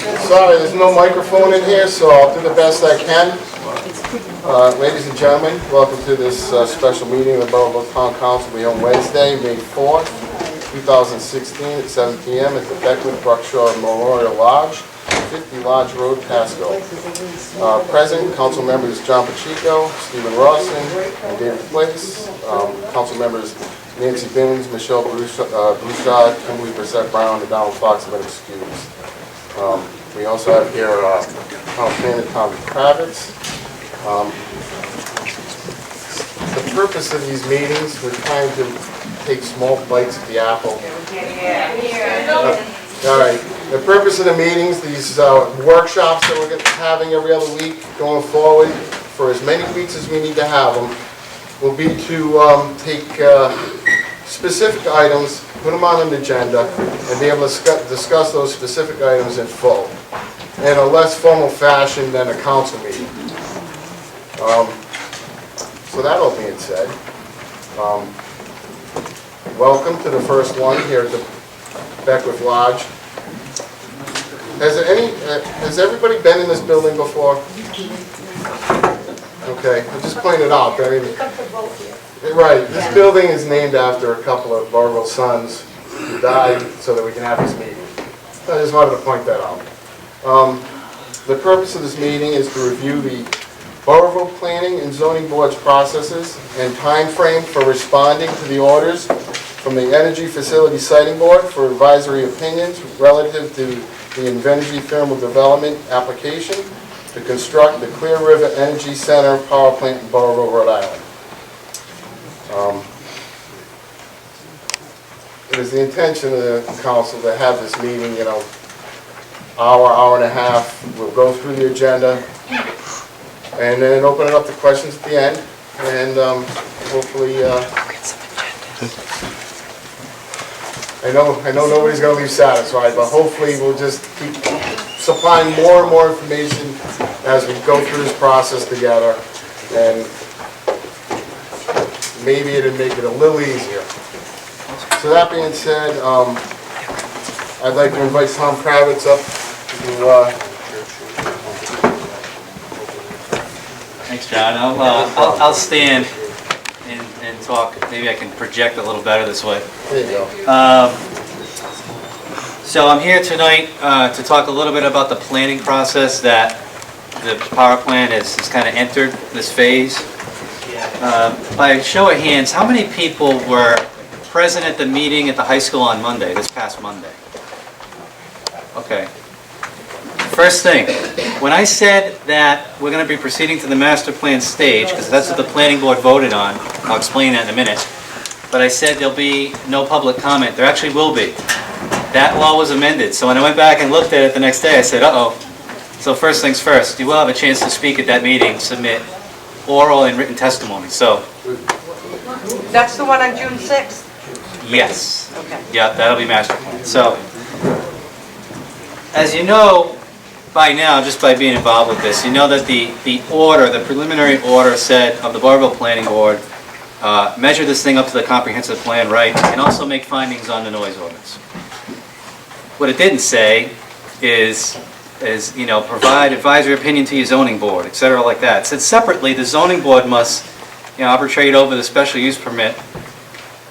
Sorry, there's no microphone in here, so I'll do the best I can. Ladies and gentlemen, welcome to this special meeting of the Burrillville Town Council. We're on Wednesday, May 4th, 2016 at 7 p.m. at the Beckwith Bruckshaw Memorial Lodge, 50 Lodge Road, Pasco. Present, council members John Pacheco, Stephen Rawson, and David Place. Council members Nancy Bins, Michelle Bouchard, Kimberly Brissett-Brown, and Donald Fox have been excused. We also have here Councilman Tommy Kravitz. The purpose of these meetings, we're trying to take small bites at the apple. All right. The purpose of the meetings, these workshops that we're having every other week going forward, for as many weeks as we need to have them, will be to take specific items, put them on an agenda, and be able to discuss those specific items in full, in a less formal fashion than a council meeting. So that all being said, welcome to the first one here at the Beckwith Lodge. Has everybody been in this building before? Okay, I'll just point it out. I mean, right, this building is named after a couple of Burrillville sons who died so that we can have this meeting. I just wanted to point that out. The purpose of this meeting is to review the Burrillville Planning and Zoning Board's processes and time frame for responding to the orders from the Energy Facility Siting Board for advisory opinions relative to the Invenergy Thermal Development application to construct the Clear River Energy Center power plant in Burrillville, Rhode Island. It is the intention of the council to have this meeting, hour and a half. We'll go through the agenda and then open it up to questions at the end, and hopefully, I know nobody's going to leave satisfied, but hopefully we'll just keep supplying more and more information as we go through this process together, and maybe it'll make it a little easier. So that being said, I'd like to invite Tom Kravitz up to Thanks, John. I'll stand and talk. Maybe I can project a little better this way. there you go. So I'm here tonight to talk a little bit about the planning process that the power plant has kind of entered this phase. By show of hands, how many people were present at the meeting at the high school on Monday, this past Monday? Okay. First thing, when I said that we're going to be proceeding to the master plan stage, because that's what the planning board voted on, I'll explain that in a minute, but I said there'll be no public comment. There actually will be. That law was amended, so when I went back and looked at it the next day, I said, uh-oh. So first things first, you will have a chance to speak at that meeting, submit oral and written testimony. So That's the one on June 6th? yes. Okay. Yeah, that'll be master plan. So, as you know by now, just by being involved with this, you know that the preliminary order said of the Burrillville Planning Board, measure this thing up to the comprehensive plan, right, and also make findings on the noise ordinance. What it didn't say is provide advisory opinion to your zoning board, etc., like that. It said separately, the zoning board must, arbitrate over the special use permit.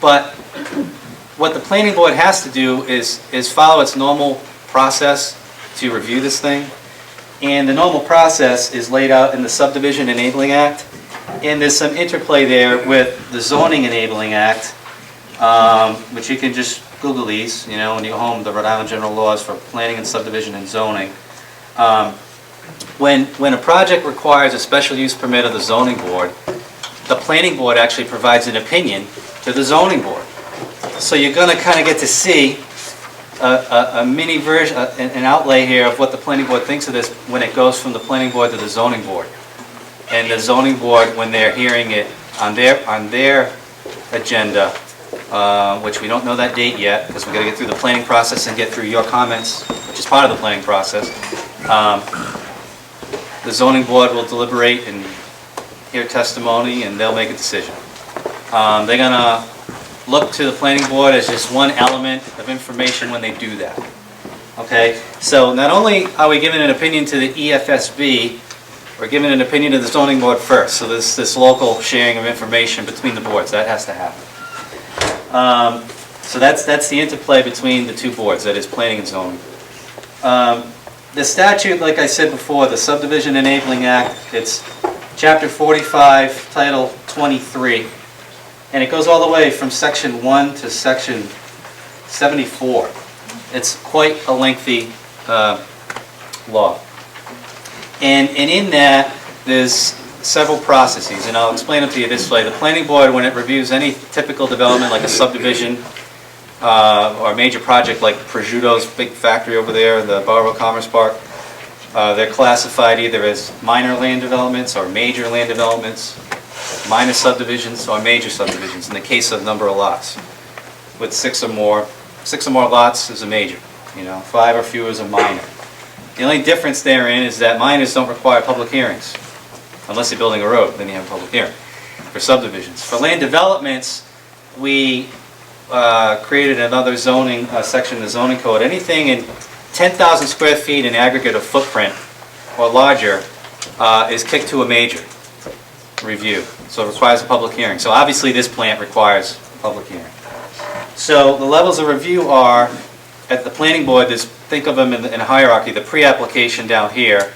But what the planning board has to do is follow its normal process to review this thing. And the normal process is laid out in the Subdivision Enabling Act. And there's some interplay there with the Zoning Enabling Act, which you can just Google these, when you go home, the Rhode Island General Laws for Planning and Subdivision and Zoning. When a project requires a special use permit of the zoning board, the planning board actually provides an opinion to the zoning board. So you're going to kind of get to see a mini version, an outlay here of what the planning board thinks of this when it goes from the planning board to the zoning board. And the zoning board, when they're hearing it on their agenda, which we don't know that date yet, because we've got to get through the planning process and get through your comments, which is part of the planning process. The zoning board will deliberate and hear testimony, and they'll make a decision. They're going to look to the planning board as just one element of information when they do that. Okay, so not only are we giving an opinion to the EFSB, we're giving an opinion to the zoning board first. So this local sharing of information between the boards, that has to happen. So that's the interplay between the two boards, that is planning and zoning. The statute, like I said before, the Subdivision Enabling Act, it's Chapter 45, Title 23, and it goes all the way from Section 1 to Section 74. It's quite a lengthy law. And in that, there's several processes, and I'll explain them to you this way. The planning board, when it reviews any typical development like a subdivision or a major project like Prosciutto's big factory over there, the Burrillville Commerce Park, they're classified either as minor land developments or major land developments, minor subdivisions or major subdivisions in the case of number of lots. With 6 or more lots is a major, 5 or fewer is a minor. The only difference therein is that minors don't require public hearings. Unless you're building a road, then you have a public hearing for subdivisions. For land developments, we created another zoning section in the zoning code. Anything in 10,000 square feet in aggregate of footprint or larger is kicked to a major review. So it requires a public hearing. So obviously this plant requires a public hearing. So the levels of review are, at the planning board, think of them in a hierarchy. The pre-application down here.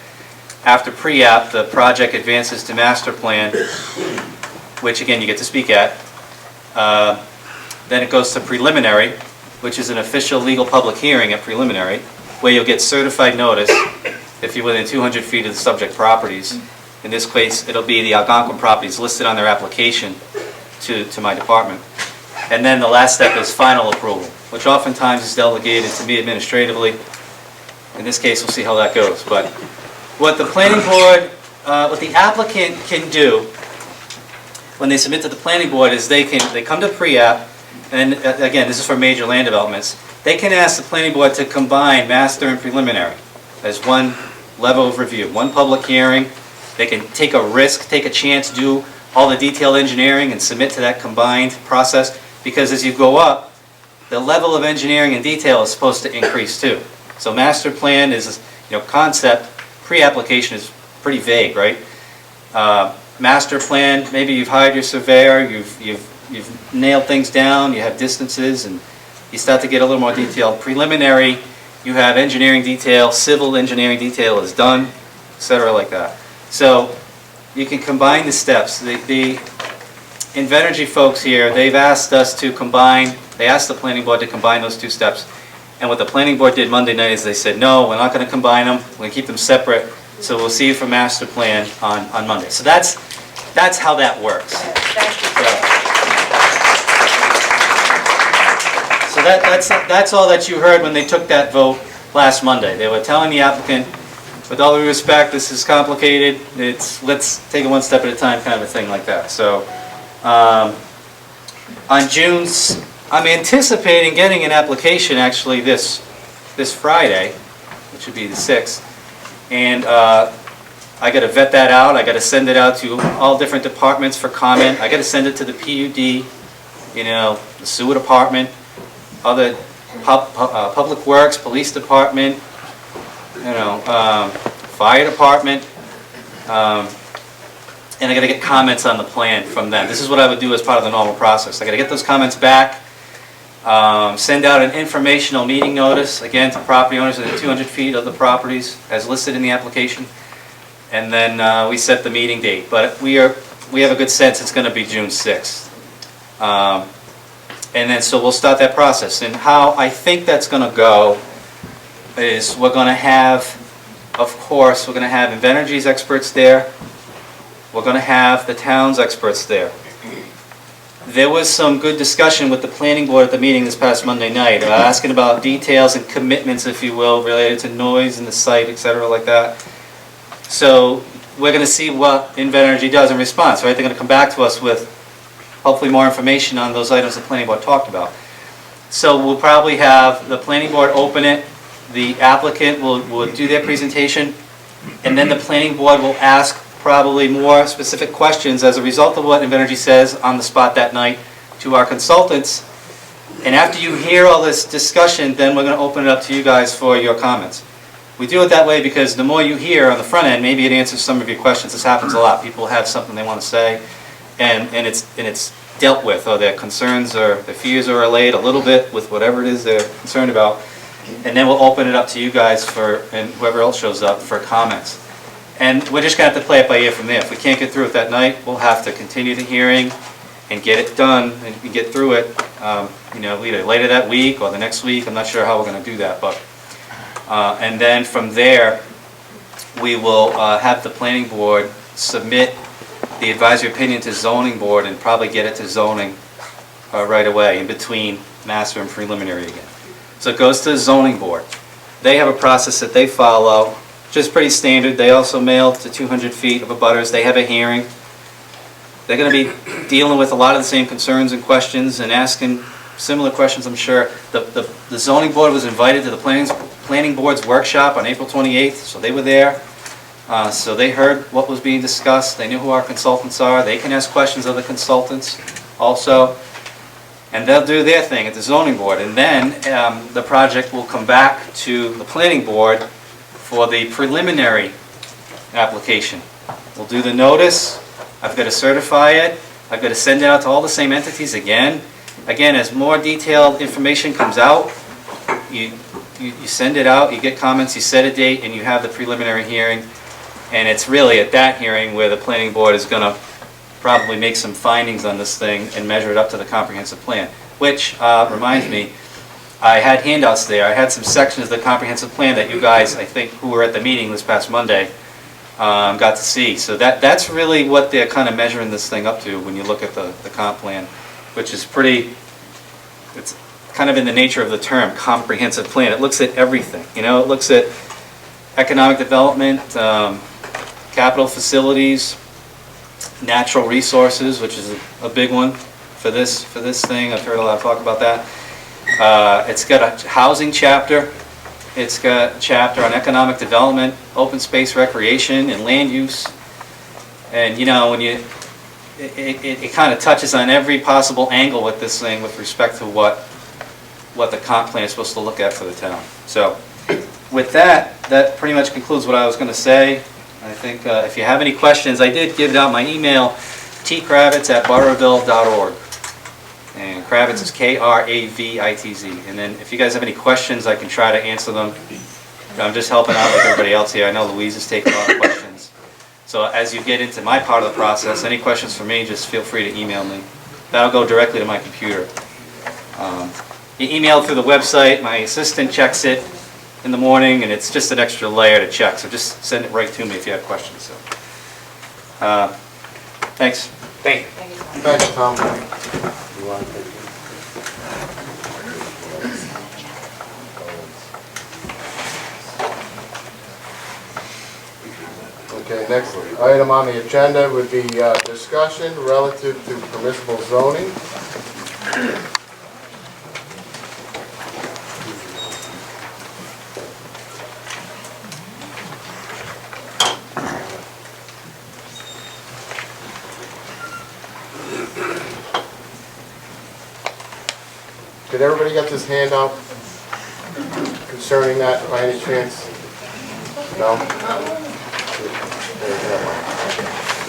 After pre-app, the project advances to master plan, which again you get to speak at. Then it goes to preliminary, which is an official legal public hearing at preliminary, where you'll get certified notice if you're within 200 feet of the subject properties. In this case, it'll be the Algonquin properties listed on their application to my department. And then the last step is final approval, which oftentimes is delegated to me administratively. In this case, we'll see how that goes. But what the planning board, what the applicant can do when they submit to the planning board is they come to pre-app, and again, this is for major land developments. They can ask the planning board to combine master and preliminary as one level of review, one public hearing. They can take a risk, take a chance, do all the detailed engineering and submit to that combined process, because as you go up, the level of engineering and detail is supposed to increase too. So master plan is, concept, pre-application is pretty vague, right? Master plan, maybe you've hired your surveyor, you've nailed things down, you have distances, and you start to get a little more detailed. Preliminary, you have engineering detail, civil engineering detail is done, etc. like that. So you can combine the steps. The Invenergy folks here, they've asked us to combine, they asked the planning board to combine those two steps. And what the planning board did Monday night is they said, no, we're not going to combine them, we're going to keep them separate, so we'll see you for master plan on Monday. So that's how that works. So that's all that you heard when they took that vote last Monday. They were telling the applicant, with all due respect, this is complicated, let's take it one step at a time, kind of a thing like that. So on June's, I'm anticipating getting an application actually this Friday, which would be the 6th, and I got to vet that out. I got to send it out to all different departments for comment. I got to send it to the PUD, the sewer department, other public works, police department, fire department, and I got to get comments on the plan from them. This is what I would do as part of the normal process. I got to get those comments back, send out an informational meeting notice, again, to property owners within 200 feet of the properties as listed in the application, and then we set the meeting date. But we have a good sense it's going to be June 6th. And then so we'll start that process. And how I think that's going to go is we're going to have, of course, we're going to have Invenergy's experts there. We're going to have the town's experts there. There was some good discussion with the planning board at the meeting this past Monday night, asking about details and commitments, if you will, related to noise in the site, etc., like that. So we're going to see what Invenergy does in response, right? They're going to come back to us with hopefully more information on those items the planning board talked about. So we'll probably have the planning board open it, the applicant will do their presentation, and then the planning board will ask probably more specific questions as a result of what Invenergy says on the spot that night to our consultants, And after you hear all this discussion, then we're going to open it up to you guys for your comments. We do it that way because the more you hear on the front end, maybe it answers some of your questions. This happens a lot. People have something they want to say, and it's dealt with, or their concerns or their fears are allayed a little bit with whatever it is they're concerned about. And then we'll open it up to you guys for, and whoever else shows up, for comments. And we're just going to have to play it by ear from there. If we can't get through it that night, we'll have to continue the hearing and get it done and get through it, either later that week or the next week. I'm not sure how we're going to do that, but and then from there, we will have the planning board submit the advisory opinion to zoning board and probably get it to zoning right away, in between master and preliminary again. So it goes to the zoning board. They have a process that they follow, which is pretty standard. They also mail to 200 feet of abutters. They have a hearing. They're going to be dealing with a lot of the same concerns and questions and asking similar questions, I'm sure. The zoning board was invited to the planning board's workshop on April 28th, so they were there. So they heard what was being discussed. They knew who our consultants are. They can ask questions of the consultants also. And they'll do their thing at the zoning board. And then the project will come back to the planning board for the preliminary application. We'll do the notice. I've got to certify it. I've got to send it out to all the same entities again. Again, as more detailed information comes out, you send it out, you get comments, you set a date, and you have the preliminary hearing. And it's really at that hearing where the planning board is going to probably make some findings on this thing and measure it up to the comprehensive plan. Which reminds me, I had handouts there. I had some sections of the comprehensive plan that you guys, I think, who were at the meeting this past Monday, got to see. So that's really what they're kind of measuring this thing up to when you look at the comp plan, which is pretty, it's kind of in the nature of the term, comprehensive plan. It looks at everything. It looks at economic development, capital facilities, natural resources, which is a big one for this thing. I've heard a lot of talk about that. It's got a housing chapter. It's got a chapter on economic development, open space recreation, and land use. And when it kind of touches on every possible angle with this thing with respect to what the comp plan is supposed to look at for the town. So with that pretty much concludes what I was going to say. I think if you have any questions, I did give out my email, tkravitz@burrillville.org. And Kravitz is Kravitz. And then if you guys have any questions, I can try to answer them. I'm just helping out like everybody else here. I know Louise is taking a lot of questions. So as you get into my part of the process, any questions for me, just feel free to email me. That'll go directly to my computer. You email through the website, my assistant checks it in the morning, and it's just an extra layer to check. So just send it right to me if you have questions. So, thanks. Thank you. Thanks, Tom. You want to take it? Okay, next item on the agenda would be discussion relative to permissible zoning. Did everybody get this handout concerning that by any chance? No?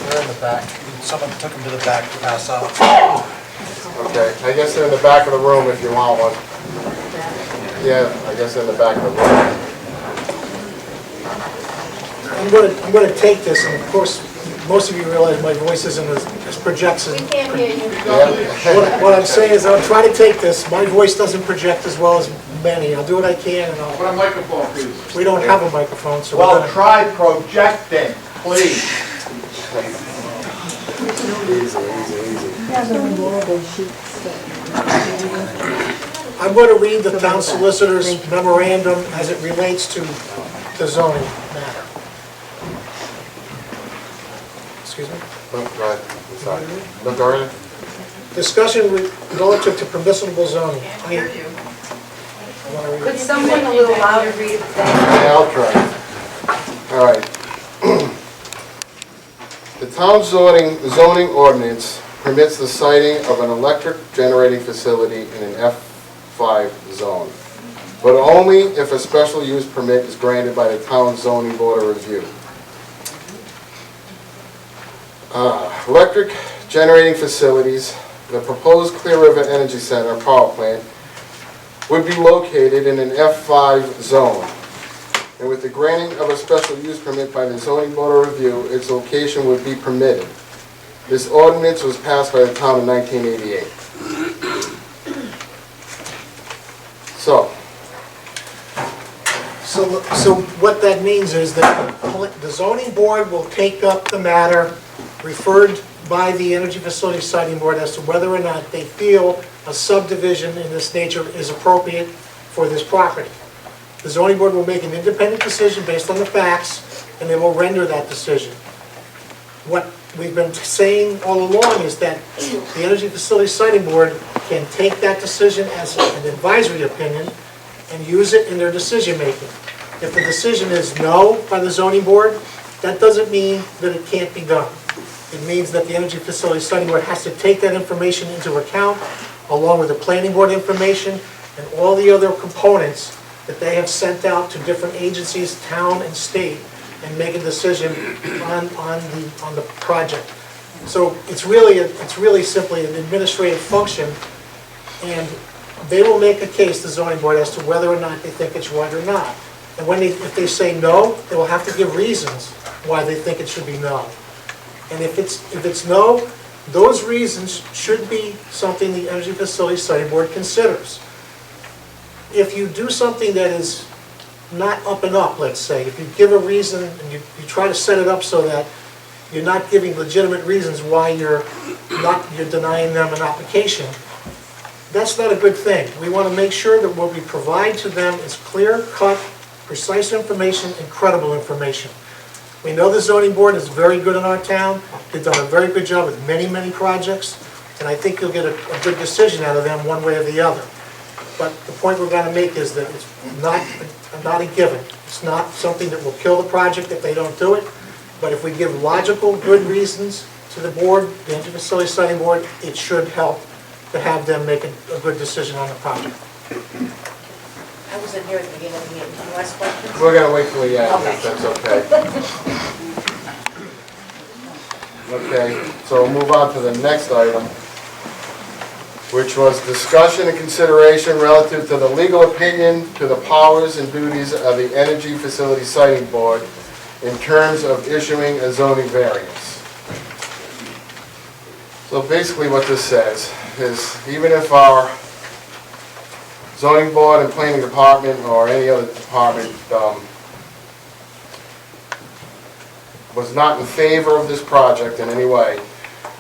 They're in the back. Someone took them to the back to pass out. Okay, I guess they're in the back of the room if you want one. Yeah, I guess they're in the back of the room. I'm going to take this, and of course, most of you realize my voice isn't as projects as... We can't hear you. Yeah. What I'm saying is I'll try to take this. My voice doesn't project as well as many. I'll do what I can, and Put a microphone, please. we don't have a microphone, so Well, we're going to... try projecting, please. I'm going to read the town solicitor's memorandum as it relates to the zoning matter. Excuse me? Oh, go ahead. I'm sorry. No, go ahead. Discussion relative to permissible zoning. Could someone a little louder read it? Yeah, I'll try. All right. The town zoning ordinance permits the siting of an electric generating facility in an F5 zone, but only if a special use permit is granted by the town zoning board of review. Electric generating facilities, the proposed Clear River Energy Center power plant would be located in an F5 zone. And with the granting of a special use permit by the zoning board of review, its location would be permitted. This ordinance was passed by the town in 1988. So what that means is that the zoning board will take up the matter referred by the Energy Facility Siting Board as to whether or not they feel a subdivision in this nature is appropriate for this property. The zoning board will make an independent decision based on the facts, and they will render that decision. What we've been saying all along is that the Energy Facility Siting Board can take that decision as an advisory opinion and use it in their decision-making. If the decision is no by the zoning board, that doesn't mean that it can't be done. It means that the Energy Facility Siting Board has to take that information into account, along with the planning board information and all the other components that they have sent out to different agencies, town and state, and make a decision on the project. So it's really simply an administrative function, and they will make a case, the zoning board, as to whether or not they think it's right or not. And if they say no, they will have to give reasons why they think it should be no. And if it's no, those reasons should be something the Energy Facility Siting Board considers. If you do something that is not up and up, let's say, if you give a reason and you try to set it up so that you're not giving legitimate reasons why you're denying them an application, that's not a good thing. We want to make sure that what we provide to them is clear-cut, precise information and credible information. We know the zoning board is very good in our town. They've done a very good job with many, many projects, and I think you'll get a good decision out of them one way or the other. But the point we're going to make is that it's not a given. It's not something that will kill the project if they don't do it, but if we give logical, good reasons to the board, the Energy Facility Siting Board, it should help to have them make a good decision on the project. I wasn't here at the beginning of the meeting. Can you ask questions? We're gonna wait till the end, Okay. if that's okay. Okay, so we'll move on to the next item, which was discussion and consideration relative to the legal opinion to the powers and duties of the Energy Facility Siting Board in terms of issuing a zoning variance. So basically what this says is, even if our zoning board and planning department or any other department was not in favor of this project in any way,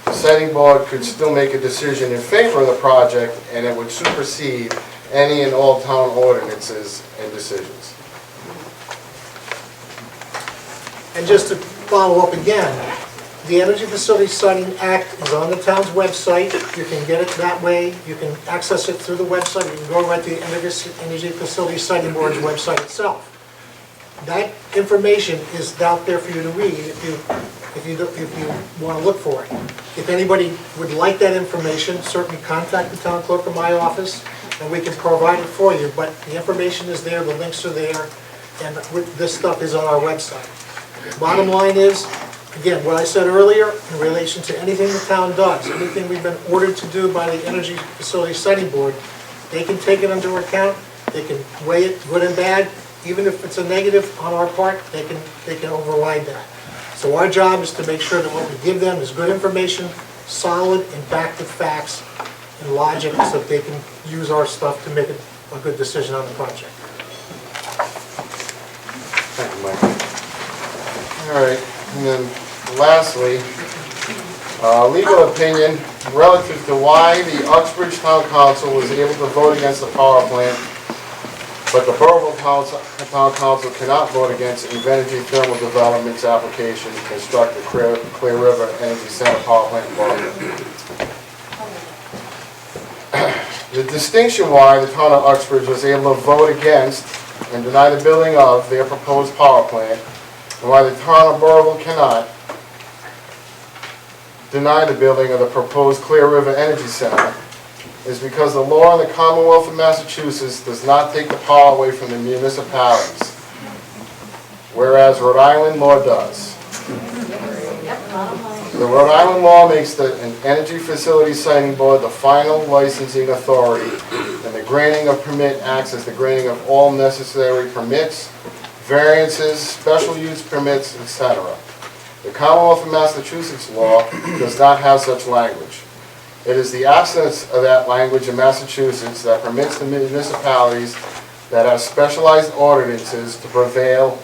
the siting board could still make a decision in favor of the project, and it would supersede any and all town ordinances and decisions. And just to follow up again, the Energy Facility Siting Act is on the town's website. You can get it that way. You can access it through the website. You can go right to the Energy Facility Siting Board's website itself. That information is out there for you to read if you want to look for it. If anybody would like that information, certainly contact the town clerk or my office, and we can provide it for you. But the information is there, the links are there, and this stuff is on our website. Bottom line is, again, what I said earlier in relation to anything the town does, anything we've been ordered to do by the Energy Facility Siting Board, they can take it into account, they can weigh it good and bad. Even if it's a negative on our part, they can override that. So our job is to make sure that what we give them is good information, solid and backed with facts and logic, so that they can use our stuff to make a good decision on the project. Thank you, Mike. All right, and then lastly, legal opinion relative to why the Uxbridge Town Council was able to vote against the power plant, but the Burrillville Town Council cannot vote against Invenergy Thermal Development's application to construct the Clear River Energy Center power plant in Burrillville. The distinction why the town of Uxbridge was able to vote against and deny the building of their proposed power plant, and why the town of Burrillville cannot deny the building of the proposed Clear River Energy Center, is because the law in the Commonwealth of Massachusetts does not take the power away from the municipalities, whereas Rhode Island law does. The Rhode Island law makes the Energy Facility Siting Board the final licensing authority, and the granting of permit acts as the granting of all necessary permits, variances, special use permits, etc. The Commonwealth of Massachusetts law does not have such language. It is the absence of that language in Massachusetts that permits the municipalities that have specialized ordinances to prevail.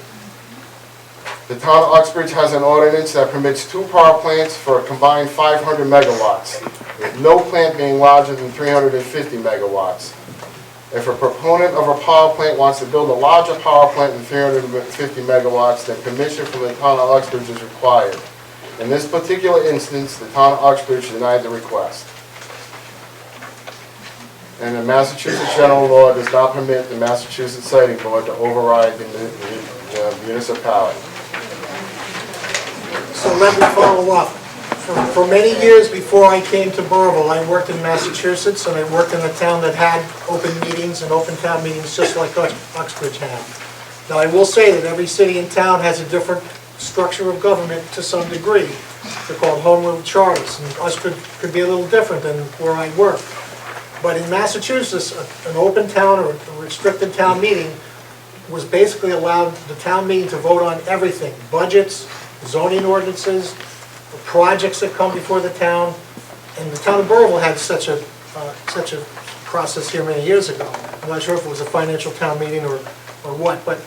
The town of Uxbridge has an ordinance that permits 2 power plants for a combined 500 megawatts, with no plant being larger than 350 megawatts. If a proponent of a power plant wants to build a larger power plant than 350 megawatts, then permission from the town of Uxbridge is required. In this particular instance, the town of Uxbridge denied the request. And the Massachusetts general law does not permit the Massachusetts Siting Board to override the municipality. So let me follow up. For many years before I came to Burrillville, I worked in Massachusetts, and I worked in a town that had open meetings and open town meetings just like Uxbridge had. Now, I will say that every city and town has a different structure of government to some degree. They're called home rule charters, and Uxbridge could be a little different than where I work. But in Massachusetts, an open town or a restricted town meeting was basically allowed the town meeting to vote on everything: budgets, zoning ordinances, projects that come before the town. And the town of Burrillville had such a process here many years ago. I'm not sure if it was a financial town meeting or what, but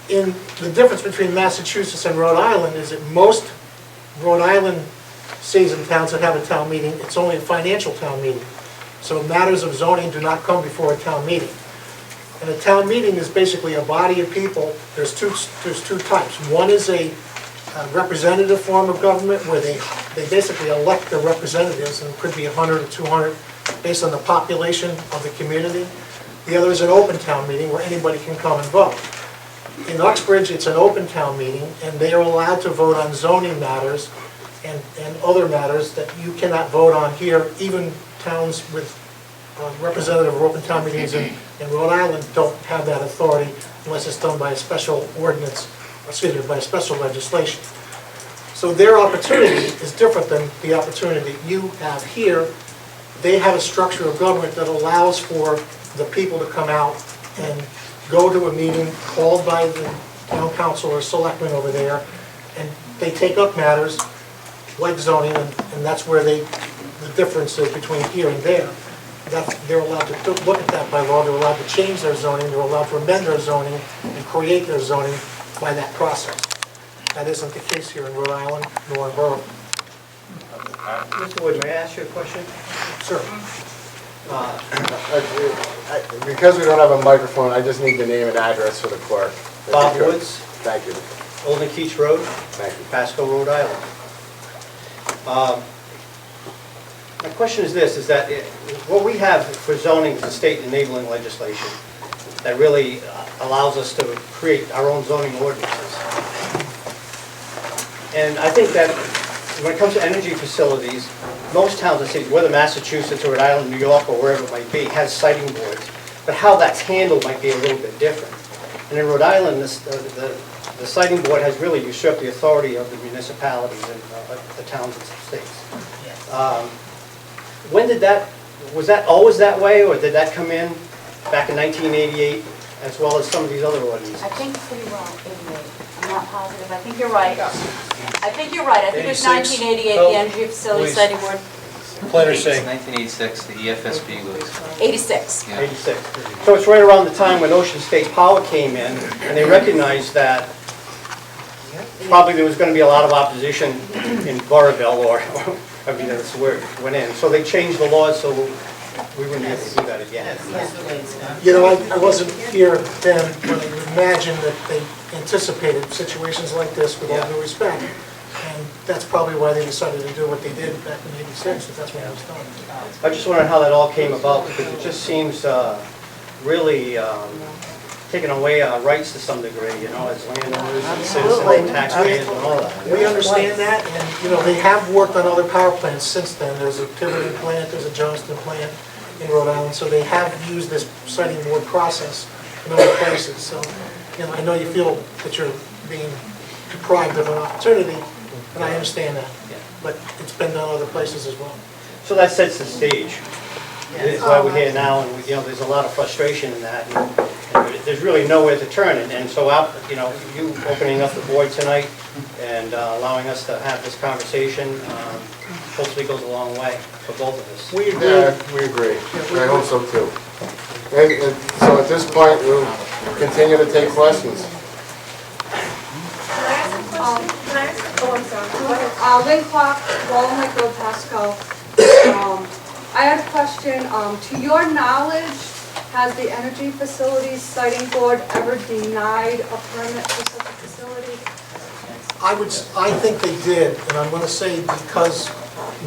the difference between Massachusetts and Rhode Island is that most Rhode Island cities and towns that have a town meeting, it's only a financial town meeting. So matters of zoning do not come before a town meeting. And a town meeting is basically a body of people. There's two types. One is a representative form of government where they basically elect their representatives, and it could be 100 or 200 based on the population of the community. The other is an open town meeting where anybody can come and vote. In Uxbridge, it's an open town meeting, and they are allowed to vote on zoning matters and other matters that you cannot vote on here. Even towns with representative or open town meetings in Rhode Island don't have that authority unless it's done by a special ordinance, by a special legislation. So their opportunity is different than the opportunity that you have here. They have a structure of government that allows for the people to come out and go to a meeting called by the town council or selectmen over there, and they take up matters like zoning, and that's where the difference is between here and there. They're allowed to look at that by law. They're allowed to change their zoning. They're allowed to amend their zoning and create their zoning by that process. That isn't the case here in Rhode Island nor in Burrillville. Mr. Wood, may I ask you a question? Sir. Because we don't have a microphone, I just need the name and address for the clerk. If you Bob could. Woods, Thank you. Olden Keats Road, Thank you. Pasco, Rhode Island. My question is this, is that what we have for zoning is the state enabling legislation that really allows us to create our own zoning ordinances. And I think that when it comes to energy facilities, most towns and cities, whether Massachusetts or Rhode Island, New York, or wherever it might be, has siting boards. But how that's handled might be a little bit different. And in Rhode Island, the siting board has really usurped the authority of the municipalities and the towns and states. When did was that always that way, or did that come in back in 1988, as well as some of these other ordinances? I think pretty well, 88. I'm not positive. I think you're right. I think you're right. I think it was 86. 1988, Oh, the Energy Facility please. Siting Board. Planner's saying 1986, the EFSB was, 86. yeah. 86. So it's right around the time when Ocean State Power came in, and they recognized that probably there was going to be a lot of opposition in Burrillville, or I mean, that's where it went in. So they changed the laws so we wouldn't have to do that again. You know, I wasn't here then, but I would imagine that they anticipated situations like this with all due respect. And that's probably why they decided to do what they did back in '86, if that's when it was done. I just wonder how that all came about, because it just seems really taking away our rights to some degree, you know, as landowners and citizens and taxpayers and all that. We understand that, and, you know, they have worked on other power plants since then. There's a Tiverton plant, there's a Johnston plant, in Rhode Island, so they have used this siting board process in other places. So, I know you feel that you're being deprived of an opportunity, and I understand that. But it's been done other places as well. So that sets the stage. That's why we're here now, and, there's a lot of frustration in that. And there's really nowhere to turn, and so you opening up the board tonight and allowing us to have this conversation hopefully goes a long way for both of us. We agree. Yeah, we agree. I hope so too. And so at this point, we'll continue to take questions. Oh, I'm sorry. Lynn Clark, Wallen Lake Road, Pasco. I had a question. To your knowledge, has the Energy Facilities Siting Board ever denied a permit for such a facility? I think they did, and I'm going to say because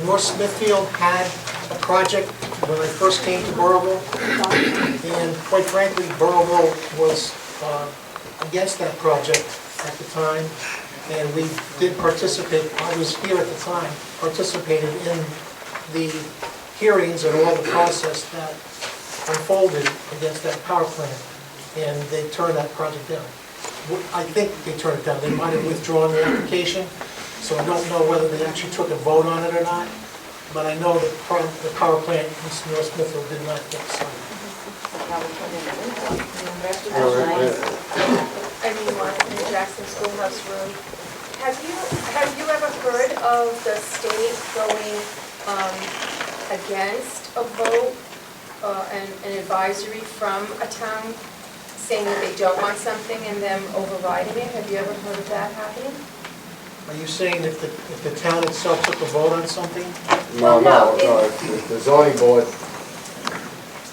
North Smithfield had a project when I first came to Burrillville, and quite frankly, Burrillville was against that project at the time, and we did participate. I was here at the time, participated in the hearings and all the process that unfolded against that power plant, and they turned that project down. I think they turned it down. They might have withdrawn the application, so I don't know whether they actually took a vote on it or not, but I know that the power plant in North Smithfield did not get signed. Irene Martin in the Jackson Schoolhouse Room. Have you ever heard of the state going against a vote, an advisory from a town saying that they don't want something and them overriding it? Have you ever heard of that happening? Are you saying if the town itself took a vote on something? No. If the zoning board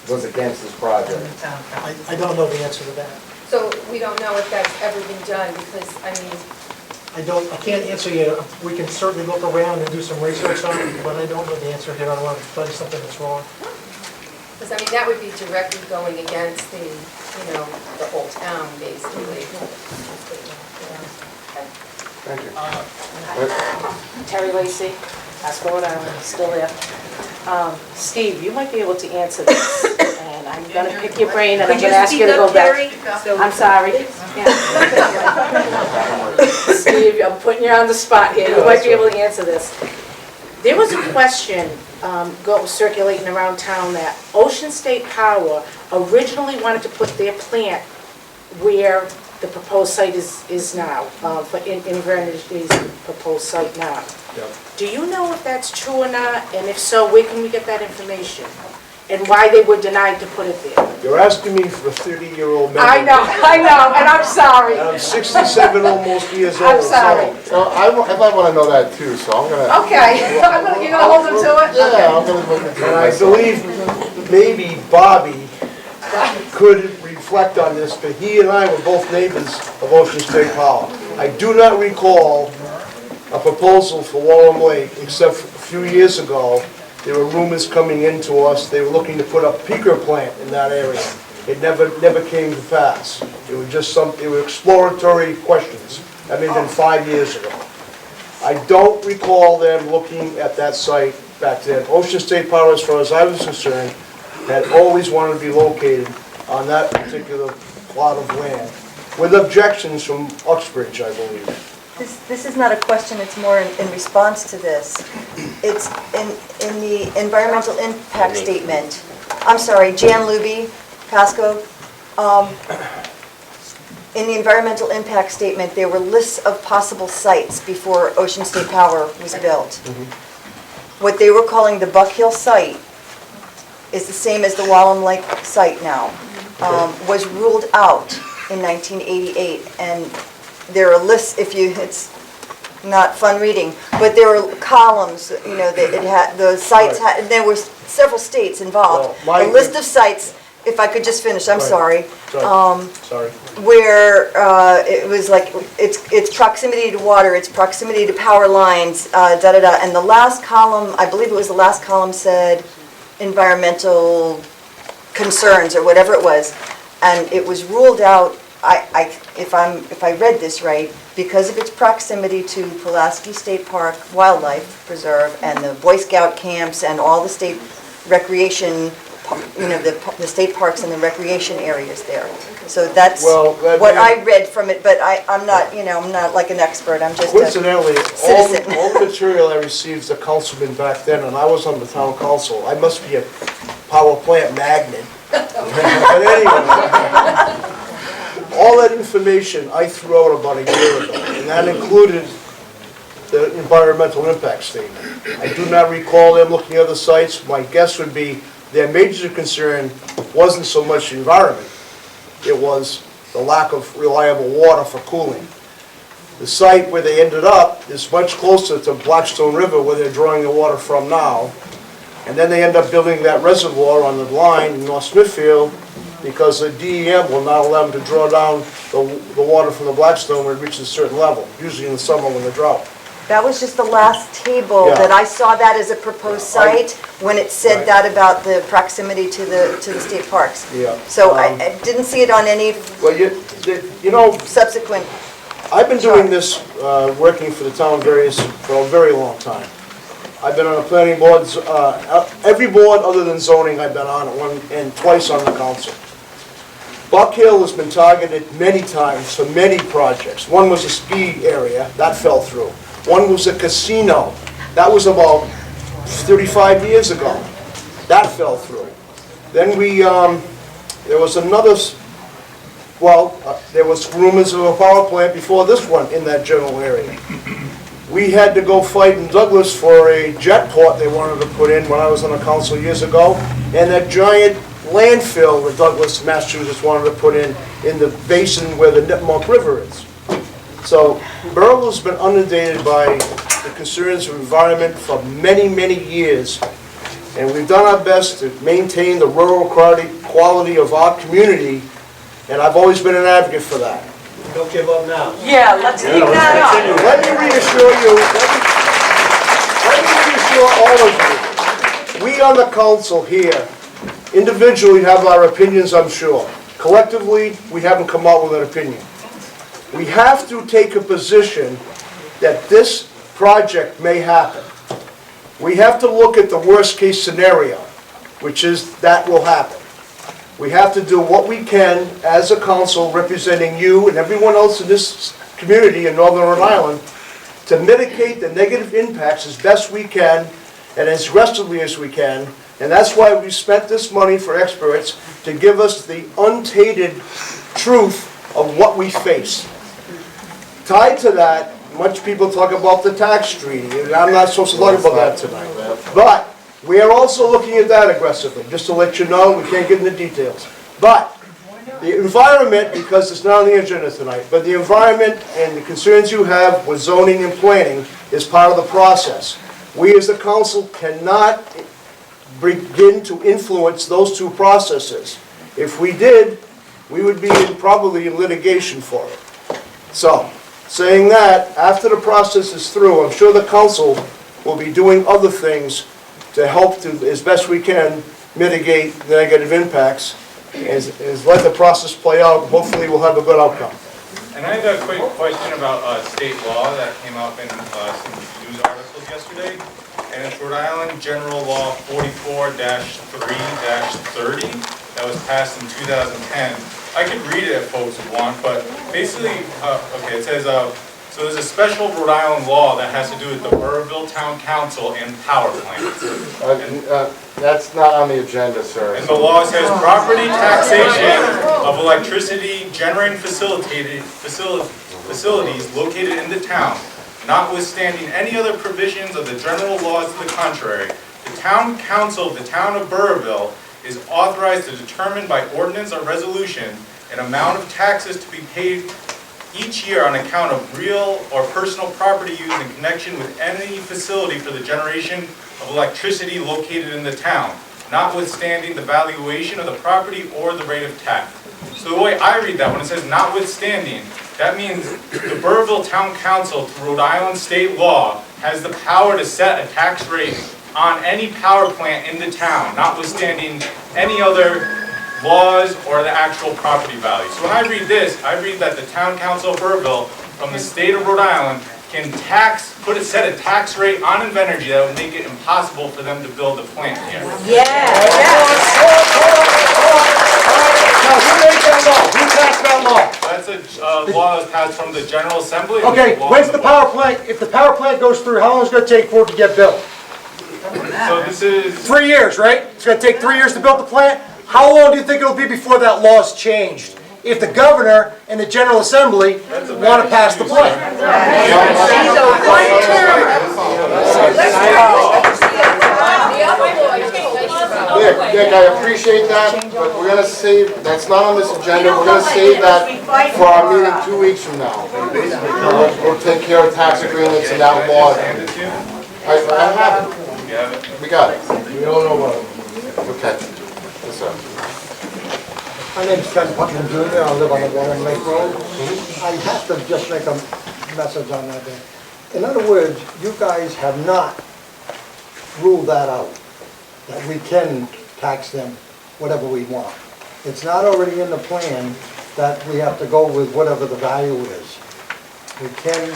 was against this project. I don't know the answer to that. So we don't know if that's ever been done because, I mean... I can't answer you. We can certainly look around and do some research on it, but I don't know the answer here. I don't want to tell you something that's wrong. Because, I mean, that would be directly going against the, the whole town, basically. Thank you. Terry Lacy, Pasco, Rhode Island, still there. Steve, you might be able to answer this, and I'm going to pick your brain, and I'm going to ask you to go back. I'm sorry. Steve, I'm putting you on the spot here. You might be able to answer this. There was a question circulating around town that Ocean State Power originally wanted to put their plant where the proposed site is now, for Invernity's proposed site now. Yep. Do you know if that's true or not? And if so, where can we get that information? And why they were denied to put it there? You're asking me for a 30-year-old memory. I know, and I'm sorry. And I'm 67 almost years old. I'm sorry. So I might want to know that too, so I'm going to... Okay, you're gonna hold them to it? Yeah, I'm going to look into it. And I believe maybe Bobby could reflect on this, but he and I were both neighbors of Ocean State Power. I do not recall a proposal for Wallen Lake, except for a few years ago, there were rumors coming into us, they were looking to put a peaker plant in that area. It never came to pass. It was just they were exploratory questions. That may have been 5 years ago. I don't recall them looking at that site back then. Ocean State Power, as far as I was concerned, had always wanted to be located on that particular plot of land, with objections from Uxbridge, I believe. This is not a question, it's more in response to this. It's in the environmental impact statement. I'm sorry, Jan Luby, Pasco. In the environmental impact statement, there were lists of possible sites before Ocean State Power was built. What they were calling the Buck Hill site is the same as the Wallen Lake site now. Was ruled out in 1988, and there are lists, it's not fun reading, but there were columns, that it had, the sites had, there were several states involved. Well, a list of sites, if I could just finish, I'm sorry. Sorry. Where it was like, it's proximity to water, it's proximity to power lines, and the last column, I believe it was the last column said environmental concerns or whatever it was, and it was ruled out. If I read this right, because of its proximity to Pulaski State Park Wildlife Preserve and the Boy Scout camps and all the state recreation the state parks and the recreation areas there. So that's Well, that what may- I read from it, but I'm not, I'm not like an expert, I'm just a Coincidentally, citizen. all the material I received as a councilman back then, and I was on the town council, I must be a power plant magnet. But anyway, all that information I threw out about a year ago, and that included the environmental impact statement. I do not recall them looking at other sites. My guess would be their major concern wasn't so much the environment, it was the lack of reliable water for cooling. The site where they ended up is much closer to Blackstone River where they're drawing the water from now. And then they end up building that reservoir on the line in North Smithfield because the DEM will not allow them to draw down the water from the Blackstone when it reaches a certain level, usually in the summer when they're drought. That was just the last table Yeah. that I saw that as a proposed site when it said Right. that about the proximity to the state parks. Yeah. So I didn't see it on any Well, you know, subsequent, I've been doing this, working for the town for a very long time. I've been on the planning boards, every board other than zoning I've been on, and twice on the council. Buck Hill has been targeted many times for many projects. One was a ski area, that fell through. One was a casino, that was about 35 years ago. That fell through. Then there was another, there was rumors of a power plant before this one in that general area. We had to go fight in Douglas for a jet port they wanted to put in when I was on the council years ago, and that giant landfill that Douglas, Massachusetts wanted to put in the basin where the Nipmuc River is. So Burrillville's been inundated by the concerns of environment for many, many years, and we've done our best to maintain the rural quality of our community, and I've always been an advocate for that. Don't give up now. Yeah, let's keep that up. Let me reassure you, let me reassure all of you, we on the council here individually have our opinions, I'm sure. Collectively, we haven't come out with an opinion. We have to take a position that this project may happen. We have to look at the worst-case scenario, which is that will happen. We have to do what we can as a council representing you and everyone else in this community in Northern Rhode Island to mitigate the negative impacts as best we can and as aggressively as we can. And that's why we spent this money for experts to give us the untainted truth of what we face. Tied to that, much people talk about the tax treaty, and I'm not supposed to talk about that tonight. But we are also looking at that aggressively, just to let you know, we can't get into details. But the environment, because it's not on the agenda tonight, but the environment and the concerns you have with zoning and planning is part of the process. We as a council cannot begin to influence those two processes. If we did, we would be probably in litigation for it. So, saying that, after the process is through, I'm sure the council will be doing other things to help to, as best we can, mitigate the negative impacts. As let the process play out, hopefully we'll have a good outcome. And I had a quick question about state law that came up in some news articles yesterday. And it's Rhode Island General Law 44-3-30 that was passed in 2010. I could read it if folks want, but basically, okay, it says, so there's a special Rhode Island law that has to do with the Burrillville Town Council and power plants. That's not on the agenda, sir. And the law says property taxation of electricity generating facilities located in the town, notwithstanding any other provisions of the general laws to the contrary. The Town Council of the Town of Burrillville is authorized to determine by ordinance or resolution an amount of taxes to be paid each year on account of real or personal property use in connection with any facility for the generation of electricity located in the town, notwithstanding the valuation of the property or the rate of tax. So the way I read that, when it says notwithstanding, that means the Burrillville Town Council, through Rhode Island state law, has the power to set a tax rate on any power plant in the town, notwithstanding any other laws or the actual property value. So when I read this, I read that the Town Council of Burrillville from the state of Rhode Island can set a tax rate on Invenergy that would make it impossible for them to build a plant here. Now, who made that law? Who passed that law? That's a law that was passed from the General Assembly. and Okay, it's a law when's of the board. power plant, if the power plant goes through, how long is it gonna take for it to get built? So this is, 3 years, right? It's gonna take 3 years to build the plant? How long do you think it'll be before that law's changed? If the governor and the General Assembly wanna pass the plan? Nick, I appreciate that, but we're gonna save, that's not on this agenda, we're gonna save that for our meeting 2 weeks from now. We'll take care of tax agreements and that law. I have it. We got it. We don't know what. Okay. Yes, sir. My name's Ken Putnam Jr., I live on the Warren Lake Road. I have to just make a message on that there. In other words, you guys have not ruled that out, that we can tax them whatever we want. It's not already in the plan that we have to go with whatever the value is. We can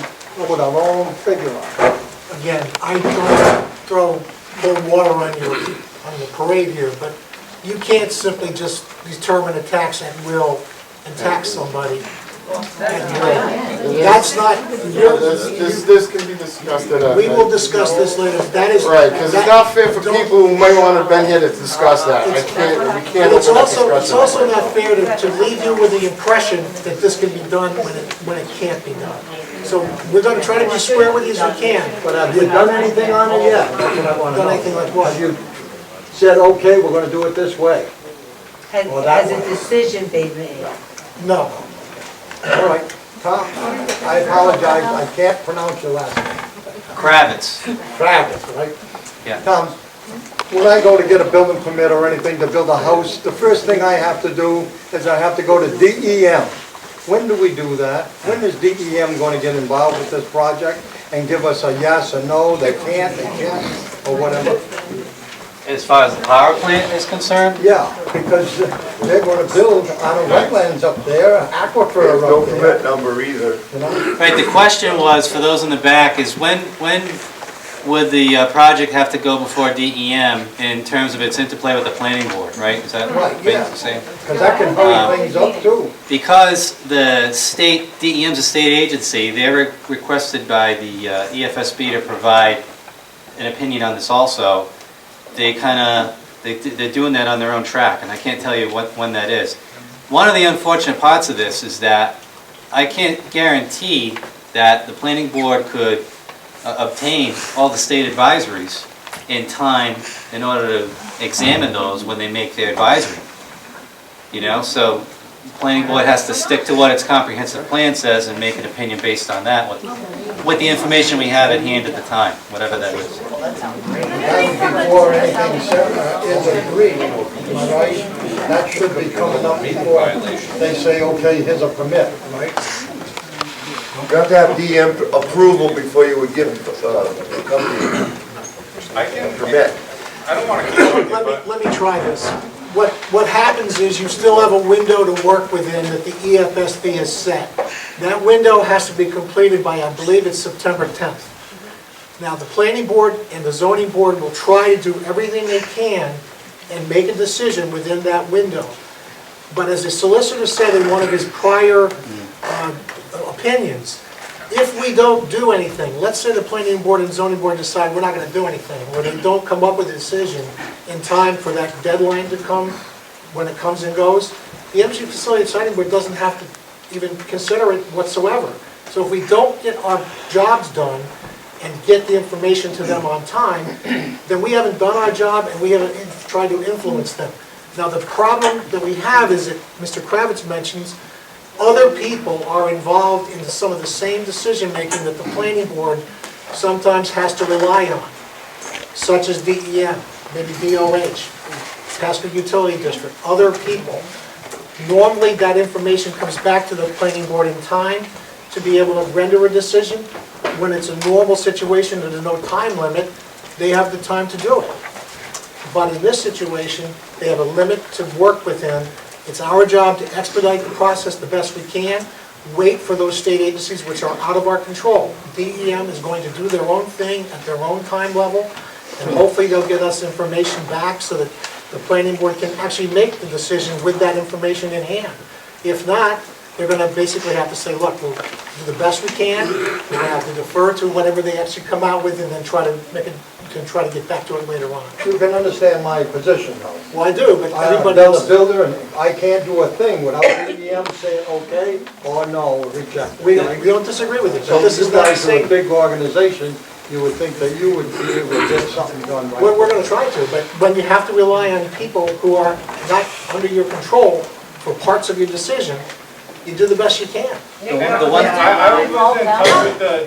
put our own figure on it. Again, I don't throw cold water on your parade here, but you can't simply just determine a tax at will and tax somebody at will. That's not, This can be discussed at a... we will discuss this later. That is... Right, because it's not fair for people who might want to have been here to discuss that. We can't It's open up also discussion. not fair to leave you with the impression that this can be done when it can't be done. So we're going to try to be square with you as we can. But have you done anything on it yet? That's what I want to know. Done anything like what? Have you said, okay, we're going to do it this way? Has a decision been made? No. All right, Tom, I apologize, I can't pronounce your last name. Kravitz. Travis, right? Yeah. Tom, when I go to get a building permit or anything to build a house, the first thing I have to do is I have to go to DEM. When do we do that? When is DEM going to get involved with this project and give us a yes or no, they can't, or whatever? As far as the power plant is concerned? Yeah, because they're going to build on the wetlands up there, aquifer up there. permit number either. You know? Right, the question was, for those in the back, is when would the project have to go before DEM in terms of its interplay with the planning board, right? Is that Right, what yeah. you're saying? Because that can hurry things up too. Because the state, DEM's a state agency, they're requested by the EFSB to provide an opinion on this also. They're doing that on their own track, and I can't tell you when that is. One of the unfortunate parts of this is that I can't guarantee that the planning board could obtain all the state advisories in time in order to examine those when they make their advisory. You know, so the planning board has to stick to what its comprehensive plan says and make an opinion based on that with the information we have at hand at the time, whatever that is. Before anything is agreed, right? That should be coming up before they say, okay, here's a permit, right? You have to have DEM approval before you would give the company I can, a permit. I don't want to keep talking, but Let me try this. What happens is you still have a window to work within that the EFSB has set. That window has to be completed by, I believe it's September 10th. Now, the planning board and the zoning board will try to do everything they can and make a decision within that window. But as the solicitor said in one of his prior opinions, if we don't do anything, let's say the planning board and zoning board decide we're not going to do anything, or they don't come up with a decision in time for that deadline to come, when it comes and goes, the energy facility siting board doesn't have to even consider it whatsoever. So if we don't get our jobs done and get the information to them on time, then we haven't done our job and we haven't tried to influence them. Now, the problem that we have is that Mr. Kravitz mentions other people are involved in some of the same decision-making that the planning board sometimes has to rely on, such as DEM, maybe DOH, Pasco Utility District, other people. Normally, that information comes back to the planning board in time to be able to render a decision. When it's a normal situation and there's no time limit, they have the time to do it. But in this situation, they have a limit to work within. It's our job to expedite the process the best we can. wait for those state agencies which are out of our control. DEM is going to do their own thing at their own time level, and hopefully they'll get us information back so that the planning board can actually make the decision with that information in hand. If not, they're going to basically have to say, look, we'll do the best we can, we're going to have to defer to whatever they actually come out with, and then try to get back to it later on. You can understand my position though. Well, I do, but I'm everybody a else... builder and I can't do a thing without DEM saying okay or no, or reject it. We don't disagree with it, So but this you is not guys are a saying... big organization, you would think that you would be able to get something done right. We're going to try to, but when you have to rely on people who are not under your control for parts of your decision, you do the best you can. The one, I was in touch with the,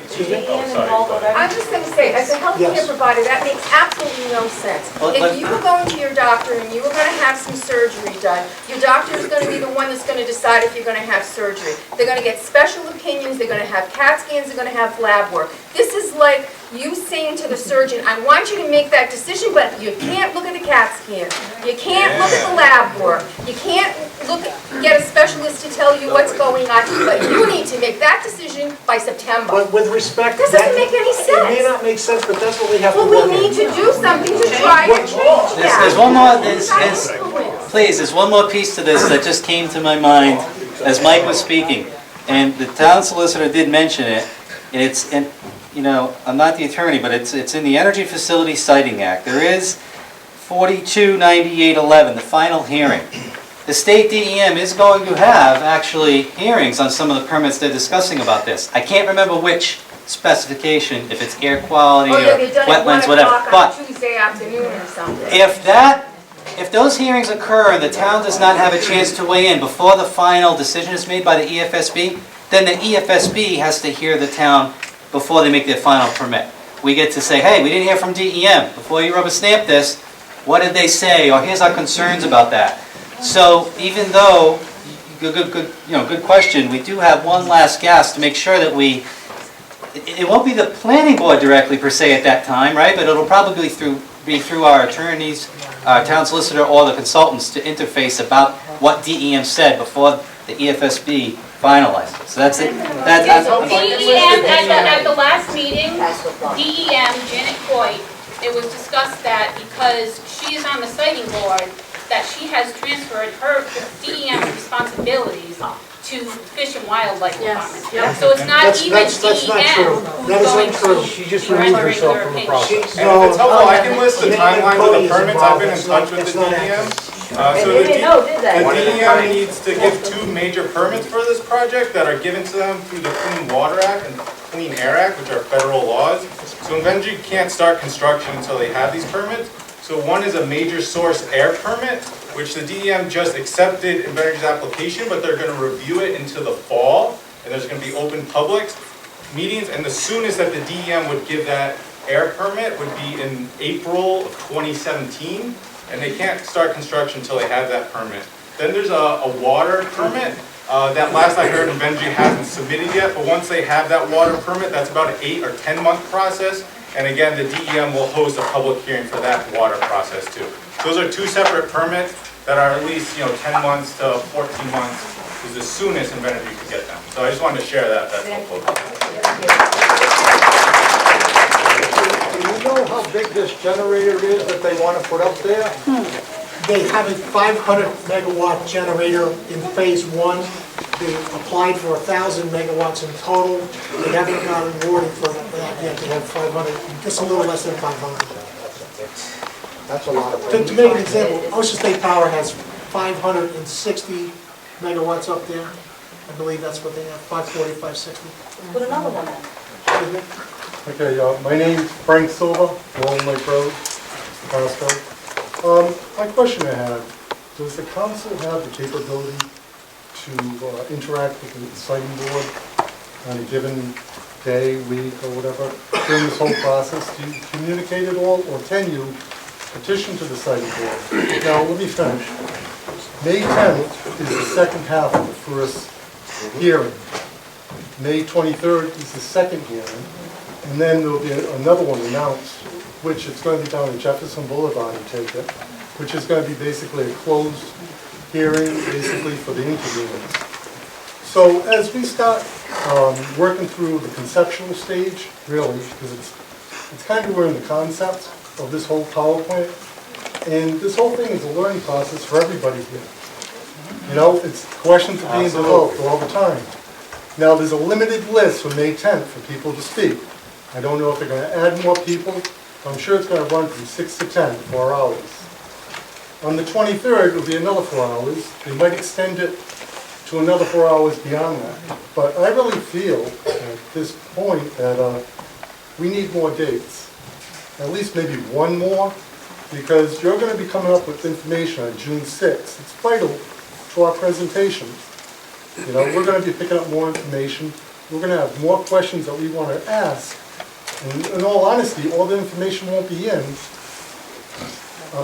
I'm just going to say, as a healthcare Yes. provider, that makes absolutely no sense. If you were going to your doctor and you were going to have some surgery done, your doctor is going to be the one that's going to decide if you're going to have surgery. They're going to get special opinions, they're going to have CAT scans, they're going to have lab work. This is like you saying to the surgeon, I want you to make that decision, but you can't look at the CAT scan. You can't look at the lab work. You can't get a specialist to tell you what's going on, but you need to make that decision by September. But with respect... This doesn't make any It may sense. not make sense, but that's what we have to Well, work we on. need to do something to try to change that. there's one more, please, there's one more piece to this that just came to my mind as Mike was speaking. And the town solicitor did mention it, and it's, and you know, I'm not the attorney, but it's in the Energy Facility Siting Act. There is 429811, the final hearing. The state DEM is going to have actually hearings on some of the permits they're discussing about this. I can't remember which specification, if it's air quality Oh, or yeah, they're done at 1 wetlands, whatever. o'clock But on Tuesday afternoon or something. if those hearings occur and the town does not have a chance to weigh in before the final decision is made by the EFSB, then the EFSB has to hear the town before they make their final permit. We get to say, hey, we didn't hear from DEM. Before you rubber stamp this, what did they say? Or here's our concerns about that. So even though, good question, we do have one last gasp to make sure that it won't be the planning board directly per se at that time, right? But it'll probably be through our attorneys, our town solicitor, or the consultants to interface about what DEM said before the EFSB finalized. So that's it. DEM, at the last meeting, DEM, Janet Coit, it was discussed that because she is on the siting board, that she has transferred her DEM responsibilities to Fish and Wildlife Department. So it's not even That's not true. That is untrue. She just removed herself from the process. and if it's helpful, I can list the timeline of the permits. I've been in touch with the DEM. So They didn't know, did they? the DEM needs to give 2 major permits for this project that are given to them through the Clean Water Act and Clean Air Act, which are federal laws. So Invenergy can't start construction until they have these permits. So one is a major source air permit, which the DEM just accepted Invenergy's application, but they're going to review it into the fall, and there's going to be open public meetings, and the soonest that the DEM would give that air permit would be in April of 2017, and they can't start construction until they have that permit. Then there's a water permit. That last I heard, Invenergy hasn't submitted yet, but once they have that water permit, that's about an 8 or 10 month process. And again, the DEM will host a public hearing for that water process too. Those are 2 separate permits that are at least 10 months to 14 months is the soonest Invenergy could get them. So I just wanted to share that. That's helpful. Do you know how big this generator is that they want to put up there? They have a 500 megawatt generator in phase 1. They applied for 1,000 megawatts in total. They haven't gotten awarded for that yet. They have 500, just a little less than 500. That's a lot of To make an example, Ocean State Power has 560 megawatts up there. I believe that's what they have, 540, 560. Put another one in. Okay, my name's Frank Silva, Long Lake Road, Pasco. My question I have, does the council have the capability to interact with the siting board on a given day, week, or whatever during this whole process? Do you communicate at all, or can you petition to the siting board? Now, let me finish. May 10th is the second half of the first hearing. May 23rd is the second hearing, and then there'll be another one announced, which it's going to be down at Jefferson Boulevard, I take it, which is going to be basically a closed hearing, basically for the interveners. So as we start working through the conceptual stage, really, because it's kind of we're in the concept of this whole power plant, and this whole thing is a learning process for everybody here. You know, it's questions are being developed all the time. Now, there's a limited list for May 10th for people to speak. I don't know if they're going to add more people. I'm sure it's going to run from 6 to 10, 4 hours. On the 23rd, it'll be another 4 hours. They might extend it to another 4 hours beyond that. But I really feel at this point that we need more dates. At least maybe one more, because you're going to be coming up with information on June 6th. It's vital to our presentation. You know, we're going to be picking up more information. We're going to have more questions that we want to ask. And in all honesty, all the information won't be in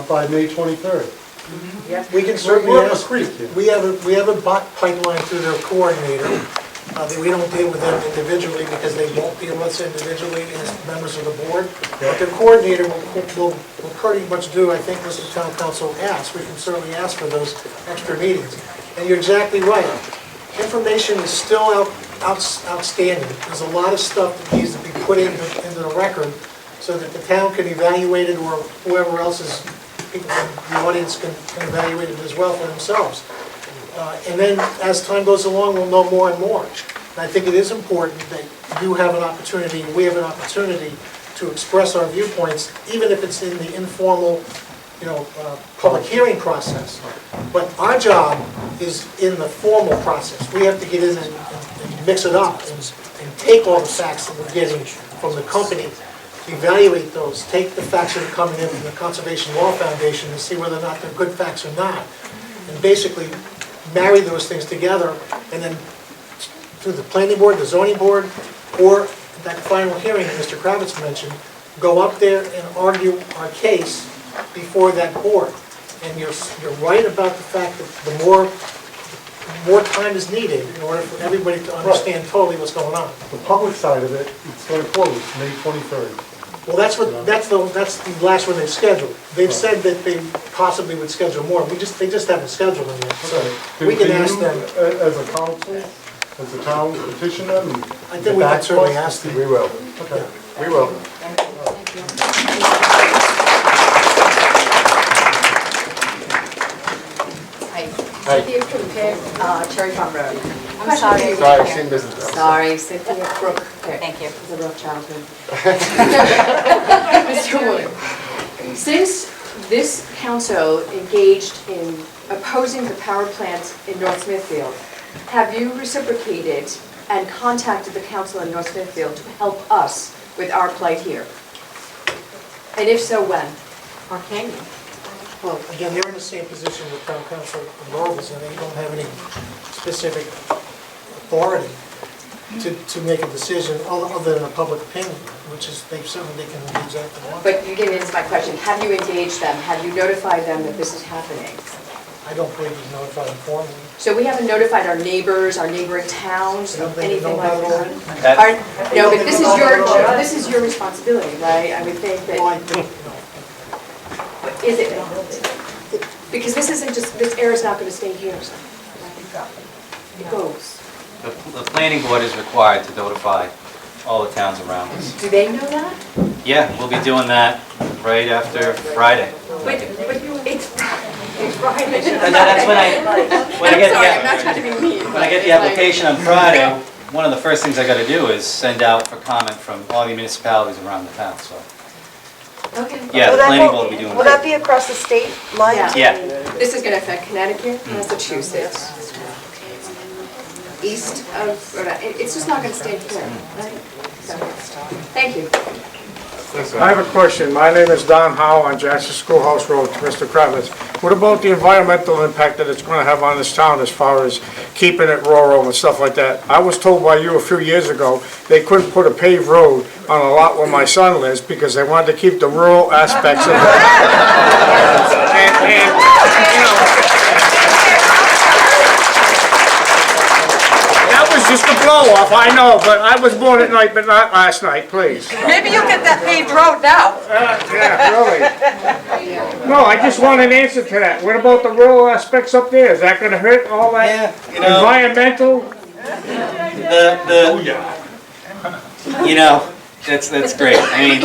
by May 23rd. We can certainly ask, we have a pipeline through their coordinator, that we don't deal with them individually because they won't deal with us individually as members of the board. But the coordinator will pretty much do, I think, what the town council asks. We can certainly ask for those extra meetings. And you're exactly right. Information is still outstanding. There's a lot of stuff that needs to be put into the record so that the town can evaluate it, or whoever else is, people in the audience can evaluate it as well for themselves. And then as time goes along, we'll know more and more. And I think it is important that you have an opportunity, we have an opportunity to express our viewpoints, even if it's in the informal, public hearing process. But our job is in the formal process. We have to get in and mix it up and take all the facts that we're getting from the company, evaluate those, take the facts that are coming in from the Conservation Law Foundation and see whether or not they're good facts or not. And basically marry those things together, and then through the planning board, the zoning board, or that final hearing that Mr. Kravitz mentioned, go up there and argue our case before that board. And you're right about the fact that the more time is needed in order for everybody to understand totally what's going on. The public side of it, it's going to close May 23rd. Well, that's the last one they've scheduled. They've said that they possibly would schedule more. They just haven't scheduled them yet. So we can ask them. As a council, as a town, petition them? I think we can certainly ask them. We will. Okay. We will. Hi. Cherry Farm Road. I'm sorry. Sorry, seen Mrs. Bell. Sorry, Cynthia Brooke. Thank you. It was a rough childhood. Mr. Wood, since this council engaged in opposing the power plant in North Smithfield, have you reciprocated and contacted the council in North Smithfield to help us with our plight here? And if so, when? Or can you? Well, again, they're in the same position with town council in Burrillville, and they don't have any specific authority to make a decision other than a public opinion, which is, they can engage that if they want. But you didn't answer my question. Have you engaged them? Have you notified them that this is happening? I don't believe we've notified them formally. So we haven't notified our neighbors, our neighboring towns, anything like that? That- No, but this is your responsibility, right? I would think that. Is it? Because this isn't just, this air is not going to stay here. So. It goes. The planning board is required to notify all the towns around us. Do they know that? Yeah, we'll be doing that right after Friday. But it's Friday. And that's when I get the application on Friday, one of the first things I got to do is send out for comment from all the municipalities around the town, so. Okay. Yeah, the planning board will be doing that. Will that be across the state line? Yeah. This is going to affect Connecticut, Massachusetts, east of, Rhode Island. It's just not going to stay here, right? So, thank you. I have a question. My name is Don Howe on Jackson Schoolhouse Road to Mr. Kravitz. What about the environmental impact that it's going to have on this town as far as keeping it rural and stuff like that? I was told by you a few years ago they couldn't put a paved road on a lot where my son lives because they wanted to keep the rural aspects of it. That was just a blow off, I know, but I was born at night, but not last night, please. Maybe you'll get that paved road now. Yeah, really. No, I just want an answer to that. What about the rural aspects up there? Is that gonna hurt all that environmental You know, that's great. I mean,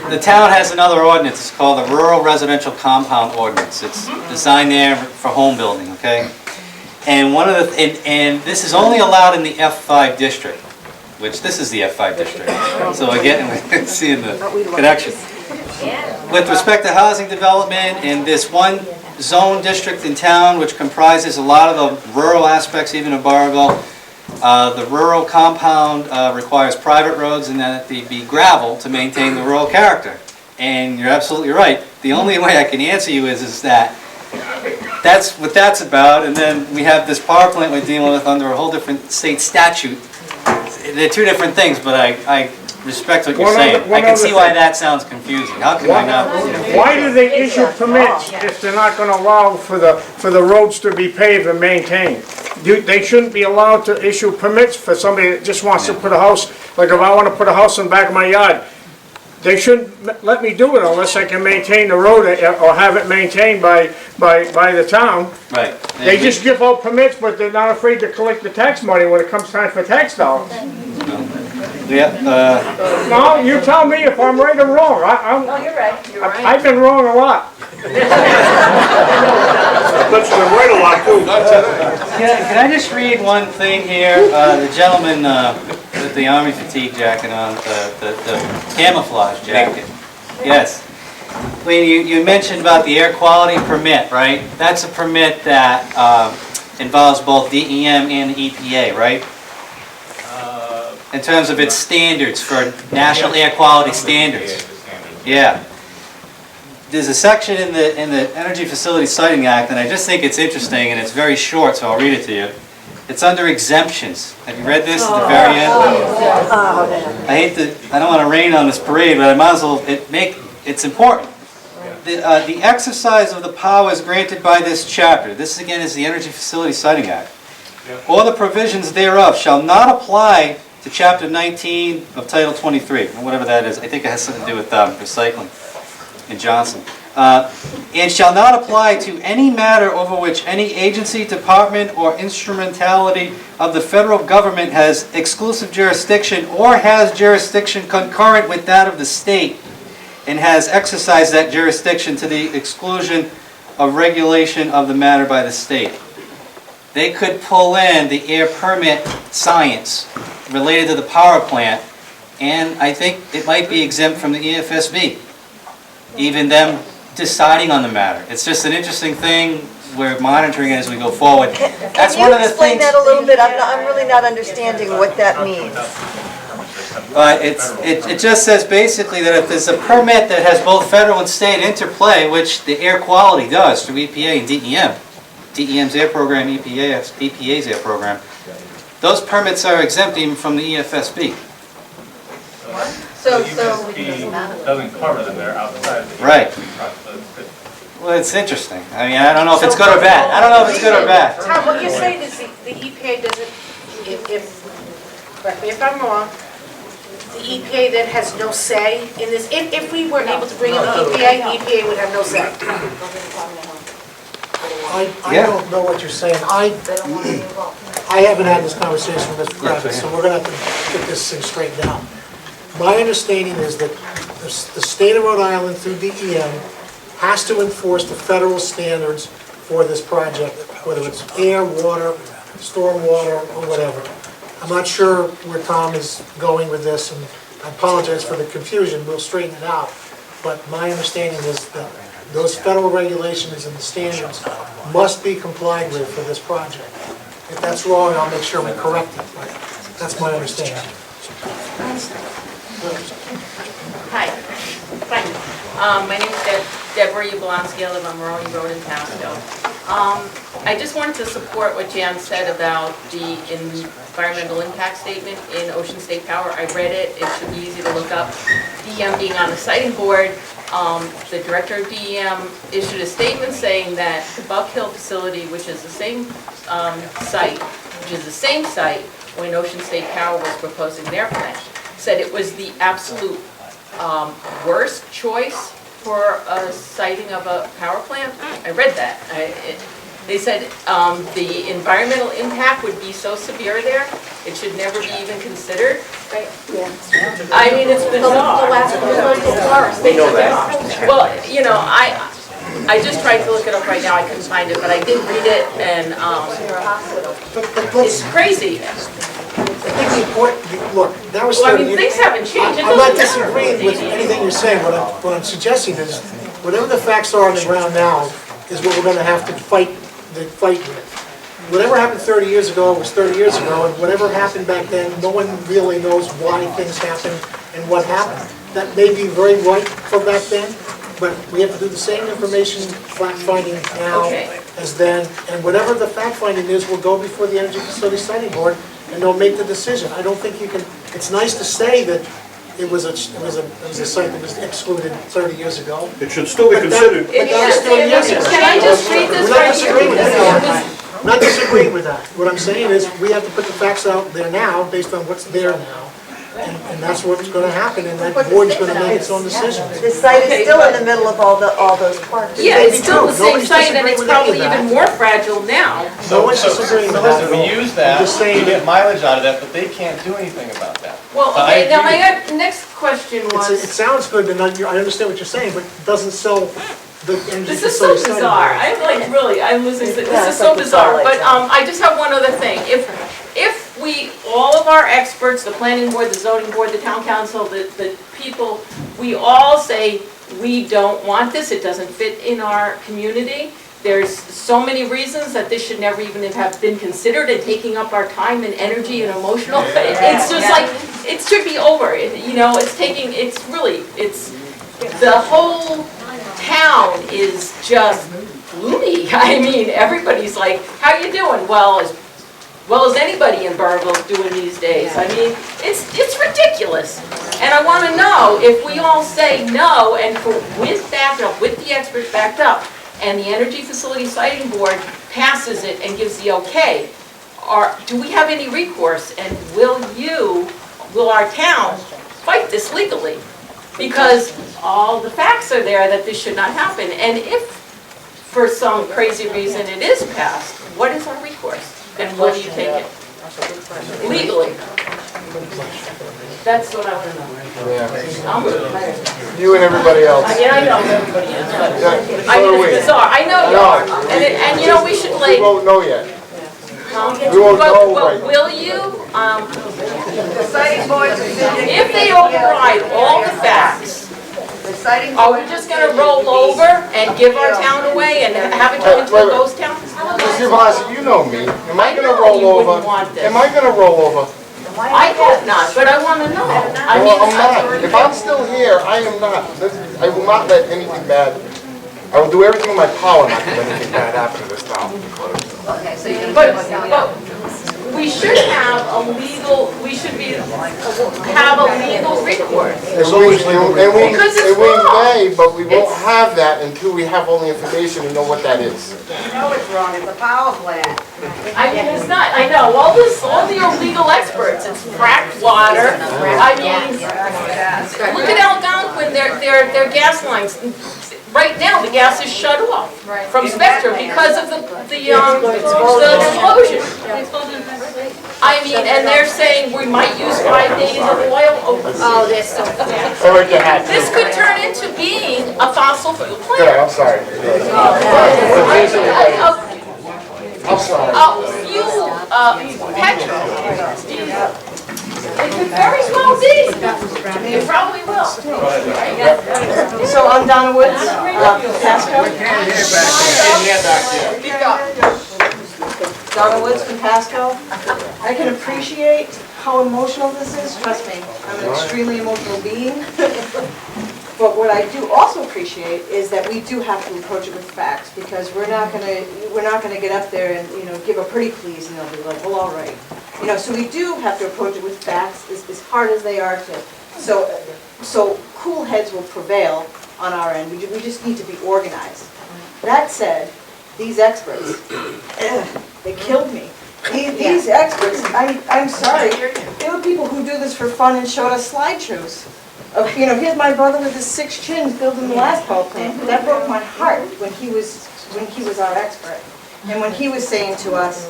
the town has another ordinance, it's called the Rural Residential Compound Ordinance. It's designed there for home building, okay? And one of the, and this is only allowed in the F5 district, which this is the F5 district. So again, we're seeing the connection. With respect to housing development in this one zone district in town, which comprises a lot of the rural aspects, even of Burrillville, the rural compound requires private roads and that they be gravel to maintain the rural character. And you're absolutely right. The only way I can answer you is that that's what that's about, and then we have this power plant we're dealing with under a whole different state statute. They're two different things, but I respect what you're saying. I can see why that sounds confusing. How can I not? Why do they issue permits if they're not going to allow for the roads to be paved and maintained? They shouldn't be allowed to issue permits for somebody that just wants to put a house, like if I want to put a house in the back of my yard. They shouldn't let me do it unless I can maintain the road or have it maintained by the town. Right. They just give out permits, but they're not afraid to collect the tax money when it comes time for tax dollars. Yeah. No, you tell me if I'm right or wrong. No, you're right, you're right. I've been wrong a lot. But you've been right a lot too. Can I just read one thing here? The gentleman with the army fatigue jacket on, the camouflage jacket. Yes. Lee, you mentioned about the air quality permit, right? That's a permit that involves both DEM and the EPA, right? In terms of its standards for national air quality standards. Yeah. There's a section in the Energy Facility Siting Act, and I just think it's interesting, and it's very short, so I'll read it to you. It's under exemptions. Have you read this at the very end? I don't want to rain on this parade, but I might as well. It's important. The exercise of the powers granted by this chapter. This again is the Energy Facility Siting Act. Or the provisions thereof shall not apply to Chapter 19 of Title 23, or whatever that is. I think it has something to do with recycling in Johnson. And shall not apply to any matter over which any agency, department, or instrumentality of the federal government has exclusive jurisdiction or has jurisdiction concurrent with that of the state and has exercised that jurisdiction to the exclusion of regulation of the matter by the state. They could pull in the air permit science related to the power plant, and I think it might be exempt from the EFSB. Even them deciding on the matter. It's just an interesting thing. We're monitoring it as we go forward. That's one of the explain things. that a little bit? I'm really not understanding what that means. It just says basically that if there's a permit that has both federal and state interplay, which the air quality does through EPA and DEM, DEM's air program, EPA's air program, those permits are exempt even from the EFSB. So EFSB doesn't cover them, they're outside of the Right. Well, it's interesting. I mean, I don't know if it's good or bad. I don't know if it's good or bad. Tom, what you're saying is the EPA doesn't, correct me if I'm wrong, the EPA then has no say in this. If we weren't able to bring in the EPA would have no say. I don't know what you're saying. I haven't had this conversation with Mr. Kravitz, so we're gonna have to get this thing straightened out. My understanding is that the state of Rhode Island through DEM has to enforce the federal standards for this project, whether it's air, water, stormwater, or whatever. I'm not sure where Tom is going with this, and I apologize for the confusion. We'll straighten it out. But my understanding is that those federal regulations and the standards must be complied with for this project. If that's wrong, I'll make sure we correct it, but that's my understanding. Hi. My name is Deborah Yablonsky. I live on Moroni Road in Pasco. I just wanted to support what Jan said about the environmental impact statement in Ocean State Power. I read it. It should be easy to look up. DEM being on the siting board, the director of DEM issued a statement saying that the Buck Hill facility, which is the same site when Ocean State Power was proposing their plan, said it was the absolute worst choice for a siting of a power plant. I read that. They said the environmental impact would be so severe there, it should never be even considered. I mean, it's bizarre. The last one, They know that. Well, you know, I just tried to look it up right now, I couldn't find it, but I did read it, and it's crazy. I think the important, look, that was Well, I 30 mean, years. things haven't changed. It I'm not doesn't matter. disagreeing with anything you're saying. What I'm suggesting is, whatever the facts are on the ground now is what we're gonna have to fight with. Whatever happened 30 years ago was 30 years ago, and whatever happened back then, no one really knows why things happened and what happened. That may be very right for back then, but we have to do the same information fact-finding now as then, and whatever the fact-finding is will go before the Energy Facility Siting Board, and they'll make the decision. I don't think you can, it's nice to say that it was a site that was excluded 30 years ago. It should still be considered. But that was 30 years ago. Can I just read this We're not right disagreeing with here? that. I'm not disagreeing with that. What I'm saying is, we have to put the facts out there now, based on what's there now. And that's what's gonna happen, and that board's gonna make its own decision. The site is still in the middle of all those parks. Yeah, it's still the same Nobody's site, and disagreeing it's with any of probably that. even more fragile now. No one's disagreeing with that at all. We use that, I'm just we saying, get mileage out of that, but they can't do anything about that. Well, But I okay, now agree. my next question it was, sounds good, and I understand what you're saying, but it doesn't sell the energy this is so facility siting bizarre, board. I'm like, really, I'm losing, this Yeah, is it's so like the bizarre, Twilight but I just have one other thing. If we, all of our experts, the planning board, the zoning board, the town council, the people, we all say, we don't want this, it doesn't fit in our community. There's so many reasons that this should never even have been considered, and taking up our time and energy and emotional, it's just like, it should be over, you know, it's the whole town is just gloomy. I mean, everybody's like, how you doing? Well as anybody in Burrillville's doing these days. I mean, it's ridiculous. And I want to know if we all say no, and with backed up, with the experts backed up, and the Energy Facility Siting Board passes it and gives the okay, do we have any recourse? And will our town fight this legally? Because all the facts are there that this should not happen. And if for some crazy reason it is passed, what is our recourse? And will you take it? Legally. That's what I want to know. Yeah. You and everybody else. I mean, I know everybody is, but Yeah, I so do mean, we. it's bizarre. I know you No. are. And you know, we should like, We won't know yet. we won't know but right will you, if they override all the facts, are we just gonna roll over and give our town away and have it turn into a ghost town? Mr. Velazquez, you know me. Am I I gonna know roll you over? wouldn't want this. Am I gonna roll over? I hope not, but I wanna know. I Well, I'm mean, not. If I'm still here, I am not. I will not let anything bad, I will do everything in my power not to let anything bad happen to this town. But we should have a legal, have a legal recourse. Because it's And we wrong. may, but we won't have that until we have all the information and know what that is. You know it's wrong, it's a power plant. I mean, it's not, I know, all the illegal experts, it's fracked water. I mean, look at Algonquin, their gas lines. Right now, the gas is shut off from Spectrum because of the explosion. I mean, and they're saying we might use 5 days of oil. Oh, they're so fast. Or like you had to. This could turn into being a fossil fuel Good, plant. I'm sorry. I'm sorry. Fuel, petrol. It could very well be. It probably will. So I'm Donna Woods, Pasco. Donna Woods from Pasco. I can appreciate how emotional this is, trust me. I'm an extremely emotional being. But what I do also appreciate is that we do have to approach it with facts, because we're not gonna get up there and, you know, give a pretty please and they'll be like, well, all right. You know, so we do have to approach it with facts, as hard as they are to, so cool heads will prevail on our end. We just need to be organized. That said, these experts, they killed me. These experts, I'm sorry, they were people who do this for fun and showed us slideshows. You know, here's my brother with his 6 chins building the last power plant. That broke my heart when he was our expert. And when he was saying to us,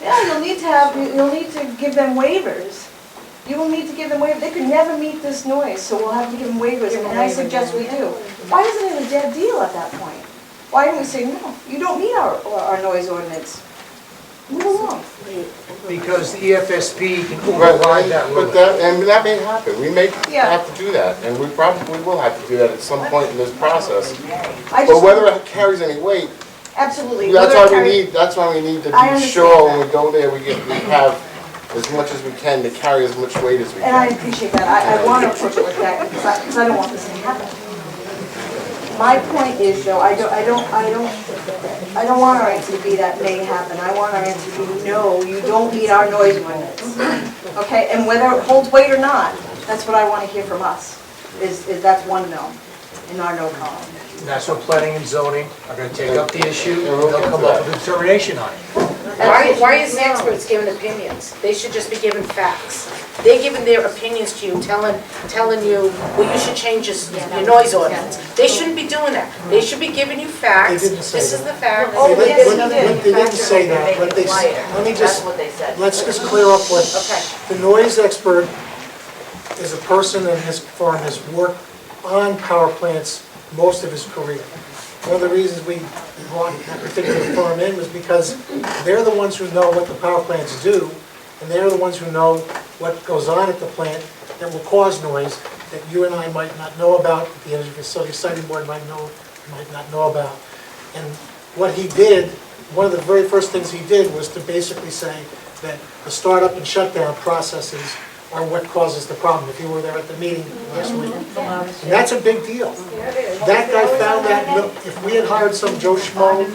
yeah, you'll need to give them waivers. You will need to give them waivers. They could never meet this noise, so we'll have to give them waivers. And I suggest we do. Why isn't it a dead deal at that point? Why don't we say, no, you don't meet our noise ordinance? Move along. Because the EFSP can Right, override that but limit. that may happen. We may Yeah. have to do that, and we probably will have to do that at some point in this process. I But just- whether it carries any weight, Absolutely. that's Whether it why we carries- need, that's why we need to I be understand sure when that. we go there, we have as much as we can to carry as much weight as we And I can. appreciate that. I want to approach it like that because I don't want this to happen. My point is, though, I don't want our answer to be that may happen. I want our answer to be, no, you don't meet our noise ordinance. Okay, and whether it holds weight or not, that's what I want to hear from us, is that's one no in our no column. And that's what planning and zoning are gonna take up the issue, and they'll come up with a determination on it. Why is the experts giving opinions? They should just be giving facts. They're giving their opinions to you, telling you, well, you should change your noise ordinance. They shouldn't be doing that. They should be giving you facts. They didn't say This that. is the fact. Oh, They yes, didn't- They didn't say that, but they, let me just, let's just clear up what, the noise expert is a person in his firm has worked on power plants most of his career. One of the reasons we brought that particular firm in was because they're the ones who know what the power plants do, and they're the ones who know what goes on at the plant that will cause noise that you and I might not know about, that the Energy Facility Siting Board might not know about. And what he did, one of the very first things he did was to basically say that the startup and shutdown processes are what causes the problem, if you were there at the meeting last week. And that's a big deal. That guy found that, if we had hired some Joe Schmo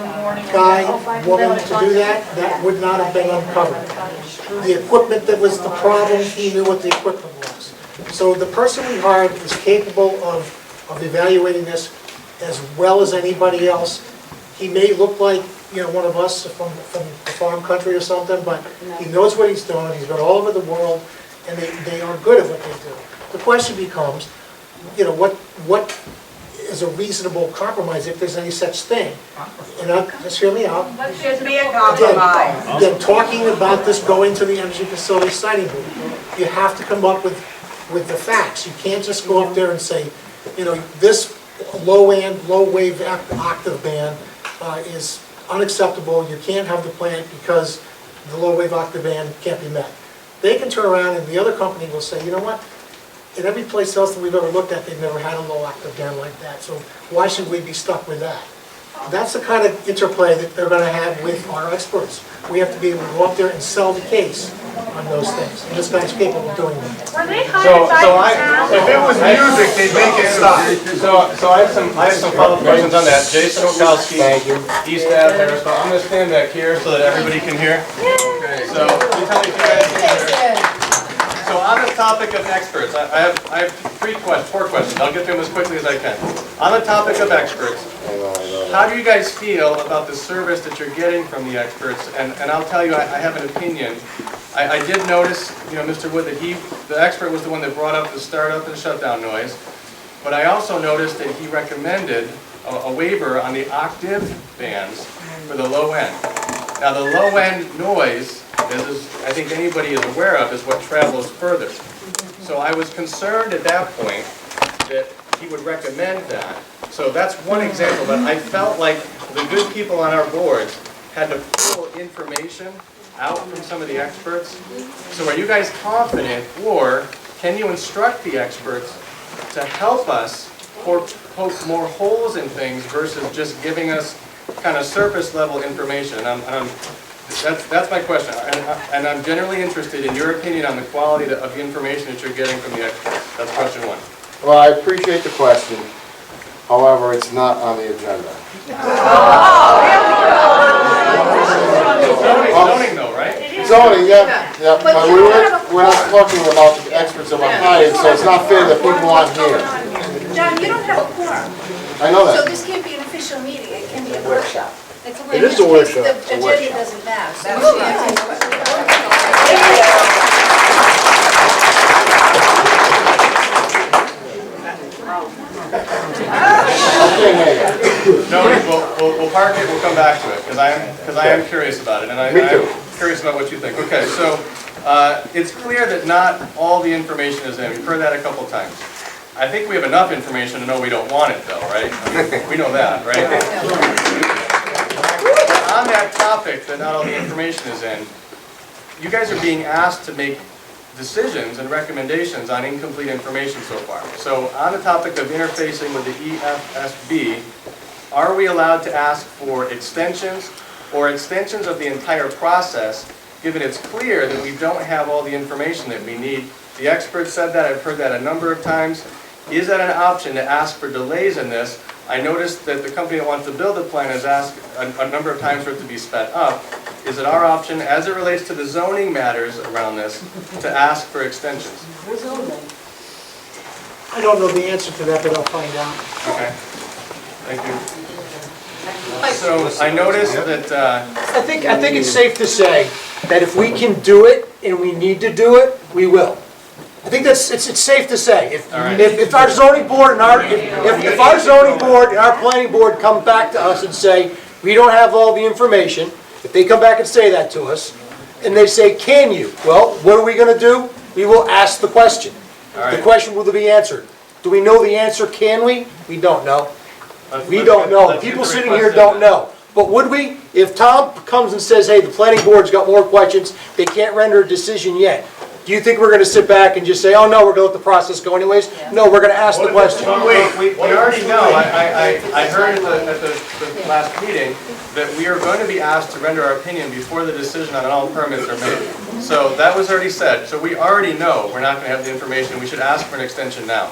guy, woman to do that, that would not have been uncovered. The equipment that was the problem, he knew what the equipment was. So the person we hired is capable of evaluating this as well as anybody else. He may look like, one of us from the farm country or something, but he knows what he's doing, he's been all over the world, and they are good at what they do. The question becomes, what is a reasonable compromise if there's any such thing? And just hear me out. There should be a compromise. Again, talking about this going to the Energy Facility Siting Board, you have to come up with the facts. You can't just go up there and say, this low-wave octave band is unacceptable. You can't have the plant because the low-wave octave band can't be met. They can turn around and the other company will say, you know what? In every place else that we've ever looked at, they've never had a low octave band like that. So why should we be stuck with that? That's the kind of interplay that they're going to have with our experts. We have to be able to go up there and sell the case on those things. And this guy's capable of doing that. Were they hired by the town? If it was music, they'd make it stop. So I have some follow-up questions on that. Jason Okowski, East Ave, Harrisville. I'm gonna stand back here so that everybody can hear. Okay, so you tell me if you guys can hear. So on the topic of experts, I have four questions. I'll get through them as quickly as I can. On the topic of experts, how do you guys feel about the service that you're getting from the experts? And I'll tell you, I have an opinion. I did notice, Mr. Wood, that the expert was the one that brought up the startup and shutdown noise. But I also noticed that he recommended a waiver on the octave bands for the low end. Now, the low end noise, as I think anybody is aware of, is what travels further. So I was concerned at that point that he would recommend that. So that's one example, but I felt like the good people on our boards had to pull information out from some of the experts. So are you guys confident, or can you instruct the experts to help us poke more holes in things versus just giving us kind of surface level information? That's my question, and I'm generally interested in your opinion on the quality of the information that you're getting from the experts. That's question one. Well, I appreciate the question. However, it's not on the agenda. Zoning though, right? Zoning, yeah. But we're not talking about the experts that were hired, so it's not fair that people aren't here. John, you don't have a quorum. I know So that. this can't be an official meeting, it can be a workshop. It is a workshop. The agenda doesn't matter. So you can't take Okay, No, we'll park it, we'll come back to it. because I am curious about it, and I'm curious about what you think. Okay, so it's clear that not all the information is in. We've heard that a couple times. I think we have enough information to know we don't want it, though, right? We know that, right? On that topic, that not all the information is in, you guys are being asked to make decisions and recommendations on incomplete information so far. So on the topic of interfacing with the EFSB, are we allowed to ask for extensions or extensions of the entire process, given it's clear that we don't have all the information that we need? The experts said that, I've heard that a number of times. Is that an option to ask for delays in this? I noticed that the company that wants to build the plan has asked a number of times for it to be sped up. Is it our option, as it relates to the zoning matters around this, to ask for extensions? I don't know the answer to that, but I'll find out. Okay, thank you. So I noticed that, I think it's safe to say that if we can do it and we need to do it, we will. I think it's safe to say. If our zoning board and if our zoning board and our planning board come back to us and say, we don't have all the information, if they come back and say that to us, and they say, can you? Well, what are we going to do? We will ask the question. The question will be answered. Do we know the answer? Can we? We don't know. We don't know. People sitting here don't know. But would we? If Tom comes and says, hey, the planning board's got more questions, they can't render a decision yet. Do you think we're going to sit back and just say, oh no, we're going to let the process go anyways? No, we're going to ask the question. Wait, we already know. I heard at the last meeting that we are going to be asked to render our opinion before the decision on all permits are made. So that was already said. So we already know we're not going to have the information. We should ask for an extension now.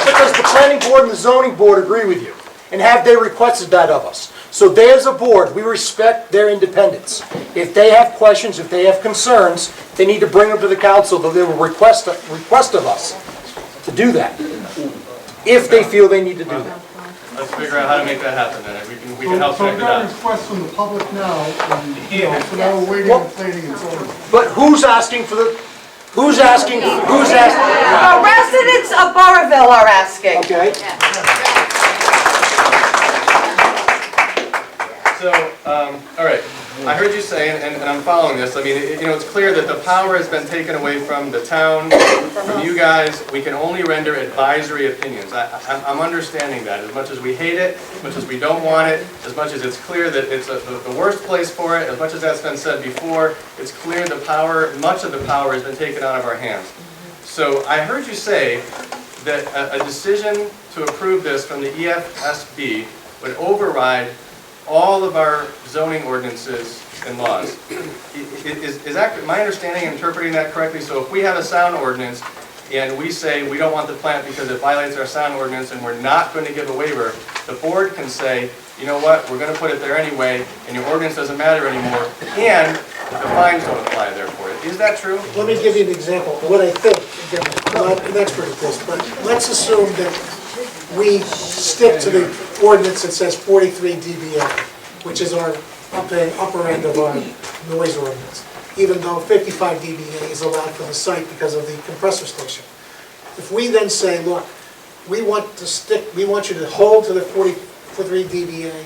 Because the planning board and the zoning board agree with you. And have they requested that of us? So they as a board, we respect their independence. If they have questions, if they have concerns, they need to bring them to the council, but they will request of us to do that. If they feel they need to do that. Let's figure out how to make that happen then. We can help connect the So I've got dots. requests from the public now, and, so now we're waiting on planning and zoning. But who's asking for the, who's asking? Residents of Burrillville are asking. Okay. So, all right, I heard you say, and I'm following this, I mean, it's clear that the power has been taken away from the town, from you guys. We can only render advisory opinions. I'm understanding that. As much as we hate it, as much as we don't want it, as much as it's clear that it's the worst place for it, as much as that's been said before, it's clear the power, much of the power has been taken out of our hands. So I heard you say that a decision to approve this from the EFSB would override all of our zoning ordinances and laws. Is that my understanding and interpreting that correctly? So if we have a sound ordinance and we say we don't want the plant because it violates our sound ordinance and we're not going to give a waiver, the board can say, you know what, we're going to put it there anyway and your ordinance doesn't matter anymore and the fines don't apply therefore. Is that true? Let me give you an example. What I think, again, I'm not an expert at this, but let's assume that we stick to the ordinance that says 43 dBA, which is our upper end of our noise ordinance, even though 55 dBA is allowed for the site because of the compressor station. If we then say, look, we want you to hold to the 43 dBA,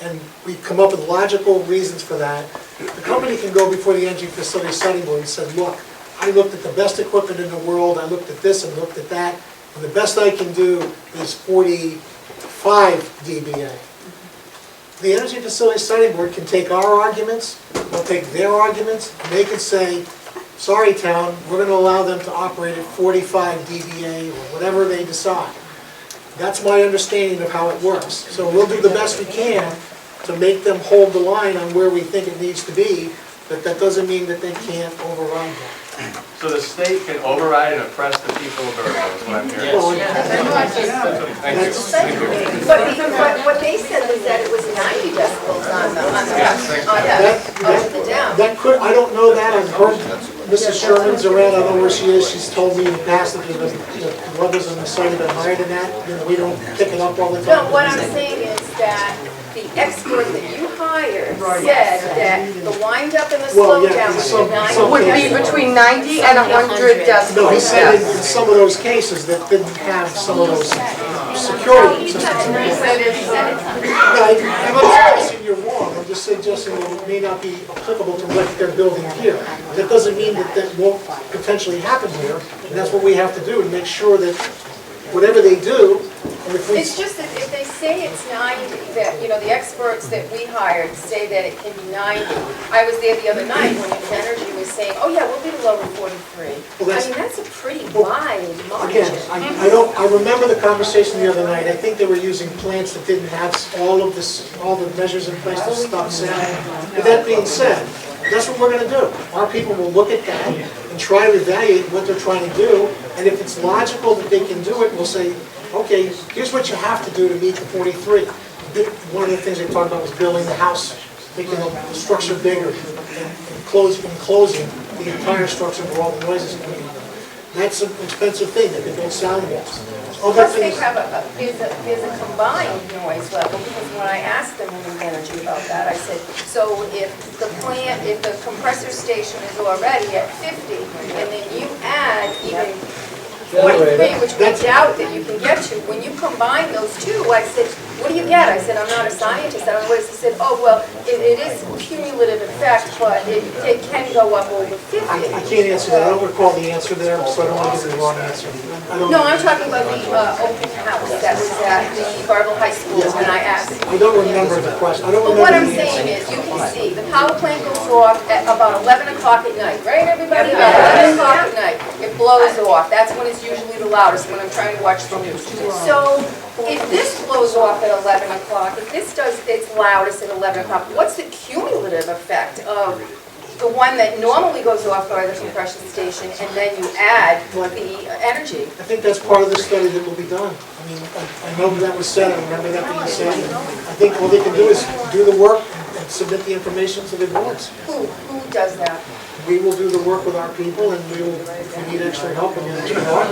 and we come up with logical reasons for that, the company can go before the Energy Facility Siting Board and say, look, I looked at the best equipment in the world, I looked at this and looked at that, and the best I can do is 45 dBA. The Energy Facility Siting Board can take our arguments, they'll take their arguments, and they can say, sorry town, we're going to allow them to operate at 45 dBA or whatever they decide. That's my understanding of how it works. So we'll do the best we can to make them hold the line on where we think it needs to be, but that doesn't mean that they can't override that. So the state can override and oppress the people of Burrillville, is what I'm hearing. Thank you. But what they said was that it was 90 decibels on the dam. That could, I don't know that. I've heard Mrs. Sherman's around, I don't know where she is. She's told me in the past that the others on the site have been higher than that. We don't pick it up all the time. No, what I'm saying is that the expert that you hired said that the wind-up and the slowdown would be between 90 and 100 decibels. No, he said in some of those cases that didn't have some of those security system. I'm not suggesting you're wrong, I'm just suggesting that it may not be applicable to what they're building here. That doesn't mean that that won't potentially happen here, and that's what we have to do, to make sure that whatever they do, and if we... It's just that if they say it's 90, that, you know, the experts that we hired say that it can be 90. I was there the other night when Energy was saying, oh yeah, we'll be below 43. Well, I mean, that's a pretty wide margin. Again, I remember the conversation the other night. I think they were using plants that didn't have all of this, all the measures in place to stop sand. But that being said, that's what we're gonna do. Our people will look at that and try to evaluate what they're trying to do. And if it's logical that they can do it, we'll say, okay, here's what you have to do to meet the 43. One of the things they talked about was building the house, making the structure bigger, and enclosing the entire structure where all the noises coming out. That's an expensive thing. They can build sound walls. Plus they have there's a combined noise level, because when I asked them in Energy about that, I said, so if the compressor station is already at 50, and then you add even 43, which we doubt that you can get to, when you combine those two, I said, what do you get? I said, I'm not a scientist, I don't know what it is. He said, oh, well, it is cumulative effect, but it can go up over 50. I can't answer that. I don't recall the answer there, so I don't want to give you the wrong answer. No, I'm talking about the open house that was at the Burrillville High School when I asked. I don't remember the question. I don't But remember what I'm the answer. saying is, you can see, the power plant goes off at about 11 o'clock at night, right, everybody? About 11 o'clock at night, it blows off. That's when it's usually the loudest, when I'm trying to watch the news. So, if this blows off at 11 o'clock, if this does its loudest at 11 o'clock, what's the cumulative effect of the one that normally goes off by the compression station, and then you add the energy? I think that's part of the study that will be done. I mean, I know that was said, I remember that being said. I think all they can do is do the work and submit the information to the boards. Who does that? We will do the work with our people, and we will, if we need extra help, we'll get extra help.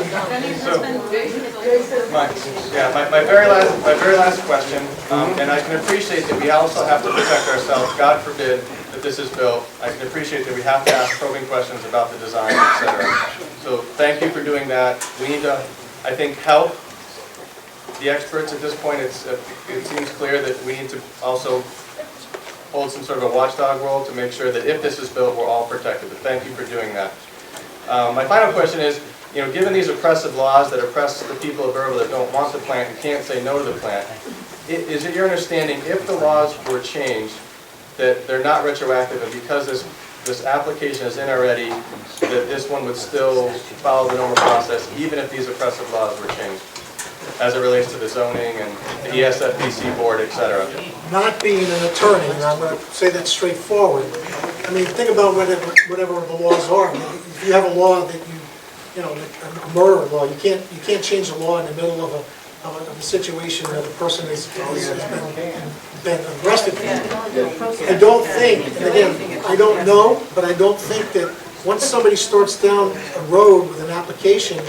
My very last question, and I can appreciate that we also have to protect ourselves, God forbid that this is built. I can appreciate that we have to ask probing questions about the design, etc. So thank you for doing that. We need to, I think, help the experts at this point. It seems clear that we need to also hold some sort of a watchdog role to make sure that if this is built, we're all protected. But thank you for doing that. My final question is, you know, given these oppressive laws that oppress the people of Burrillville that don't want the plant and can't say no to the plant, is it your understanding if the laws were changed that they're not retroactive, and because this application is in already, that this one would still follow the normal process even if these oppressive laws were changed, as it relates to the zoning and the ESFPC board, etc.? Not being an attorney, and I'm going to say that straightforward, I mean, think about whatever the laws are. If you have a law that you know, a murder law, you can't change the law in the middle of a situation where the person has been arrested. I don't think, and again, I don't know, but I don't think that once somebody starts down a road with an application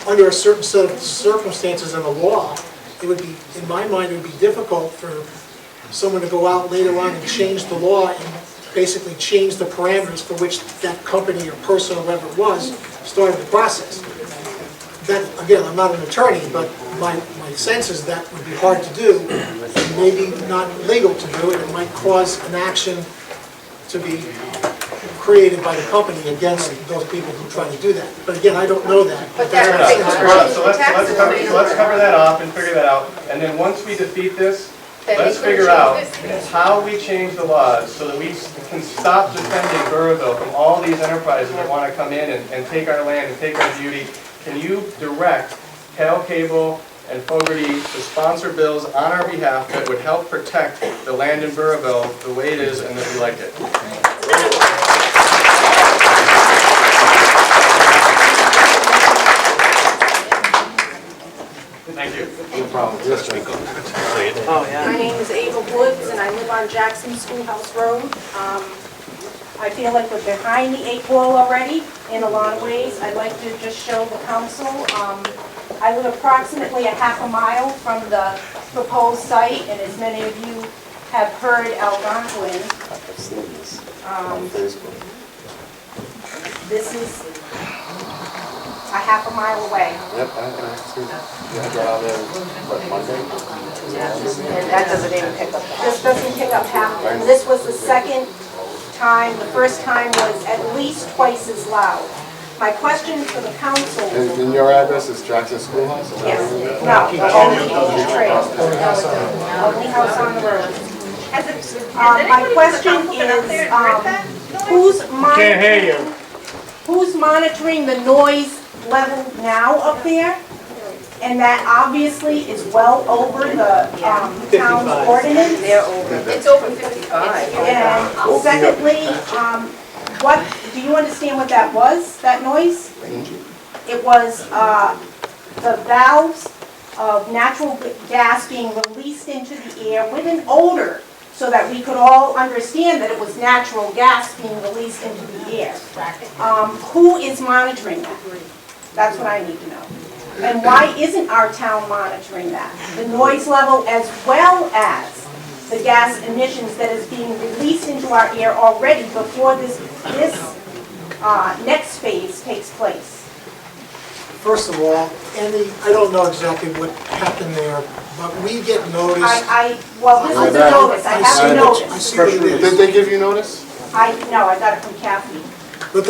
under a certain set of circumstances in the law, it would be, in my mind, it would be difficult for someone to go out later on and change the law and basically change the parameters for which that company or person or whoever it was started the process. That, again, I'm not an attorney, but my sense is that would be hard to do, and maybe not legal to do it. It might cause an action to be created by the company against those people who try to do that. But again, I don't know that. But so let's cover that off and figure that out. And then once we defeat this, let's figure out how we change the laws so that we can stop defending Burrillville from all these enterprises that want to come in and take our land and take our beauty. Can you direct Cal Cable and Fogarty to sponsor bills on our behalf that would help protect the land in Burrillville the way it is and that we like it? Thank you. No problem. Yes, sir. My name is Ava Woods, and I live on Jackson Schoolhouse Road. I feel like we're behind the 8 ball already in a lot of ways. I'd like to just show the council. I live approximately a half a mile from the proposed site, and as many of you have heard Algonquin, this is a half a mile away. Yep, I see that. You had that out there, what, Monday? And that doesn't even pick up. This doesn't pick up half. And this was the second time. The first time was at least twice as loud. My question for the council. And your address is Jackson Schoolhouse? Yes, no, the only trail. Only house on the road. My question is, who's monitoring? Can't hear you. Who's monitoring the noise level now up there? And that obviously is well over the town's ordinance. It's over 55. And secondly, what, do you understand what that was, that noise? It was the valves of natural gas being released into the air with an odor, so that we could all understand that it was natural gas being released into the air. Who is monitoring that? That's what I need to know. And why isn't our town monitoring that? The noise level as well as the gas emissions that is being released into our air already before this next phase takes place. First of all, Andy, I don't know exactly what happened there, but we get notice. Well, this is a notice, I have a notice. I see what it is. Did they give you notice? No, I got it from Kathy. But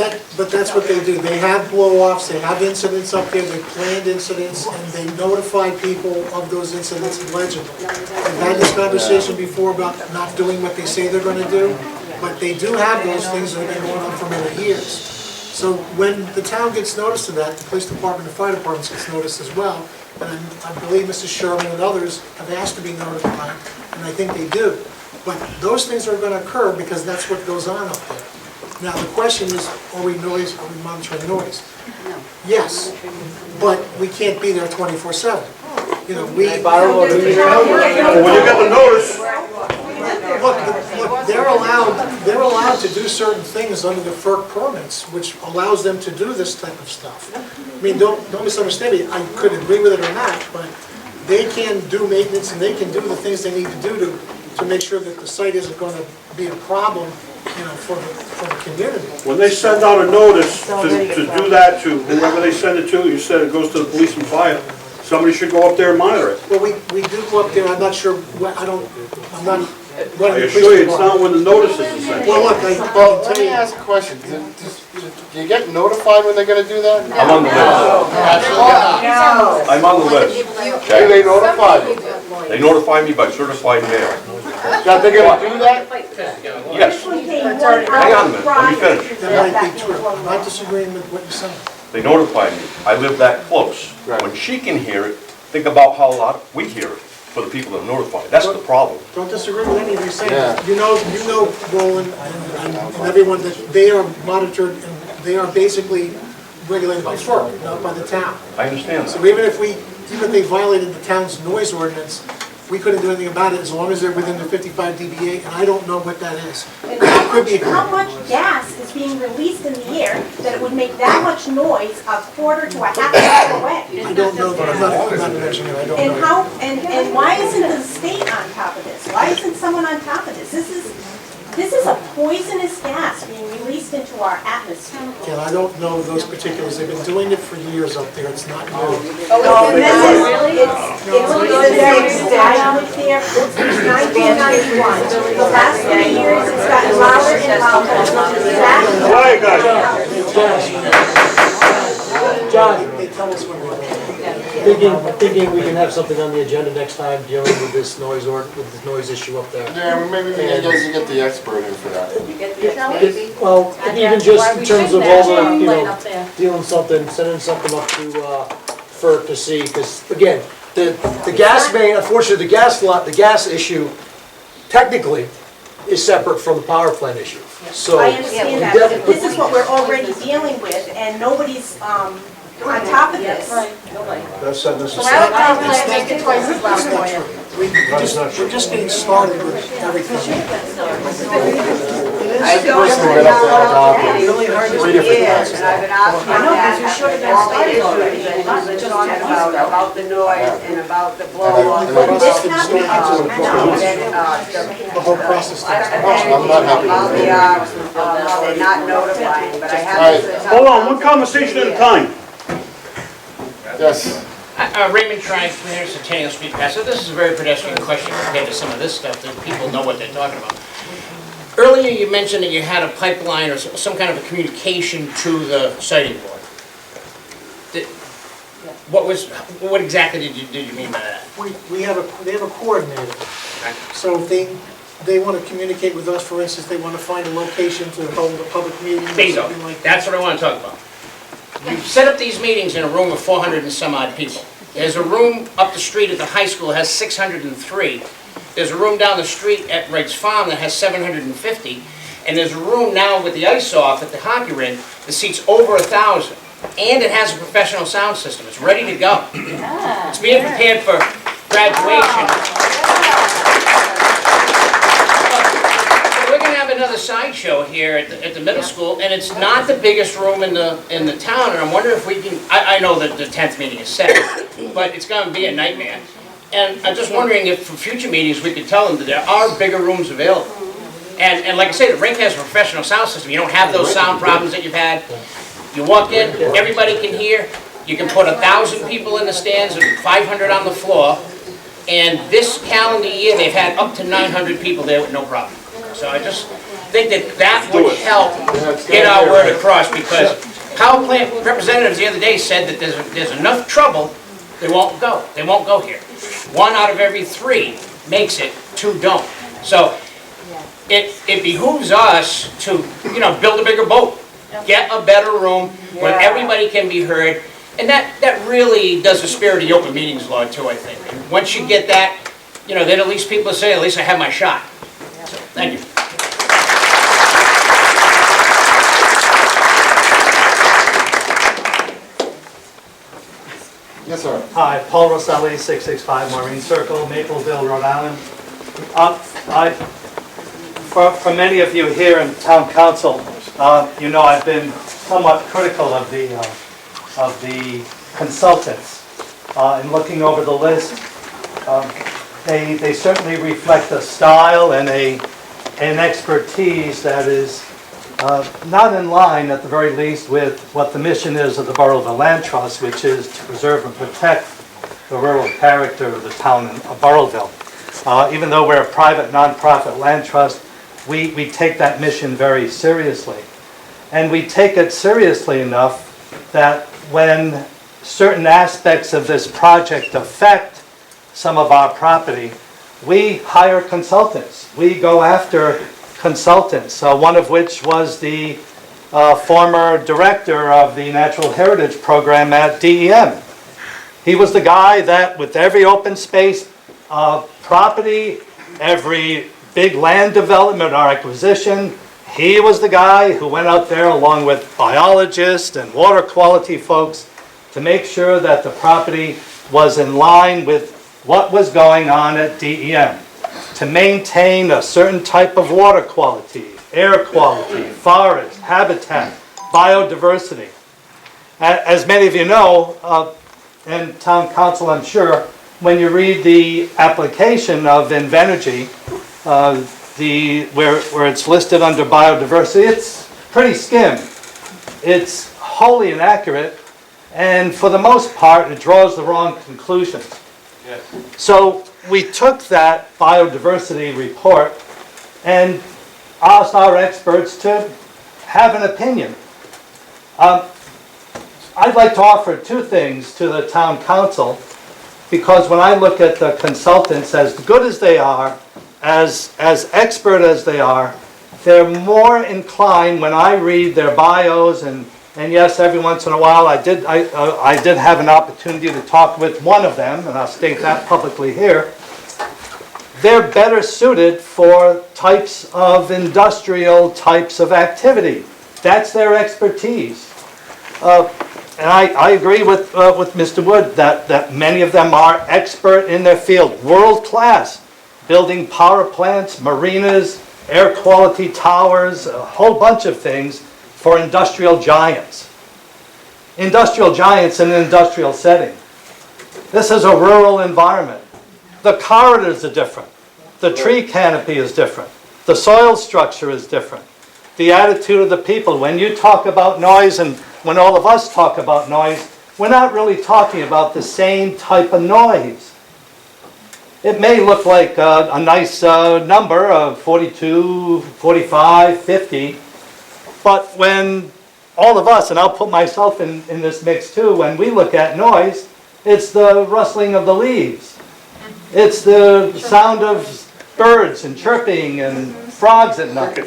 that's what they do. They have blow-offs, they have incidents up there, they planned incidents, and they notify people of those incidents allegedly. We've had this conversation before about not doing what they say they're gonna do, but they do have those things that have been going on for many years. So when the town gets notice of that, the police department and fire departments gets notice as well, and I believe Mrs. Sherman and others have asked to be notified, and I think they do. But those things are gonna occur because that's what goes on up there. Now, the question is, are we monitoring noise? No. Yes, but we can't be there 24/7. You know, when you get the notice. Look, they're allowed to do certain things under the FERC permits, which allows them to do this type of stuff. I mean, don't misunderstand me, I could agree with it or not, but they can do maintenance and they can do the things they need to do to make sure that the site isn't going to be a problem, you know, for the community. When they send out a notice to do that to whoever they send it to, you said it goes to the police and fire, somebody should go up there and monitor it. Well, we do go up there, I'm not sure, I'm not I assure you, it's not when the notice is sent. Well, look, Let me ask a question. Do you get notified when they're gonna do that? I'm on the list. I'm on the list. Do they notify you? They notify me by certified mail. That they're gonna do that? Yes. Hang on a minute, let me finish. That might be true. I'm not disagreeing with what you're saying. They notify me. I live that close. When she can hear it, think about how loud we hear it for the people that are notified. That's the problem. Don't disagree with anything you're saying. Yeah. You know, Roland and everyone, that they are monitored and they are basically regulated by FERC, not by the town. I understand that. So even if they violated the town's noise ordinance, we couldn't do anything about it as long as they're within the 55 dBA, and I don't know what that is. How much gas is being released in the air that it would make that much noise a quarter to a half mile away? I don't know, but I'm not an engineer, I don't know. And why isn't the state on top of this? Why isn't someone on top of this? This is a poisonous gas being released into our atmosphere. Again, I don't know those particulars. They've been doing it for years up there. It's not new. I lived there since 1991. The last 3 years, it's gotten louder and louder. John, They tell us when we're thinking we can have something on the agenda next time dealing with this noise issue up there. Yeah, maybe we can get the expert in for that. Well, even just in terms of all the, sending something up to FERC to see, because again, the gas main, unfortunately, the gas issue technically is separate from the power plant issue. So I understand that, but this is what we're already dealing with, and nobody's on top of this. That's not So why would our plant make it twice as loud for you? We're just getting started with everything. I personally went up there and talked to Really hard to 3 different guys. and I've been asking that, all the issues that you've been talking about the noise and about the blow-off. The whole process takes I'm not happy with it. How they're not notifying, but I have. Hold on, one conversation at a time. Yes. Raymond Tribe, Community Centennial Street Pass. So this is a very pedestrian question compared to some of this stuff that people know what they're talking about. Earlier you mentioned that you had a pipeline or some kind of a communication to the siting board. What exactly did you mean by that? They have a coordinator. So if they want to communicate with us, for instance, they want to find a location to hold a public meeting or Bingo. something like that. That's what I want to talk about. You set up these meetings in a room of 400 and some odd people. There's a room up the street at the high school that has 603. There's a room down the street at Wright's Farm that has 750. And there's a room now with the ice off at the hockey rink that seats over 1,000. And it has a professional sound system. It's ready to go. It's being prepared for graduation. We're going to have another sideshow here at the middle school, and it's not the biggest room in the town, and I'm wondering if we can, I know that the 10th meeting is set, but it's going to be a nightmare. And I'm just wondering if for future meetings we could tell them that there are bigger rooms available. And like I say, the rink has a professional sound system. You don't have those sound problems that you've had. You walk in, everybody can hear. You can put 1,000 people in the stands and 500 on the floor. And this calendar year, they've had up to 900 people there with no problem. So I just think that would help get our word across, because power plant representatives the other day said that there's enough trouble, they won't go. They won't go here. 1 out of every 3 makes it, 2 don't. So it behooves us to, build a bigger boat. Get a better room where everybody can be heard. And that really does the spirit of the open meetings law too, I think. And once you get that, then at least people say, at least I have my shot. So, thank you. Yes, sir. Hi, Paul Rosselli, 665 Maureen Circle, Mapleville, Rhode Island. For many of you here in Town Council, I've been somewhat critical of the consultants. In looking over the list, they certainly reflect a style and an expertise that is not in line, at the very least, with what the mission is of the Burrillville Land Trust, which is to preserve and protect the rural character of the town of Burrillville. Even though we're a private, nonprofit land trust, we take that mission very seriously. And we take it seriously enough that when certain aspects of this project affect some of our property, we hire consultants. We go after consultants, one of which was the former director of the Natural Heritage Program at DEM. He was the guy that, with every open space property, every big land development or acquisition, he was the guy who went out there along with biologists and water quality folks to make sure that the property was in line with what was going on at DEM, to maintain a certain type of water quality, air quality, forest, habitat, biodiversity. As many of you know, and Town Council, I'm sure, when you read the application of Invenergy, where it's listed under biodiversity, it's pretty skim. It's wholly inaccurate, and for the most part, it draws the wrong conclusions. Yes. So we took that biodiversity report and asked our experts to have an opinion. I'd like to offer 2 things to the Town Council, because when I look at the consultants, as good as they are, as expert as they are, they're more inclined, when I read their bios, and yes, every once in a while I did have an opportunity to talk with one of them, and I'll state that publicly here. They're better suited for types of industrial types of activity. That's their expertise. And I agree with Mr. Wood that many of them are expert in their field, world class, building power plants, marinas, air quality towers, a whole bunch of things for industrial giants. Industrial giants in an industrial setting. This is a rural environment. The corridors are different. The tree canopy is different. The soil structure is different. The attitude of the people. When you talk about noise, and when all of us talk about noise, we're not really talking about the same type of noise. It may look like a nice number of 42, 45, 50, but when all of us, and I'll put myself in this mix too, when we look at noise, it's the rustling of the leaves. It's the sound of birds and chirping and frogs at night.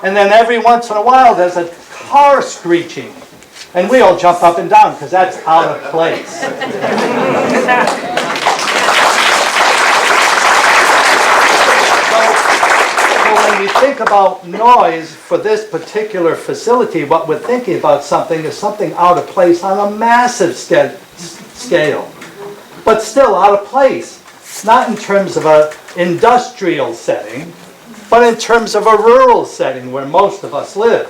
And then every once in a while there's a car screeching. And we all jump up and down because that's out of place. So when we think about noise for this particular facility, what we're thinking about something is something out of place on a massive scale. But still out of place. Not in terms of an industrial setting, but in terms of a rural setting where most of us live.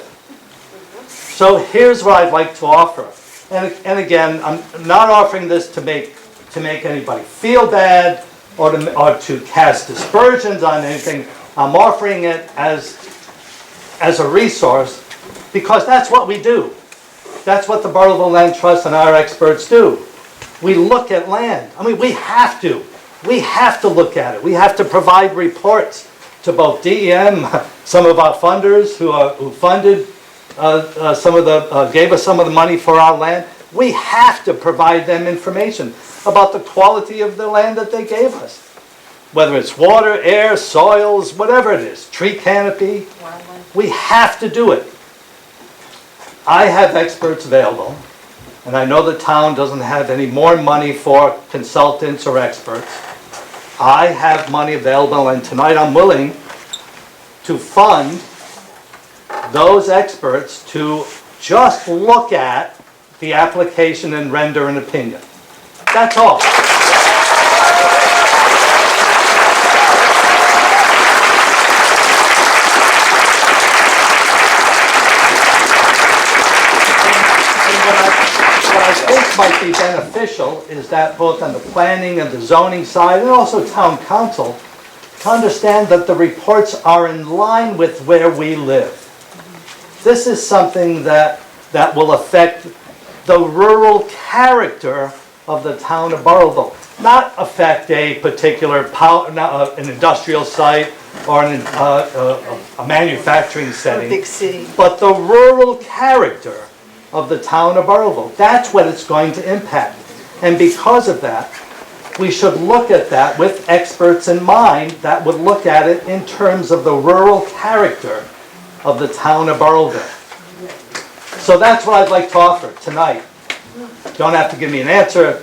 So here's what I'd like to offer. And again, I'm not offering this to make anybody feel bad or to cast aspersions on anything. I'm offering it as a resource because that's what we do. That's what the Burrillville Land Trust and our experts do. We look at land. I mean, we have to. We have to look at it. We have to provide reports to both DEM, some of our funders who funded gave us some of the money for our land. We have to provide them information about the quality of the land that they gave us. Whether it's water, air, soils, whatever it is, tree canopy, we have to do it. I have experts available, and I know the town doesn't have any more money for consultants or experts. I have money available, and tonight I'm willing to fund those experts to just look at the application and render an opinion. That's all. What I think might be beneficial is that both on the planning and the zoning side, and also town council, to understand that the reports are in line with where we live. This is something that will affect the rural character of the town of Burrillville, not affect a particular an industrial site or a manufacturing setting, big city, but the rural character of the town of Burrillville. That's what it's going to impact. And because of that, we should look at that with experts in mind that would look at it in terms of the rural character of the town of Burrillville. So that's what I'd like to offer tonight. Don't have to give me an answer.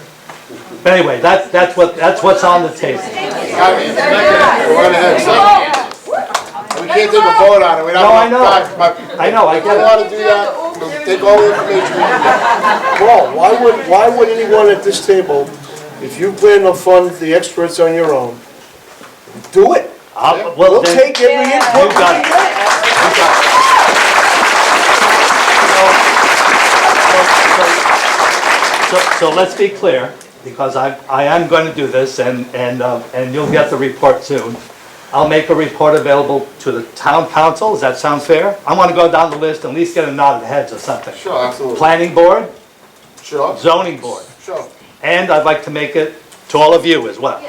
But anyway, that's what's on the table. We can't take a vote on it. We don't No, I have know. enough time. I know, I If get you it. want to do that, we'll take all the information we can. Paul, why would anyone at this table, if you plan to fund the experts on your own, do it? We'll take every input we can get. So let's be clear, because I am going to do this, and you'll get the report soon. I'll make a report available to the town council. Does that sound fair? I want to go down the list and at least get a nod of heads or something. Sure, absolutely. Planning board, Sure. zoning board, Sure. and I'd like to make it to all of you as well.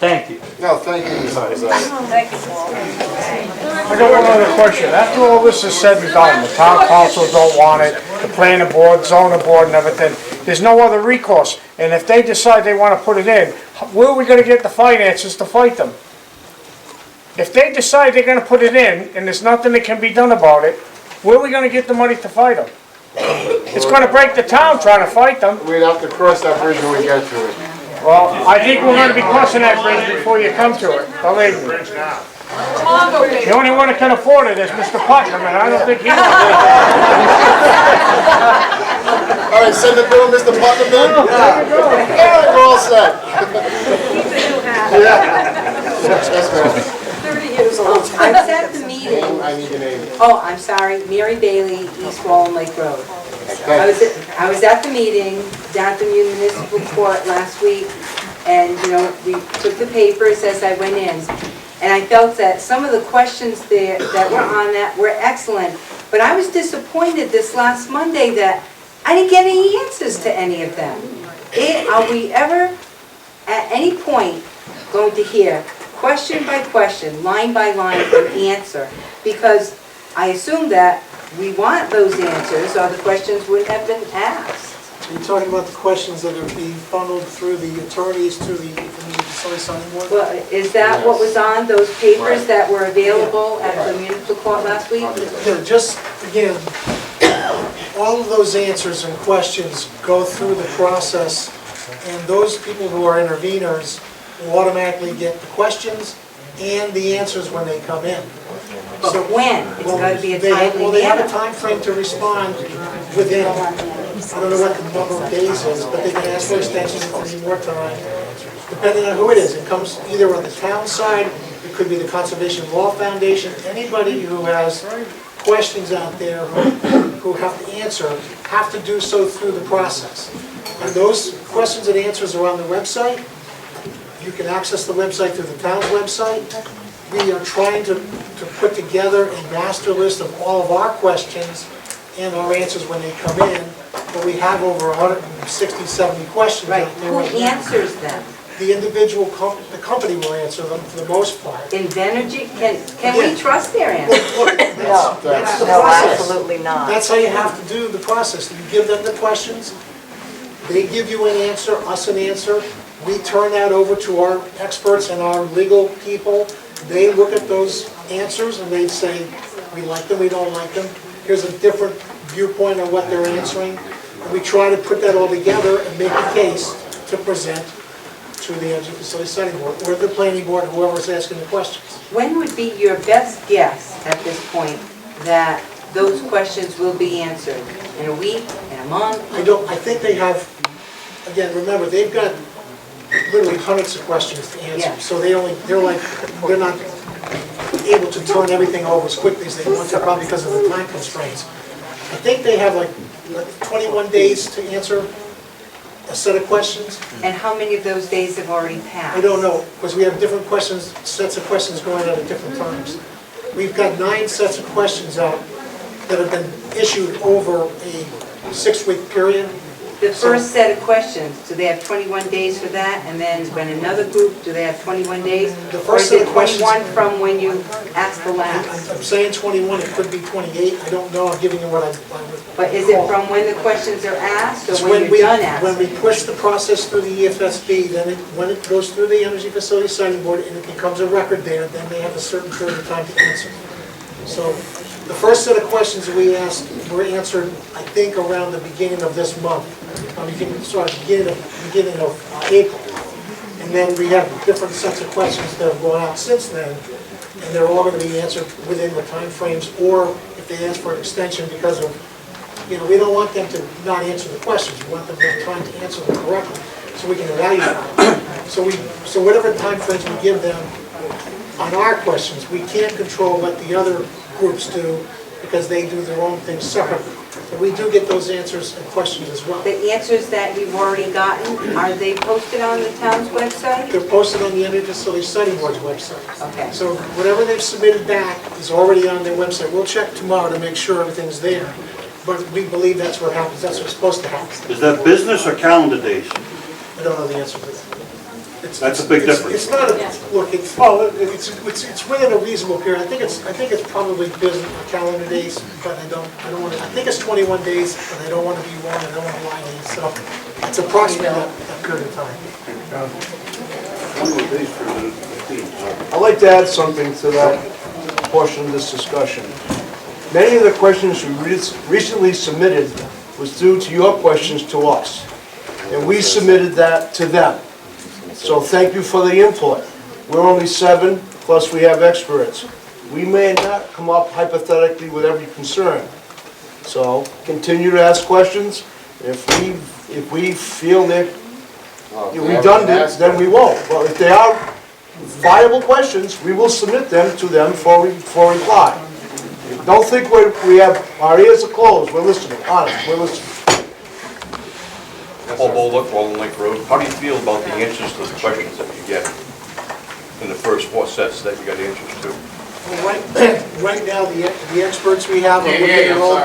Thank you. No, thank you, Mr. President. Thank you, Paul. I got one other question. After all this is said and done, the town council don't want it, the planning board, zoning board and everything, there's no other recourse. And if they decide they want to put it in, where are we going to get the finances to fight them? If they decide they're going to put it in and there's nothing that can be done about it, where are we going to get the money to fight them? It's going to break the town trying to fight them. We'd have to cross that bridge when we get to it. Well, I think we're going to be crossing that bridge before you come to it, believe me. The only one that can afford it is Mr. Putnam, and I don't think he will. All right, send the bill, Mr. Putnam, then? Yeah, we're all set. Yeah. 30 years old. I was at the meeting. I need your name. Oh, I'm sorry, Mary Bailey, East Wallen Lake Road. I was at the meeting down at the municipal court last week, and, you know, we took the papers as I went in. And I felt that some of the questions there that were on that were excellent. But I was disappointed this last Monday that I didn't get any answers to any of them. Are we ever, at any point, going to hear question by question, line by line, an answer? Because I assume that we want those answers, or the questions wouldn't have been asked. Are you talking about the questions that are being funneled through the attorneys to the facility signing board? Well, is that what was on those papers that were available at the municipal court last week? Yeah, just, again, all of those answers and questions go through the process, and those people who are interveners will automatically get the questions and the answers when they come in. But when? It's got to be a timely Well, they have a manner. time frame to respond within, I don't know what the number of days is, but they can ask for extensions if they need more time, depending on who it is. It comes either on the town side, it could be the Conservation Law Foundation, anybody who has questions out there who have to answer, have to do so through the process. And those questions and answers are on the website. You can access the website through the town's website. We are trying to put together a master list of all of our questions and our answers when they come in, but we have over 160, 70 questions Right, out there who right now. answers them? The individual, the company will answer them for the most part. Invenergy, can we trust their answers? Look, that's the No, process. absolutely not. That's how you have to do the process. You give them the questions, they give you an answer, us an answer. We turn that over to our experts and our legal people. They look at those answers and they say, we like them, we don't like them. Here's a different viewpoint on what they're answering. And we try to put that all together and make a case to present to the Energy Facility Study Board or the Planning Board, whoever's asking the questions. When would be your best guess at this point that those questions will be answered? In a week, in a month? I think they have, again, remember, they've got literally hundreds of questions to Yeah. answer. So they're not able to turn everything over as quickly as they want to, probably because of the time constraints. I think they have like 21 days to answer a set of questions. And how many of those days have already passed? I don't know, because we have different questions, sets of questions going out at different times. We've got 9 sets of questions out that have been issued over a 6-week period. The first set of questions, do they have 21 days for that? And then when another group, do they have 21 days? The first set of Or is questions- it 21 from when you asked the last? I'm saying 21, it could be 28, I don't know, I'm giving you what I would But is it recall. from when the questions are asked It's or when you're done asking? When we push the process through the EFSB, then when it goes through the Energy Facility Siting Board and it becomes a record there, then they have a certain period of time to answer. So the first set of questions that we asked were answered, I think, around the beginning of this month. Beginning of April. And then we have different sets of questions that have gone out since then, and they're all going to be answered within the time frames, or if they ask for an extension because of, we don't want them to not answer the questions. We want them to have time to answer them correctly, so we can evaluate them. So whatever time frames we give them on our questions, we can't control what the other groups do because they do their own things separately. But we do get those answers and questions as well. The answers that you've already gotten, are they posted on the town's website? They're posted on the Energy Facility Study Board's website. Okay. So whatever they've submitted back is already on their website. We'll check tomorrow to make sure everything's there. But we believe that's what happens, that's what's supposed to happen. Is that business or calendar days? I don't know the answer to that. That's a big difference. It's not look, it's within a reasonable period. I think it's probably business or calendar days, but I don't want to, I think it's 21 days, but I don't want to be wrong, I don't want to lie to you. So it's approximately that period of time. I'd like to add something to that portion of this discussion. Many of the questions you recently submitted was due to your questions to us, and we submitted that to them. So thank you for the input. We're only 7, plus we have experts. We may not come up hypothetically with every concern. So continue to ask questions. If we feel they're redundant, then we won't. But if they are viable questions, we will submit them to them for reply. Don't think we have, our ears are closed, we're listening, honest, we're listening. Paul Bolduc, Wallen Lake Road. How do you feel about the answers to the questions that you get in the first first 4 sets that you got answers to. Well, right now, the experts we have are looking at all.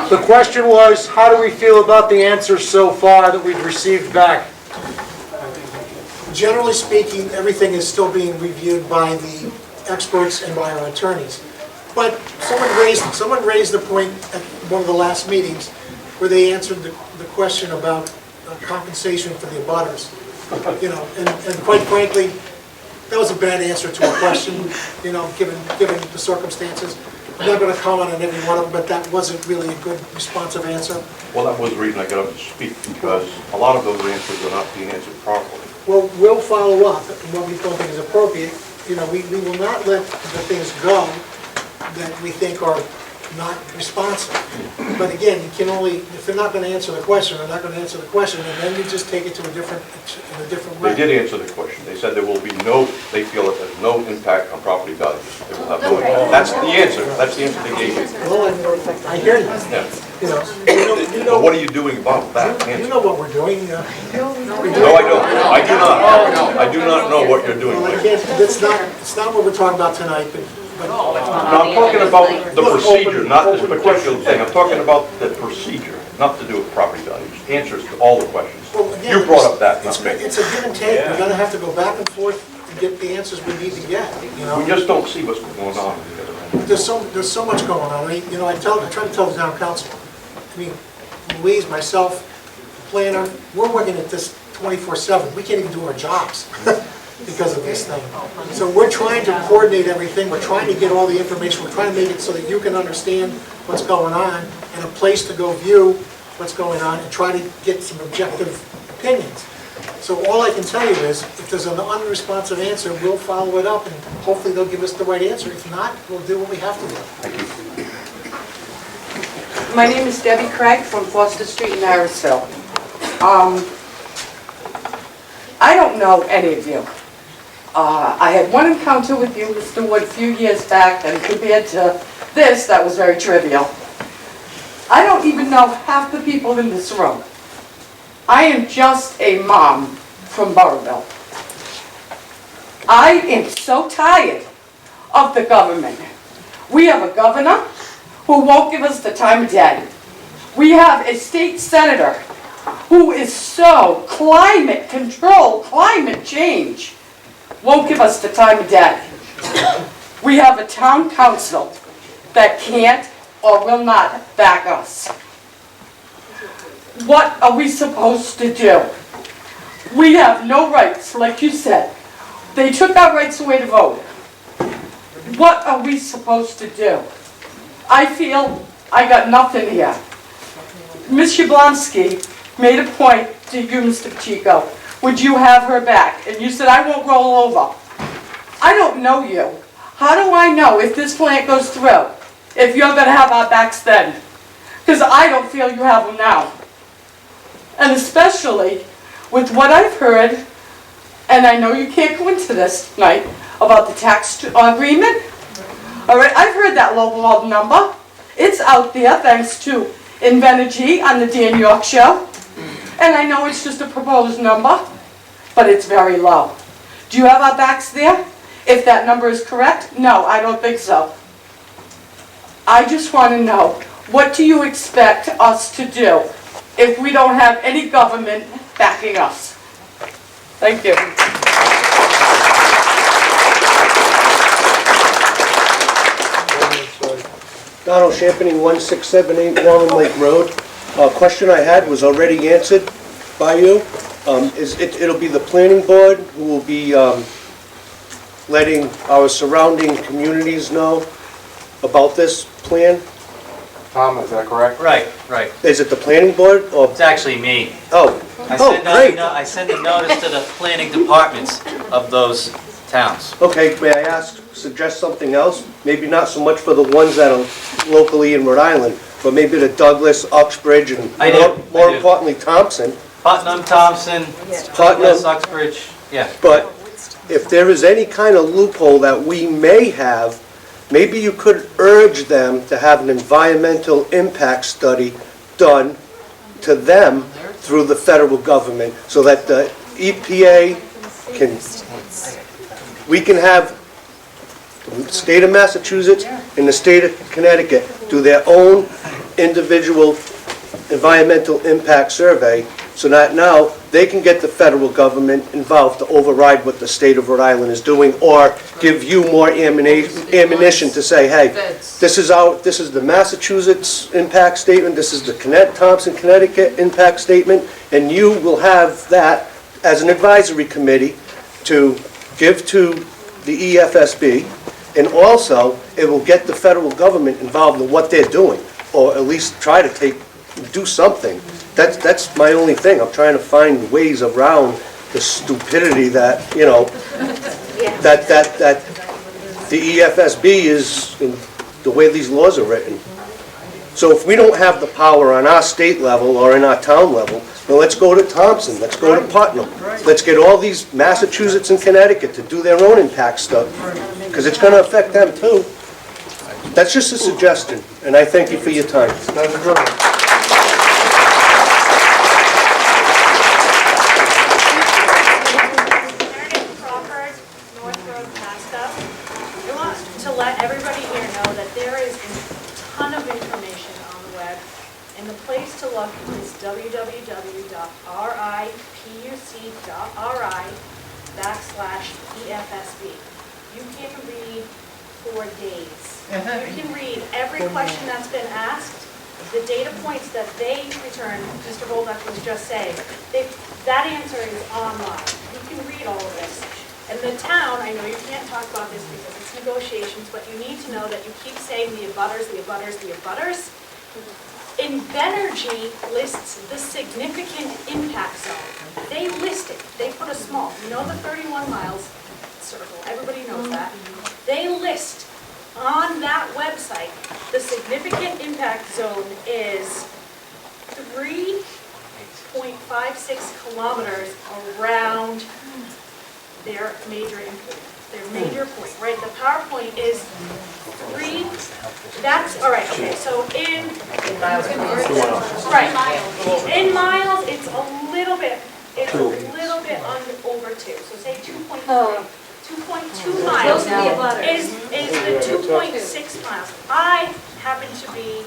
The question was, how do we feel about the answers so far that we've received back? Generally speaking, everything is still being reviewed by the experts and by our attorneys. But someone raised the point at one of the last meetings where they answered the question about compensation for the abutters. You know, and quite frankly, that was a bad answer to a question, you know, given the circumstances. I'm not going to comment on every one of them, but that wasn't really a good responsive answer. Well, that was the reason I got up to speak, because a lot of those answers are not being answered properly. Well, we'll follow up, and what we don't think is appropriate. You know, we will not let the things go that we think are not responsive. But again, you can only, if they're not going to answer the question, they're not going to answer the question, and then you just take it to a different way. They did answer the question. They said there will be no, they feel that there's no impact on property values. They will have no impact. That's the answer. That's the answer they gave you. Well, I hear you. Yeah. You know, But what are you doing about that answer? you know what we're doing. No, I don't. I do not. I do not know what you're doing. Well, Larry. again, it's not what we're talking about tonight, but No, I'm talking about the procedure, not this particular thing. I'm talking about the procedure, not to do with property values. Answers to all the questions. well, again, You brought up that, not me. it's a give and take. We're going to have to go back and forth and get the answers we need to get, you know? We just don't see what's going on. There's so much going on. I mean, you know, I try to tell the town council. I mean, Louise, myself, the planner, we're working at this 24/7. We can't even do our jobs because of this thing. So we're trying to coordinate everything. We're trying to get all the information. We're trying to make it so that you can understand what's going on and a place to go view what's going on and try to get some objective opinions. So all I can tell you is, if there's an unresponsive answer, we'll follow it up and hopefully they'll give us the right answer. If not, we'll do what we have to do. Thank you. My name is Debbie Craig from Foster Street in Irisville. I don't know any of you. I had one encounter with you, Mr. Wood, a few years back, and compared to this, that was very trivial. I don't even know half the people in this room. I am just a mom from Burrillville. I am so tired of the government. We have a governor who won't give us the time of day. We have a state senator who is so climate control, climate change, won't give us the time of day. We have a town council that can't or will not back us. What are we supposed to do? We have no rights, like you said. They took our rights away to vote. What are we supposed to do? I feel I got nothing here. Ms. Yablonsky made a point to you, Mr. Pacheco. Would you have her back? And you said, I won't roll over. I don't know you. How do I know if this plant goes through, if you're going to have our backs then? Because I don't feel you have them now. And especially with what I've heard, and I know you can't go into this tonight, about the tax agreement. All right, I've heard that lowball number. It's out there thanks to Invenergy on the Dan York show. And I know it's just a proposed number, but it's very low. Do you have our backs there? If that number is correct? No, I don't think so. I just want to know, what do you expect us to do if we don't have any government backing us? Thank you. Donald Champagne, 1678 Walnut Lake Road. Question I had was already answered by you. It'll be the planning board who will be letting our surrounding communities know about this plan? Tom, is that correct? Right. Is it the planning board or? It's actually me. Oh, great. I send a notice to the planning departments of those towns. Okay, may I suggest something else? Maybe not so much for the ones that are locally in Rhode Island, but maybe to Douglas, Uxbridge, and more importantly, Thompson. Putnam, Thompson, Douglas, Uxbridge, yeah. But if there is any kind of loophole that we may have, maybe you could urge them to have an environmental impact study done to them through the federal government, so that the EPA we can have the state of Massachusetts and the state of Connecticut do their own individual environmental impact survey, so that now they can get the federal government involved to override what the state of Rhode Island is doing, or give you more ammunition to say, hey, this is the Massachusetts impact statement, this is the Thompson, Connecticut impact statement, and you will have that as an advisory committee to give to the EFSB, and also it will get the federal government involved in what they're doing, or at least try to do something. That's my only thing. I'm trying to find ways around the stupidity that, you know, that the EFSB is, in the way these laws are written. So if we don't have the power on our state level or in our town level, then let's go to Thompson, let's go to Putnam. Let's get all these Massachusetts and Connecticut to do their own impact stuff, because it's going to affect them too. That's just a suggestion, and I thank you for your time. To let everybody here know that there is a ton of information on the web, and the place to look is www.ripuc.ri/EFSB. You can read for days. You can read every question that's been asked, the data points that they return, Mr. Bolduc was just saying, that answer is online. You can read all of this. And the town, I know you can't talk about this because it's negotiations, but you need to know that you keep saying the abutters, the abutters, the abutters. Invenergy lists the significant impact zone. They list it. They put a small, you know the 31 miles circle, everybody knows that. They list on that website, the significant impact zone is 3.56 kilometers around their major point, right? The PowerPoint is that's, all right, okay, so in miles, right, in miles, it's a little bit over 2, so say 2.2 miles is the 2.6 miles. I happen to be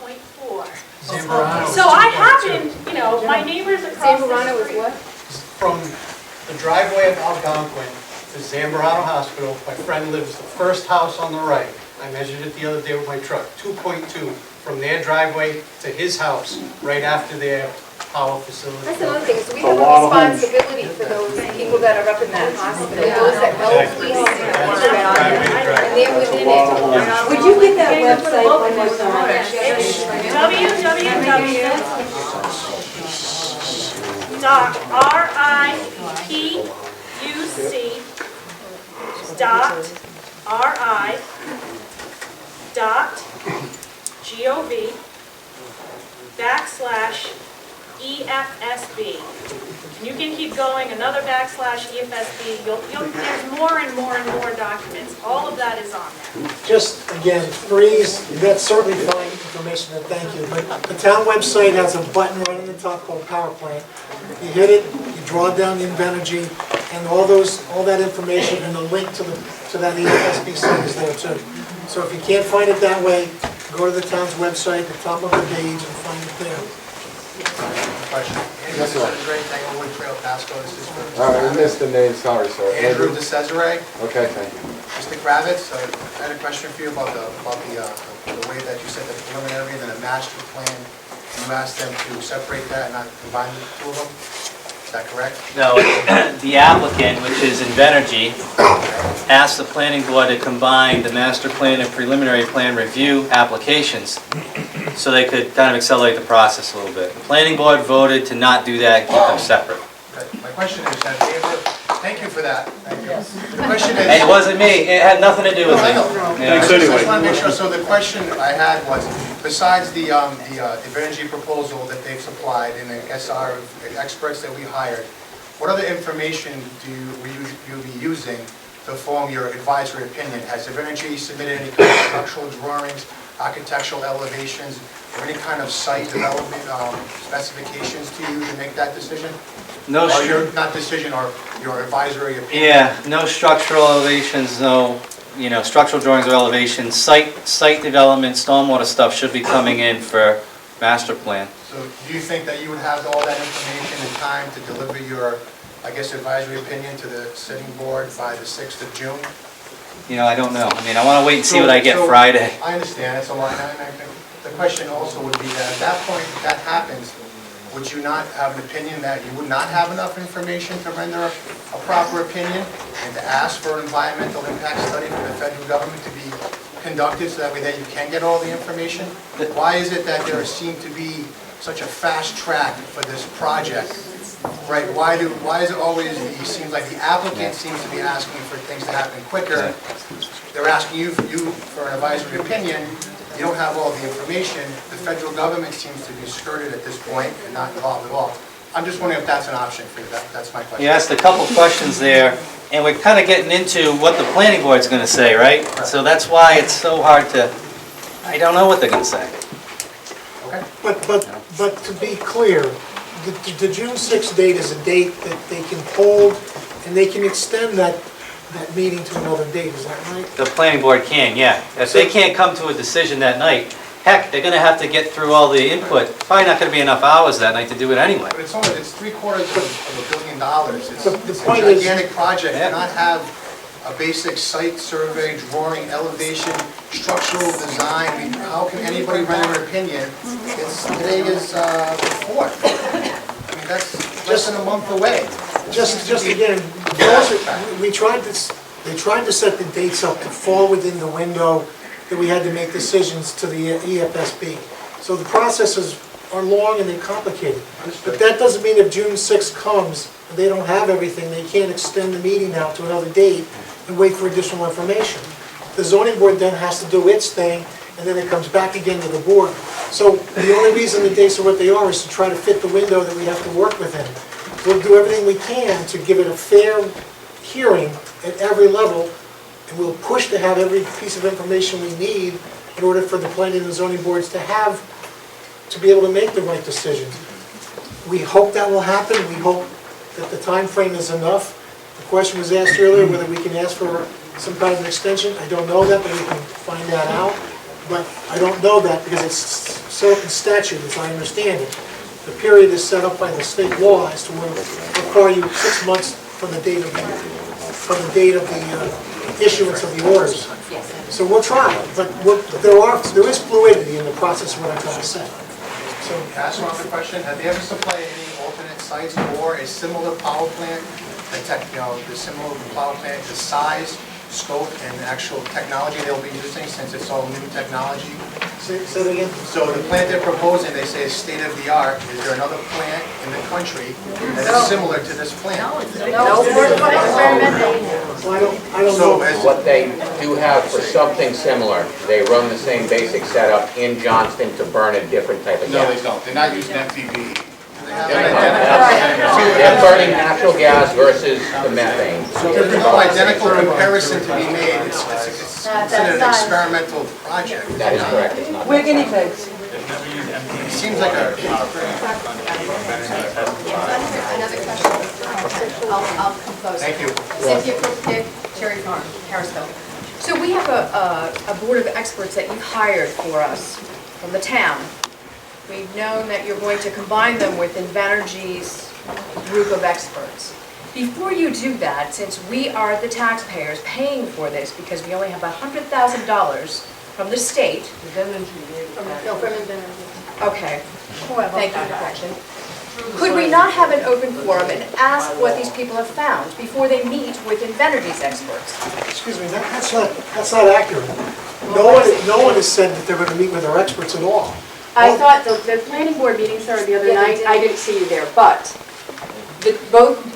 2.4. So I happen, you know, my neighbors across the street. is what? From the driveway of Algonquin to Zambrano Hospital, my friend lives the first house on the right. I measured it the other day with my truck, 2.2 from their driveway to his house, right after their power facility. That's another thing, so we have a responsibility for those people that are up in that hospital, those that help police, and they're within it. Would you get that website one more time? www.ripuc.gov/EFSB. And you can keep going, another /EFSB, there's more and more and more documents. All of that is on there. Just, again, freeze, that's certainly fine information, and thank you, but the town website has a button right on the top called Power Plant. You hit it, you draw down the Invenergy, and all that information and a link to that EFSB site is there too. So if you can't find it that way, go to the town's website, the top of the page, and find it there. Question. Yes, sir. Desiree, Tanglewood Trail, Pasco. This is for All right, I missed the name, sorry, sir. Andrew DeCesare. Okay, thank you. Mr. Kravitz, I had a question for you about the way that you said the preliminary and then the master plan. You asked them to separate that and not combine the two of them. Is that correct? No, the applicant, which is Invenergy, asked the planning board to combine the master plan and preliminary plan review applications so they could kind of accelerate the process a little bit. The planning board voted to not do that and keep them separate. Okay. My question is, thank you for that. Thank you. The question is... And it wasn't me, it had nothing to do with me. I Yeah. just want to make sure, so the question I had was, besides the Invenergy proposal that they've supplied and I guess our experts that we hired, what other information will you be using to form your advisory opinion? Has Invenergy submitted any kind of structural drawings architectural elevations, or any kind of site development specifications to you to make that decision? No, Or your, not decision, or your advisory opinion? yeah, no structural elevations, no, structural drawings or elevations. Site development, stormwater stuff should be coming in for master plan. So do you think that you would have all that information in time to deliver your, I guess, advisory opinion to the sitting board by the 6th of June? I don't know. I want to wait and see what I get So- Friday. I understand, it's a lot, and I think the question also would be that at that point, if that happens, would you not have an opinion that you would not have enough information to render a proper opinion, and to ask for an environmental impact study from the federal government to be conducted, so that way that you can get all the information? Why is it that there seemed to be such a fast track for this project? Right, why is it always, it seems like the applicant seems to be asking for things to happen quicker. They're asking you for an advisory opinion, you don't have all the information. The federal government seems to be skirted at this point and not involved at all. I'm just wondering if that's an option for you, that's my question. You asked a couple questions there, and we're kind of getting into what the planning board's going to say, right? So that's why it's so hard to, I don't know what they're going to say. Okay. But to be clear, the June 6th date is a date that they can hold, and they can extend that meeting to another date, is that right? The planning board can, yeah. If they can't come to a decision that night, heck, they're going to have to get through all the input. Probably not going to be enough hours that night to do it anyway. But it's only, it's $750 million. It's a point is- gigantic project, to not have a basic site survey, drawing, elevation, structural design. I mean, how can anybody render an opinion? Today is the 4th. I mean, that's less than a month away. Just again, they tried to set the dates up to fall within the window that we had to make decisions to the EFSB. So the processes are long and they're complicated. But that doesn't mean if June 6th comes, and they don't have everything, they can't extend the meeting out to another date and wait for additional information. The zoning board then has to do its thing, and then it comes back again to the board. So the only reason the dates are what they are is to try to fit the window that we have to work within. We'll do everything we can to give it a fair hearing at every level, and we'll push to have every piece of information we need in order for the planning and zoning boards to be able to make the right decisions. We hope that will happen. We hope that the time frame is enough. The question was asked earlier whether we can ask for some kind of an extension. I don't know that, but we can find that out. But I don't know that because it's set up in statute, as I understand it. The period is set up by the state law as to require you 6 months from the date of the issuance of the orders. So we'll try, but there is fluidity in the process of what I'm trying to say. So, can I ask one other question? Have they ever supplied any alternate sites or a similar power plant, the similar power plant, the size, scope, and actual technology they'll be using, since it's all new technology? Say that again? So the plant they're proposing, they say is state-of-the-art. Is there another plant in the country that is similar to this plant? No, we're experimental. I don't So know. as What they do have for something similar, they run the same basic setup in Johnston to burn a different type of No, gas. they don't. They're not using MTV. They're burning natural gas versus the methane. So there's no identical comparison to be made. It's considered an experimental project. That is correct. It's not. We're guinea pigs. It seems like a... Another question. I'll compose. Thank you. Cynthia Crooked, Cherry Farm, Harrisville. So we have a board of experts that you've hired for us from the town. We've known that you're going to combine them with Invenergy's group of experts. Before you do that, since we are the taxpayers paying for this, because we only have $100,000 from the state. No, from Invenergy. Okay, thank you for the correction. Could we not have an open forum and ask what these people have found before they meet with Invenergy's experts? Excuse me, that's not accurate. No one has said that they're going to meet with our experts at all. I thought the planning board meeting started the other night, I didn't see you there, but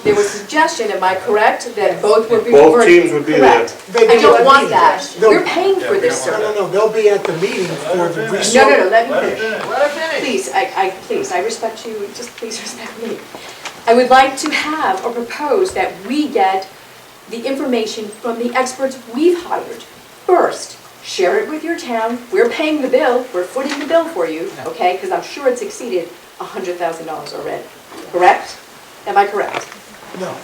there was suggestion, am I correct, that both would be Both teams would be there. correct? I don't want that. We're paying for this, sir. No, they'll be at the meeting for the research. No, let me finish. Please, I respect you, just please respect me. I would like to have or propose that we get the information from the experts we've hired first, share it with your town, we're paying the bill, we're footing the bill for you, okay? Because I'm sure it's exceeded $100,000 already, correct? Am I correct? No.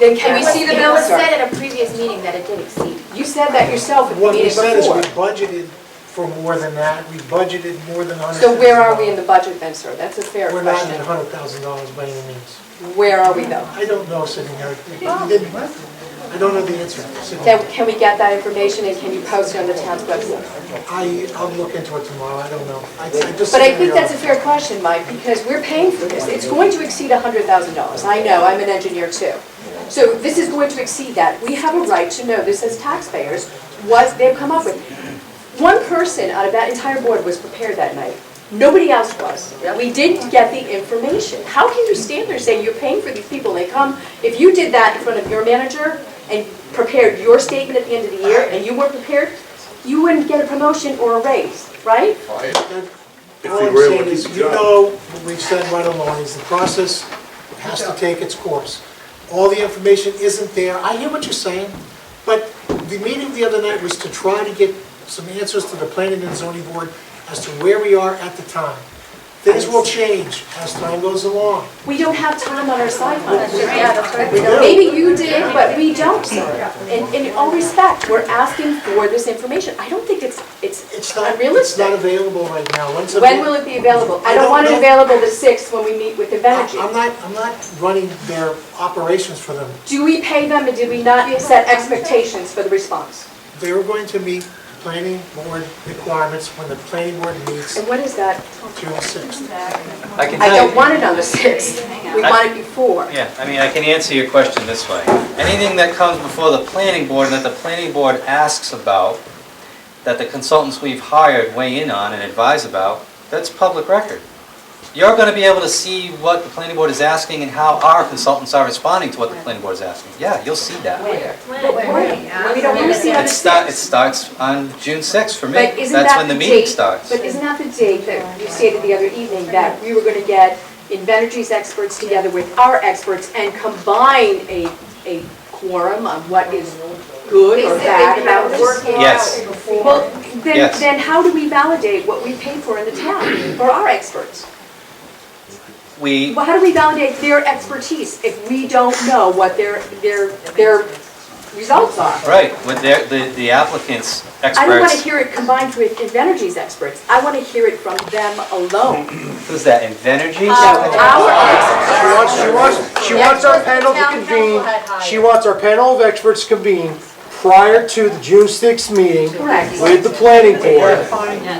Then can we see the bill, It was sir? said at a previous meeting that it did exceed. You said that yourself at the What we meeting said is we before. budgeted for more than that, we budgeted more than $100,000. So where are we in the budget then, sir? That's a fair We're not question. at $100,000 by any means. Where are we though? I don't know sitting here. I don't know the answer. sitting Then here. can we get that information and can you post it on the town's website? I'll look into it tomorrow, I don't know. I just But I think that's a fair question, Mike, because we're paying for this. It's going to exceed $100,000. I know, I'm an engineer too. So this is going to exceed that. We have a right to know this as taxpayers, what they've come up with. One person out of that entire board was prepared that night. Nobody else was. We didn't get the information. How can you stand there and say you're paying for these people and they come, if you did that in front of your manager and prepared your statement at the end of the year and you weren't prepared, you wouldn't get a promotion or a raise, right? All I'm saying is, you know, what we've said right along, is the process has to take its course. All the information isn't there. I hear what you're saying, but the meeting the other night was to try to get some answers to the planning and zoning board as to where we are at the time. Things will change as time goes along. We don't have time on our side, Mike. Yeah, that's right. We do. Maybe you did, but we don't, sir. And in all respect, we're asking for this information. I don't think it's It's not unrealistic. available right now. When will it be available? I don't want it available the 6th when we meet with Invenergy. I'm not running their operations for them. Do we pay them and did we not set expectations for the response? They were going to meet planning board requirements when the planning board meets And what is that? June 6th. I can I tell don't you, want it on the 6th. We want it before. yeah, I mean, I can answer your question this way. Anything that comes before the planning board and that the planning board asks about, that the consultants we've hired weigh in on and advise about, that's public record. You're going to be able to see what the planning board is asking and how our consultants are responding to what the planning board is asking. Yeah, you'll see that. We don't want to see on It the 6th. starts on June 6th for me. But isn't That's that when the the meeting date? starts. But isn't that the date that you stated the other evening, that we were going to get Invenergy's experts together with our experts and combine a quorum on what is good or bad about this? Yes. Well, Yes. then how do we validate what we pay for in the town for our experts? We, Well, how do we validate their expertise if we don't know what their results are? right, with the applicant's I don't want to experts. hear it combined with Invenergy's experts. I want to hear it from them alone. Who's that, Invenergy? Our experts. She wants our panel to convene, she wants our panel of experts to convene prior to the June 6th meeting Correct. with the planning board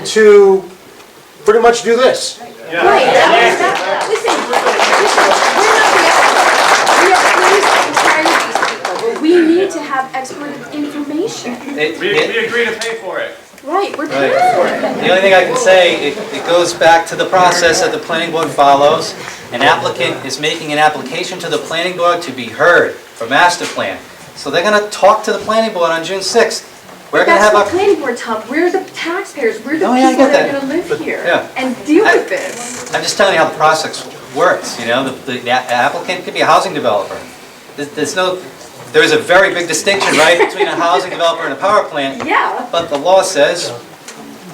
to pretty much do this. Right, listen, we're not the experts. We are pleased to hire these people, but we need to have expert information. We agree to pay for it. Right, we're paying Right. for it. The only thing I can say, it goes back to the process that the planning board follows. An applicant is making an application to the planning board to be heard for master plan. So they're gonna talk to the planning board on June 6th. We're gonna have That's our, the planning board, Tom. We're the taxpayers. We're the Oh, yeah, I people get that are that. gonna live here yeah. and deal with this. I'm just telling you how the process works, you know? The applicant could be a housing developer. There's a very big distinction, right, between a housing developer and a power plant. Yeah. But the law says,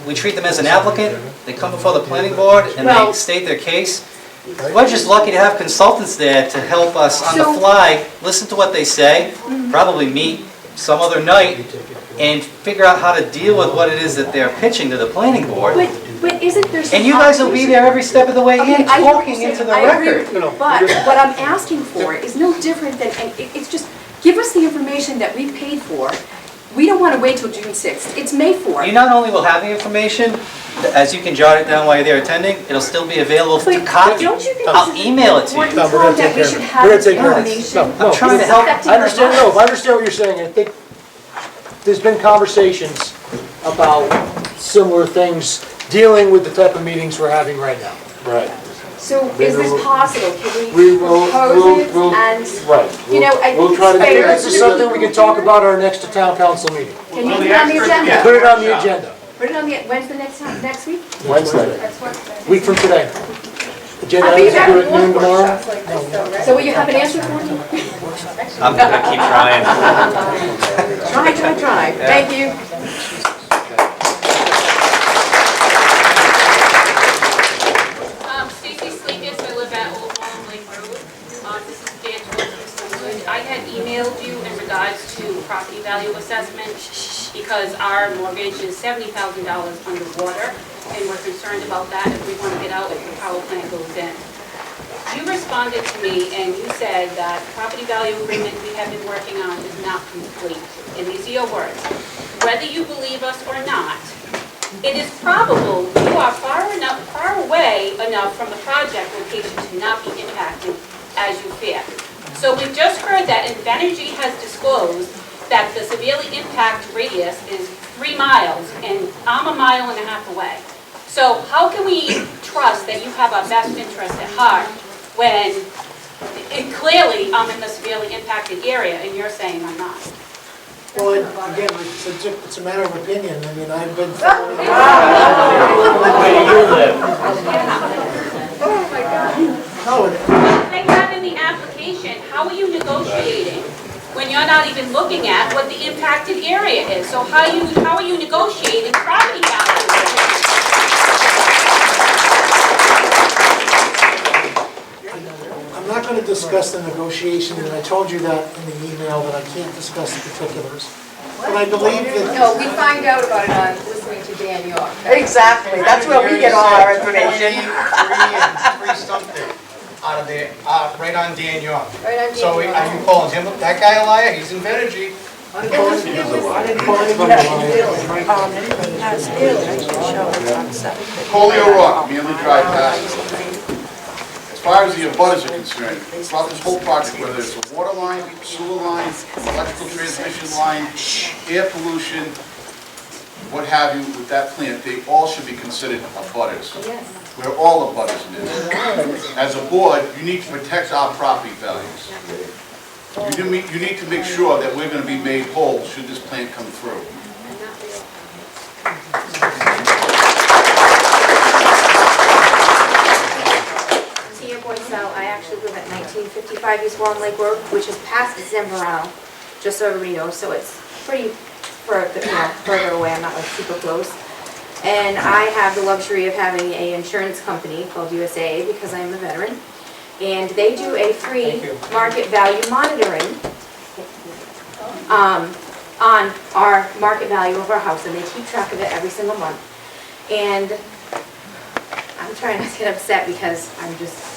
we treat them as an applicant, they come before the planning board and they Well- state their case. We're just lucky to have consultants there to help us on the So- fly, listen to what they say, probably meet some other night, and figure out how to deal with what it is that they're pitching to the planning board. But isn't there some... And you guys will be there every step of the way Okay, in, I hear what talking you're into saying. the I agree record. with you, but what I'm asking for is no different than, and it's just, give us the information that we've paid for. We don't want to wait till June 6th. It's May 4th. You not only will have the information, as you can jot it down while you're there attending, it'll still be available to But copy. don't you think I'll this is email it to you. important, No, we're Tom, gonna that take we care should of it. have We're gonna this take care of it. information? No, I'm trying to help. affecting I our understand, lives? I understand what you're saying. I think there's been conversations about similar things, dealing with the type of meetings we're having right now. Right. So is this possible? Can We we will, propose it and, right. you know, I We'll think try to it's do fair. this. This is something we can talk about our next town council meeting. Can you put it on the agenda? Put it on the agenda, Put it on the, when's the next time, next week? Wednesday, week from today. Agenda I'll be items are back. due at noon tomorrow. So will you have an answer for me? I'm gonna keep trying. Try. Thank you. Stacy Sleekis, I live at Old Walnut Lake Road. This is Dan Wood. I had emailed you in regards to property value assessment because our mortgage is $70,000 underwater, and we're concerned about that if we want to get out if the power plant goes in. You responded to me and you said that the property value agreement we have been working on is not complete. And these are your words. Whether you believe us or not, it is probable you are far away enough from the project location to not be impacted as you fear. So we've just heard that Invenergy has disclosed that the severely impacted radius is 3 miles, and I'm 1.5 miles away. So how can we trust that you have our best interest at heart when clearly I'm in the severely impacted area and you're saying I'm not? Well, again, it's a matter of opinion. I mean, I've been... Where do you live? Oh, my God. No, They have in the application, how are you negotiating when you're not even looking at what the impacted area is? So how are you negotiating property values? I'm not going to discuss the negotiation, and I told you that in the email that I can't discuss the particulars. But I believe that... No, we find out about it on listening to Dan York. Exactly, that's where we get all our information. 3 something out of there, right on Dan Young. Right on Dan So Young. are you calling him, that guy a liar? He's in Venergy. I didn't call anybody a liar. Colio Rock, Manley Drive, Passes. As far as the abutters are concerned, throughout this whole project, whether it's a water line, sewer line, electrical transmission line, air pollution, what have you, with that plant, they all should be considered abutters. Yes. We're all abutters in this. As a board, you need to protect our property values. You need to make sure that we're going to be made whole should this plant come through. Tia Boycell, I actually live at 1955 East Walnut Lake Road, which is past Zambrano, just so everybody knows, so it's pretty further away, I'm not like super close. And I have the luxury of having an insurance company called USAA because I'm a veteran. And they do a free market value monitoring on our market value of our house, and they keep track of it every single month. And I'm trying not to get upset because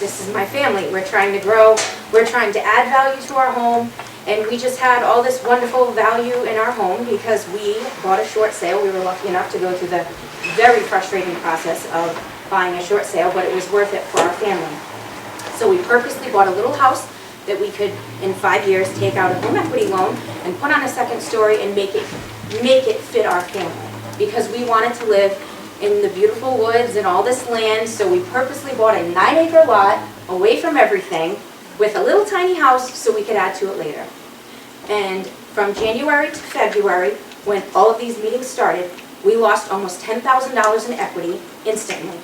this is my family. We're trying to grow, we're trying to add value to our home, and we just had all this wonderful value in our home because we bought a short sale. We were lucky enough to go through the very frustrating process of buying a short sale, but it was worth it for our family. So we purposely bought a little house that we could, in 5 years, take out a home equity loan and put on a second story and make it fit our family. Because we wanted to live in the beautiful woods and all this land, so we purposely bought a 9-acre lot away from everything with a little tiny house so we could add to it later. And from January to February, when all of these meetings started, we lost almost $10,000 in equity instantly.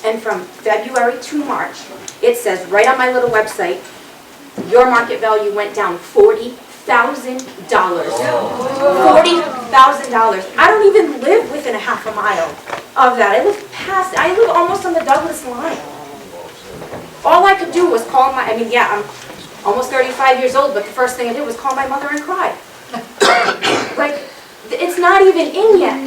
And from February to March, it says right on my little website, your market value went down $40,000. $40,000. I don't even live within a half a mile of that. I live almost on the Douglas line. All I could do was call I'm almost 35 years old, but the first thing I did was call my mother and cry. Like, it's not even in yet.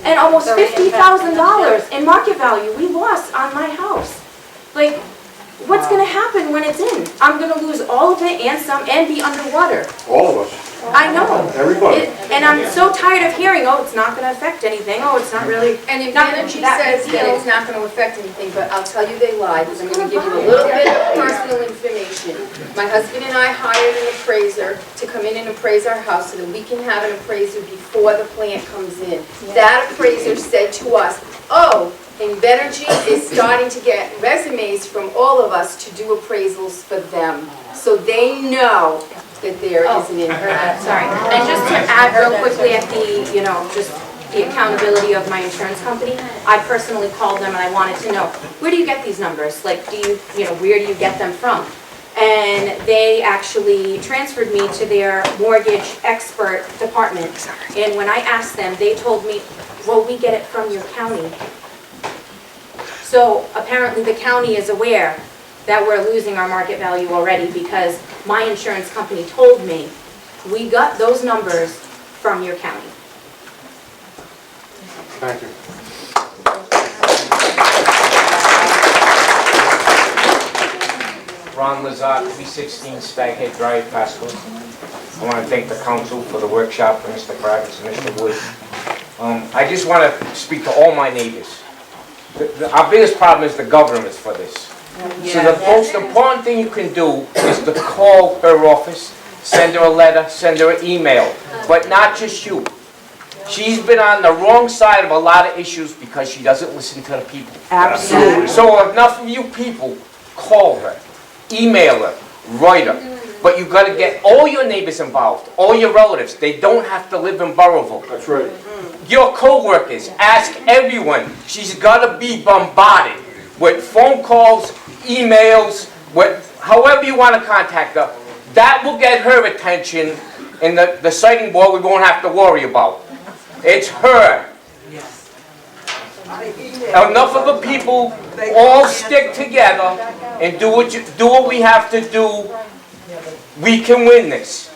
And almost $50,000 in market value we lost on my house. Like, what's going to happen when it's in? I'm going to lose all of it and some and be underwater. All of us. I know. Everybody. And I'm so tired of hearing, oh, it's not going to affect anything. Oh, it's not really. And if not Energy that says big that deal. it's not going to affect anything, but I'll tell you they lied, because I'm going to give you a little bit of personal information. My husband and I hired an appraiser to come in and appraise our house so that we can have an appraiser before the plant comes in. That appraiser said to us, oh, Invenergy is starting to get resumes from all of us to do appraisals for them. So they know that there is an impact. Sorry. And just to add real quickly at the, just the accountability of my insurance company, I personally called them and I wanted to know, where do you get these numbers? Like, where do you get them from? And they actually transferred me to their mortgage expert department. And when I asked them, they told me, well, we get it from your county. So apparently the county is aware that we're losing our market value already because my insurance company told me we got those numbers from your county. Thank you. Ron Lazat, 316 Staghead Drive, Pasco. I want to thank the council for the workshop, and Mr. Kravitz and Mr. Wood. I just want to speak to all my neighbors. Our biggest problem is the government for this. So the most important thing you can do is to call her office, send her a letter, send her an email, but not just you. She's been on the wrong side of a lot of issues because she doesn't listen to the people. Absolutely. So enough of you people, call her, email her, write her. But you got to get all your neighbors involved, all your relatives. They don't have to live in Burrillville. That's right. Your co-workers, ask everyone. She's got to be bombarded with phone calls, emails, however you want to contact her. That will get her attention, and the sighting board we won't have to worry about. It's her. Enough of the people all stick together and do what we have to do. We can win this.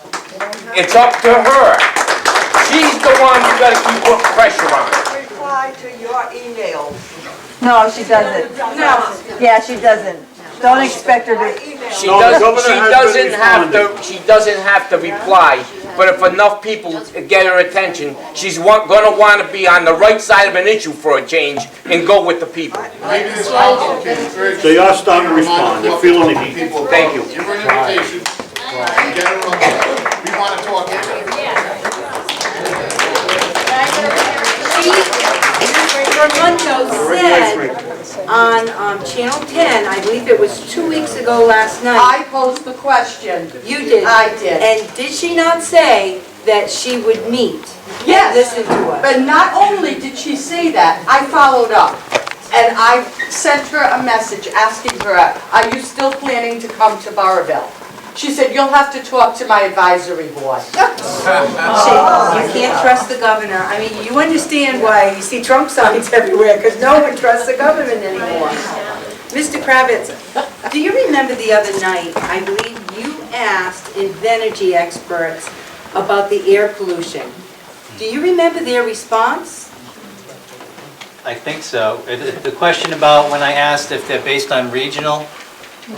It's up to her. She's the one you got to keep putting pressure on. Reply to your emails. No, she doesn't. No. Yeah, she doesn't. Don't expect her to. She doesn't have to reply, but if enough people get her attention, she's going to want to be on the right side of an issue for a change and go with the people. Maybe this council can encourage. They are starting to respond. They're feeling the heat. Thank you. Give her an invitation. Get her on. We want to talk to her. Ramundo said on Channel 10, I believe it was 2 weeks ago last night. I posed the question. You did? I did. And did she not say that she would meet? Yes. Listen to us. But not only did she say that, I followed up. And I sent her a message asking her, are you still planning to come to Burrillville? She said, you'll have to talk to my advisory board. You can't trust the governor. I mean, you understand why you see Trump signs everywhere, because no one trusts the government anymore. Mr. Kravitz, do you remember the other night, I believe you asked Invenergy experts about the air pollution. Do you remember their response? I think so. The question about when I asked if they're based on regional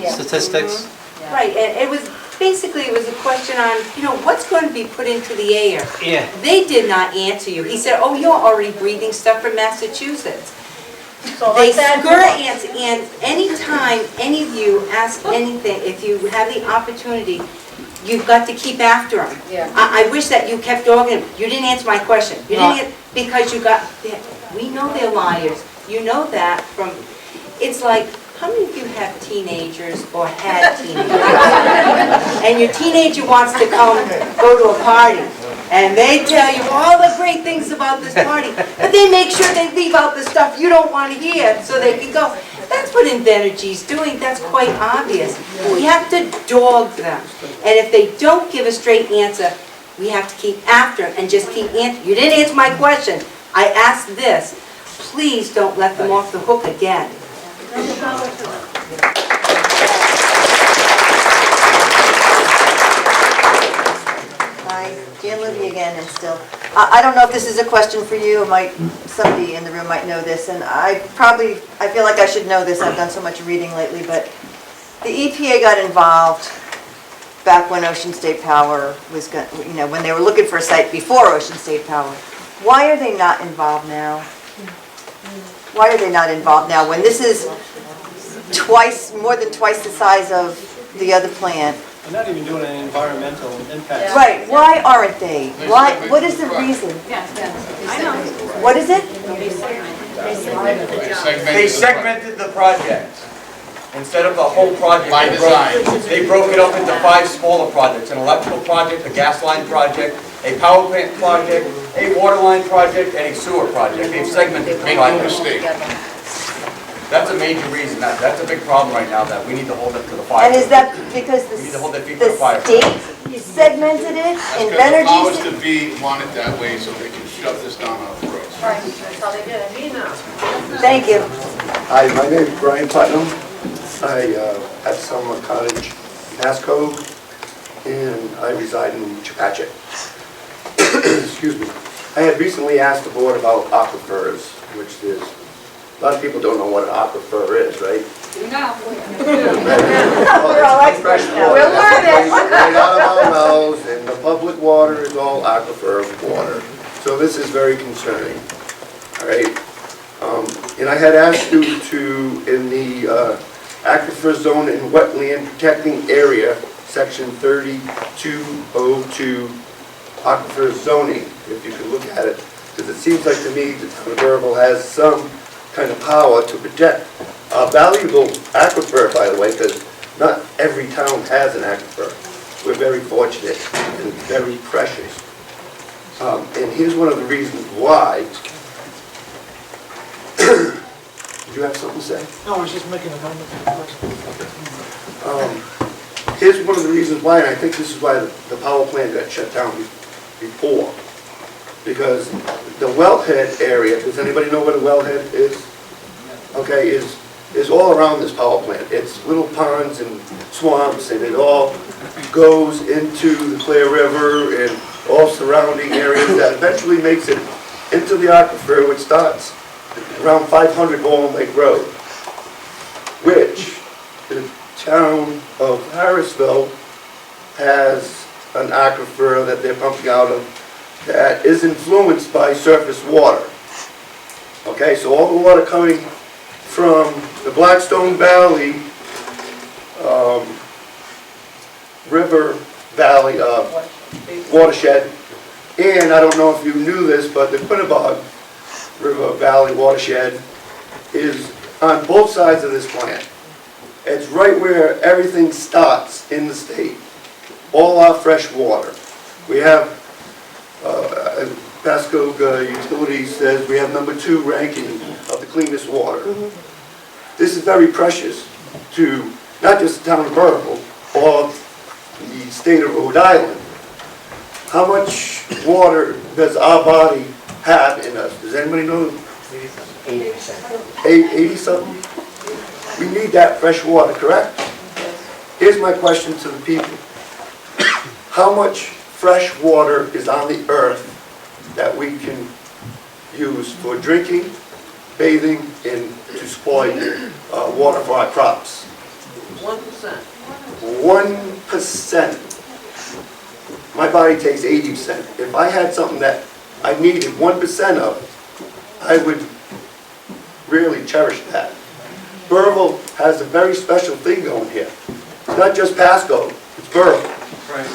statistics? Right, and it was a question on, what's going to be put into the air. Yeah. They did not answer you. He said, oh, you're already breathing stuff from Massachusetts. They skirt answer, and anytime any of you ask anything, if you have the opportunity, you've got to keep after them. Yeah. I wish that you kept dogging them. You didn't answer my question. You didn't because you got, we know they're liars. You know that from, it's like, how many of you have teenagers or had teenagers? And your teenager wants to go to a party, and they tell you all the great things about this party, but they make sure they leave out the stuff you don't want to hear so they can go. That's what Invenergy's doing. That's quite obvious. We have to dog them. And if they don't give a straight answer, we have to keep after them and just keep answering. You didn't answer my question. I asked this. Please don't let them off the hook again. Hi, Jan Libby again, and still. I don't know if this is a question for you, somebody in the room might know this, and I feel like I should know this, I've done so much reading lately, but the EPA got involved back when Ocean State Power was, when they were looking for a site before Ocean State Power. Why are they not involved now? Why are they not involved now when this is more than twice the size of the other plant? They're not even doing an environmental impact. Right, why aren't they? What is the reason? I know. What is it? They segmented the project. Instead of the whole project, By design. They broke it up into 5 smaller projects. An electrical project, a gas line project, a power plant project, a water line project, and a sewer project. They've segmented the Make no project. mistake. That's a major reason, that's a big problem right now, that we need to hold them to the fire. And is that because We need to hold their feet to the the fire. state segmented it? That's because the Invenergy powers se- to be want it that way so they can shove this down our throats. Right, that's how they did it. Thank you. Hi, my name is Brian Putnam. I have Summer Cottage, Pasco, and I reside in Chepachet. Excuse me. I had recently asked the board about aquifers, which is, a lot of people don't know what an aquifer is, right? We're all experts now. We'll learn it. Right out of our mouths, and the public water is all aquifer water. So this is very concerning, all right? And I had asked you to, in the aquifer zone and wetland protecting area, section 3202, aquifer zoning, if you could look at it, because it seems like to me the town of Burrillville has some kind of power to protect a valuable aquifer, by the way, because not every town has an aquifer. We're very fortunate and very precious. And here's one of the reasons why. Did you have something to say? No, I was just making a comment. Here's one of the reasons why, and I think this is why the power plant got shut down before. Because the wellhead area, does anybody know what a wellhead is? Okay, is all around this power plant. It's little ponds and swamps, and it all goes into the Clear River and all surrounding areas that eventually makes it into the aquifer, which starts around 500 Bowling Lake Road, which the town of Harrisville has an aquifer that they're pumping out of that is influenced by surface water. Okay, so all the water coming from the Blackstone Valley, River Valley watershed, and I don't know if you knew this, but the Quinnebog River Valley watershed is on both sides of this plant. It's right where everything starts in the state. All our fresh water. We have, Pasco Utilities says we have #2 ranking of the cleanest water. This is very precious to not just the town of Burrillville or the state of Rhode Island. How much water does our body have in us? Does anybody know? 80%. 80 something? We need that fresh water, correct? Here's my question to the people. How much fresh water is on the earth that we can use for drinking, bathing, and to supply water for our crops? 1%. 1%. My body takes 80%. If I had something that I needed 1% of, I would really cherish that. Burrillville has a very special thing going here. It's not just Pasco, it's Burrillville. Right.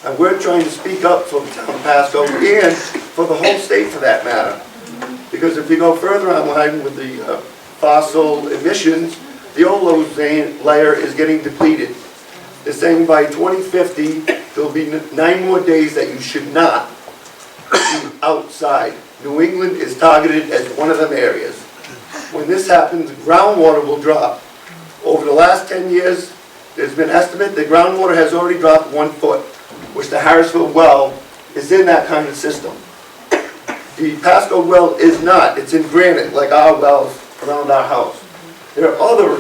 And we're trying to speak up for the town of Pasco and for the whole state for that matter. Because if you go further online with the fossil emissions, the ozone layer is getting depleted. They're saying by 2050, there'll be 9 more days that you should not be outside. New England is targeted as one of them areas. When this happens, groundwater will drop. Over the last 10 years, there's been estimate that groundwater has already dropped 1 foot, which the Harrisville well is in that kind of system. The Pasco well is not. It's in granite, like our wells around our house. There are other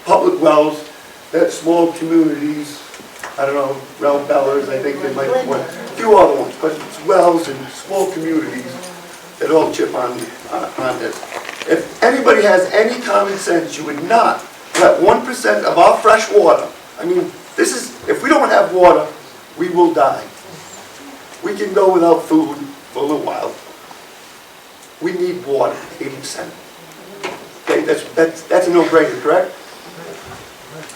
public wells that small communities, I don't know, Ralph Bellers, I think there might be one, a few other ones, but it's wells in small communities that all chip on this. If anybody has any common sense, you would not let 1% of our fresh water, I mean, this is, if we don't have water, we will die. We can go without food for a little while. We need water, 80%. Okay, that's a no-brainer, correct?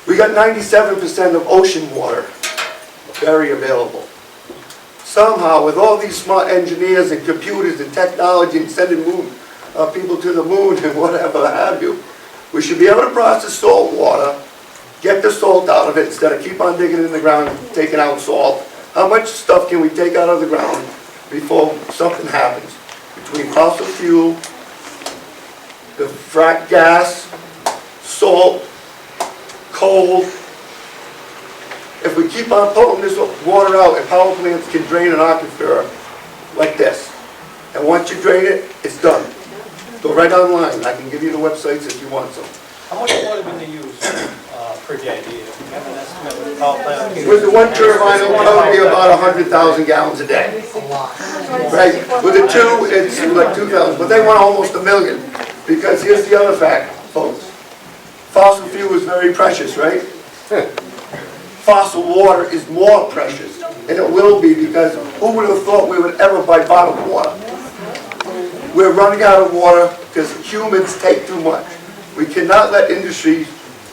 We got 97% of ocean water, very available. Somehow, with all these smart engineers and computers and technology and sending people to the moon and whatever have you, we should be able to process salt water, get the salt out of it instead of keep on digging in the ground and taking out salt. How much stuff can we take out of the ground before something happens? Between fossil fuel the frack gas, salt, coal. If we keep on pumping this water out, and power plants can drain an aquifer like this. And once you drain it, it's done. Go right online. I can give you the websites if you want some. How much water do they use per day? Do you have an estimate with the power plant? With the one turbine, it'll probably be about 100,000 gallons a day. Right, with the two, it's like 2,000, but they want almost 1 million. Because here's the other fact, folks. Fossil fuel is very precious, right? Fossil water is more precious, and it will be, because who would have thought we would ever buy bottled water? We're running out of water because humans take too much. We cannot let industries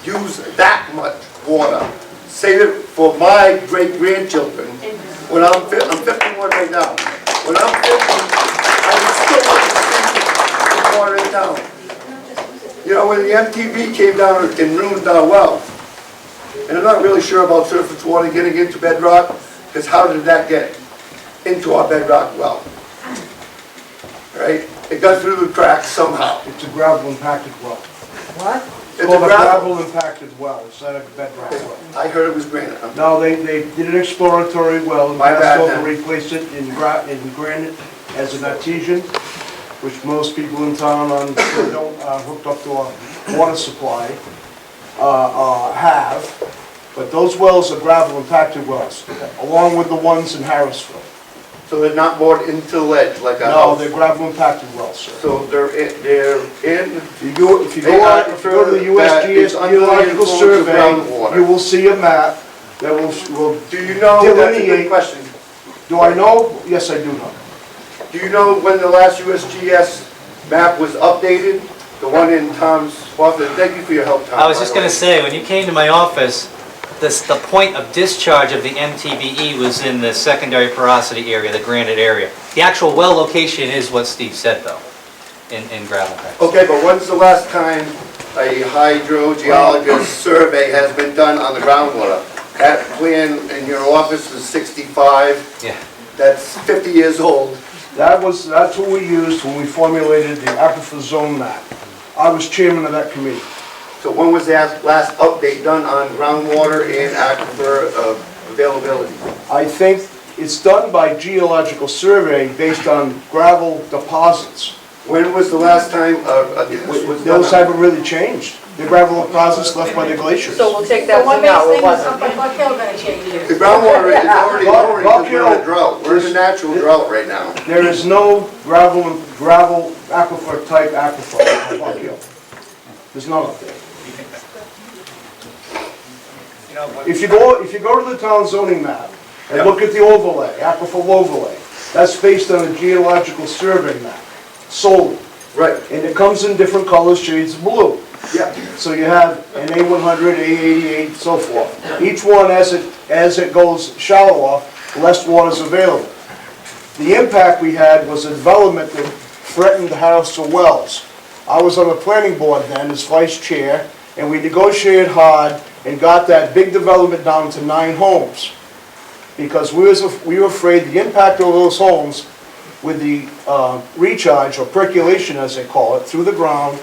use that much water. Save it for my great-grandchildren. When I'm 51 right now. When I'm 50, I would still want to see water in town. You know, when the MTV came down and ruined our well, and I'm not really sure about surface water getting into bedrock, because how did that get into our bedrock well? Right? It got through the cracks somehow. It's a gravel impacted well. What? It's called a gravel impacted well, it's not a bedrock well. I heard it was granite. No, they did an exploratory well and My bad, asked them to then. replace it in granite as an artesian, which most people in town don't hooked up to a water supply have. But those wells are gravel impacted wells, along with the ones in Harrisville. So they're not bored into ledge like a No, house? they're gravel impacted wells, sir. So they're in, If you go to the that is USGS under the Geological influence of Survey, groundwater. you will see a map that will Do you know, that's a good delineate. question. Do I know? Yes, I do know. Do you know when the last USGS map was updated? The one in Tom's office? Thank you for your help, Tom. I was just going to say, when you came to my office, the point of discharge of the MTBE was in the secondary porosity area, the granite area. The actual well location is what Steve said, though, in gravel pits. Okay, but when's the last time a hydrogeologist survey has been done on the groundwater? That plan in your office was 65. Yeah. That's 50 years old. That's what we used when we formulated the aquifer zone map. I was chairman of that committee. So when was the last update done on groundwater and aquifer availability? I think it's done by geological survey based on gravel deposits. When was the last time Those haven't really changed. The gravel deposits left by the glaciers. So we'll take So that what thing makes out, it things wasn't. up at Buck Hill gonna change here? The groundwater is already lowering Buck because we're in a Hill- drought. We're in a natural drought right now. There is no gravel aquifer type aquifer on Buck Hill. There's none up there. If you go to the town zoning map and look at the overlay, aquifer overlay, that's based on a geological survey map, solely. Right. And it comes in different colors, shades of blue. Yeah. So you have an A100, A88, so forth. Each one, as it goes shallow off, less water is available. The impact we had was a development that threatened the house of wells. I was on the planning board then as vice chair, and we negotiated hard and got that big development down to 9 homes. Because we were afraid the impact of those homes with the recharge, or percolation as they call it, through the ground,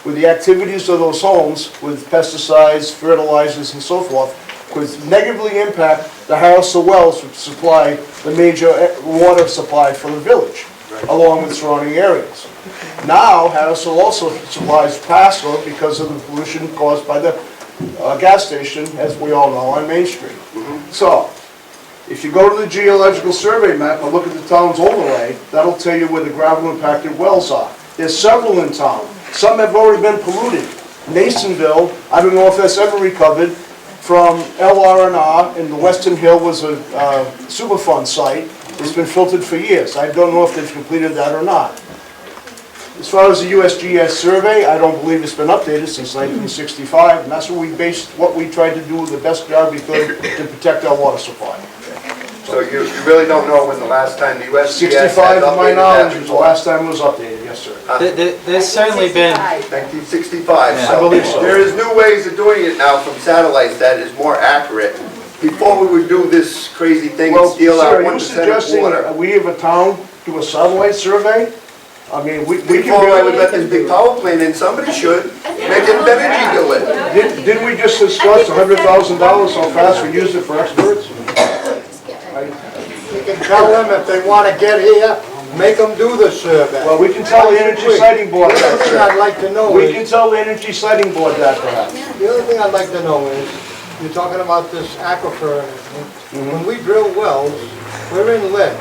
with the activities of those homes, with pesticides, fertilizers, and so forth, could negatively impact the house or wells which supply the major water supply for the village, along with surrounding areas. Now, Harrisville also supplies Pasco because of the pollution caused by the gas station, as we all know, on Main Street. So, if you go to the geological survey map and look at the town's overlay, that'll tell you where the gravel impacted wells are. There's several in town. Some have already been polluted. Nasonville, I don't know if that's ever recovered, from LR&R in the Western Hill was a Superfund site. It's been filtered for years. I don't know if they've completed that or not. As far as the USGS survey, I don't believe it's been updated since 1965, and that's what we tried to do the best job we could to protect our water supply. So you really don't know when the last time the USGS has 65, to my updated knowledge, that was the report? last time it was updated, yes, sir. There's certainly been, 1965. I believe so. There is new ways of doing it now from satellites that is more accurate. Before we would do this crazy thing and Well, steal sir, our are you 1% of suggesting water. that we have a town do a satellite survey? I mean, we can Before I would do let this big power plant in, somebody should, make Invenergy do it. Didn't we just discuss $100,000 how fast we use it for experts? You can tell them if they want to get here, make them do the survey. Well, we can tell the Energy Siting Board The other thing I'd that. like to know We is, can tell the Energy Siting Board that perhaps. the other thing I'd like to know is, you're talking about this aquifer and everything. When we drill wells, we're in ledge.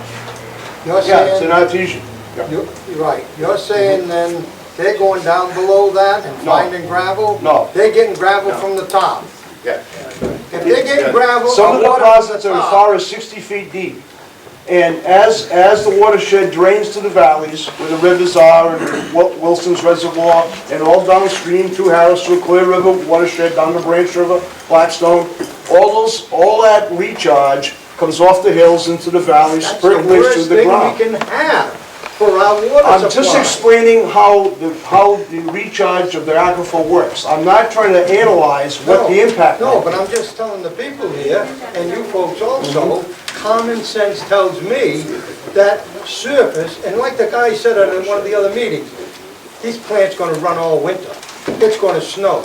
You're Yeah, it's saying, an artesian. you're right, you're saying then they're going down below that and No. finding gravel? No. They're getting gravel from the top. Yeah. If they're getting gravel Some of or the water from deposits the are as top, far as 60 feet deep. And as the watershed drains to the valleys, where the rivers are, and Wilson's Reservoir, and all downstream through Harris, through Clear River, watershed down to Branch River, Blackstone, all that recharge comes off the hills into the valleys, that's the percolates worst through the thing ground. we can have for our water supply. I'm just explaining how the recharge of the aquifer works. I'm not trying to analyze what the impact No, might but be. I'm just telling the people here, and you folks also, common sense tells me that surface, and like the guy said at one of the other meetings, these plants gonna run all winter. It's gonna snow.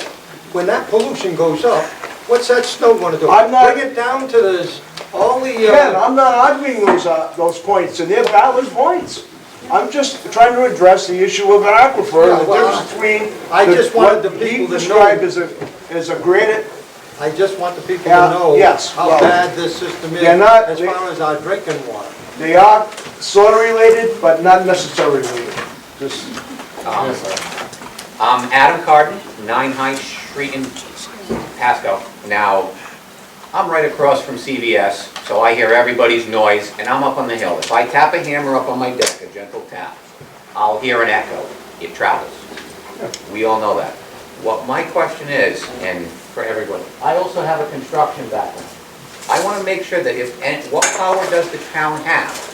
When that pollution goes up, what's that snow gonna do? I'm not- Bring it down to this, all the, Ken, I'm not arguing those points, and they're valid points. I'm just trying to address the issue of an aquifer, and the Yeah, well, difference between I just wanted the what he people to described know. as a granite. I just want the people Yeah, to know yes, how well, bad this system is they're not- as far as our drinking water. They are sort of related, but not necessarily related. Just, Adam Carden, 9 High Street in Pasco. Now, I'm right across from CVS, so I hear everybody's noise, and I'm up on the hill. If I tap a hammer up on my deck, a gentle tap, I'll hear an echo. It travels. We all know that. What my question is, and for everyone, I also have a construction background. I want to make sure that what power does the town have?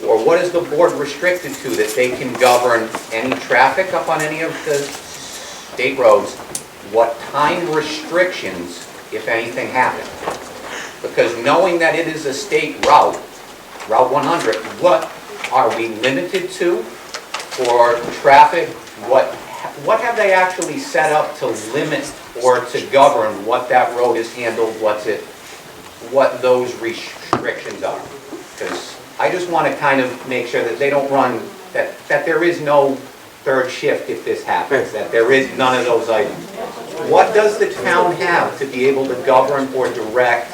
Or what is the board restricted to that they can govern any traffic up on any of the state roads? What time restrictions, if anything, happen? Because knowing that it is a state route, Route 100, what are we limited to for traffic? What have they actually set up to limit or to govern what that road is handled, what those restrictions are? Because I just want to kind of make sure that they don't run, that there is no third shift if this happens, that there is none of those items. What does the town have to be able to govern or direct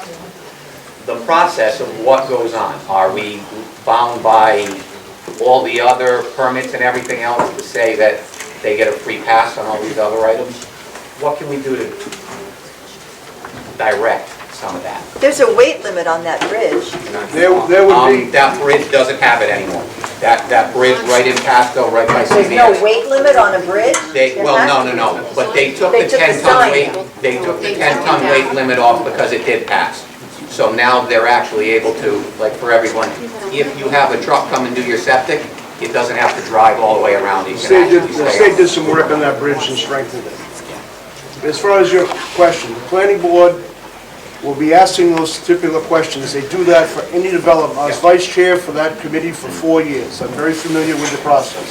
the process of what goes on? Are we bound by all the other permits and everything else to say that they get a free pass on all these other items? What can we do to direct some of that? There's a weight limit on that bridge. there would be, That bridge doesn't have it anymore. That bridge right in Pasco, right by There's no CVS. weight limit on a bridge? No, but they took They the took the 10-ton sign weight, out. they took the 10-ton weight limit off because it did pass. So now they're actually able to, like for everyone, if you have a truck come and do your septic, it doesn't have to drive all the way around. It the can actually state stay. did some work on that bridge and strengthened it. As far as your question, the planning board will be asking those particular questions. They do that for any development. I was vice chair for that committee for 4 years. I'm very familiar with the process.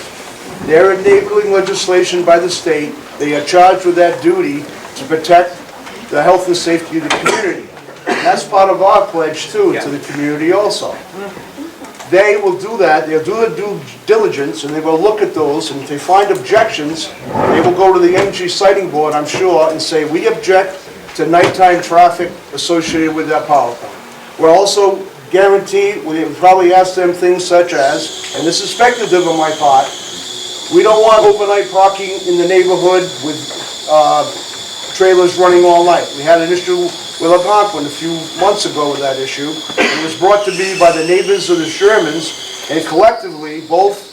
They're enabling legislation by the state. They are charged with that duty to protect the health and safety of the community. And that's part of our pledge too, to the community also. They will do that, they'll do the due diligence, and they will look at those, and if they find objections, they will go to the Energy Siting Board, I'm sure, and say, we object to nighttime traffic associated with that power plant. We're also guaranteed, we probably ask them things such as, and this is speculative on my part, we don't want overnight parking in the neighborhood with trailers running all night. We had an issue with Algonquin a few months ago with that issue. It was brought to me by the neighbors of the Shermans, and collectively, both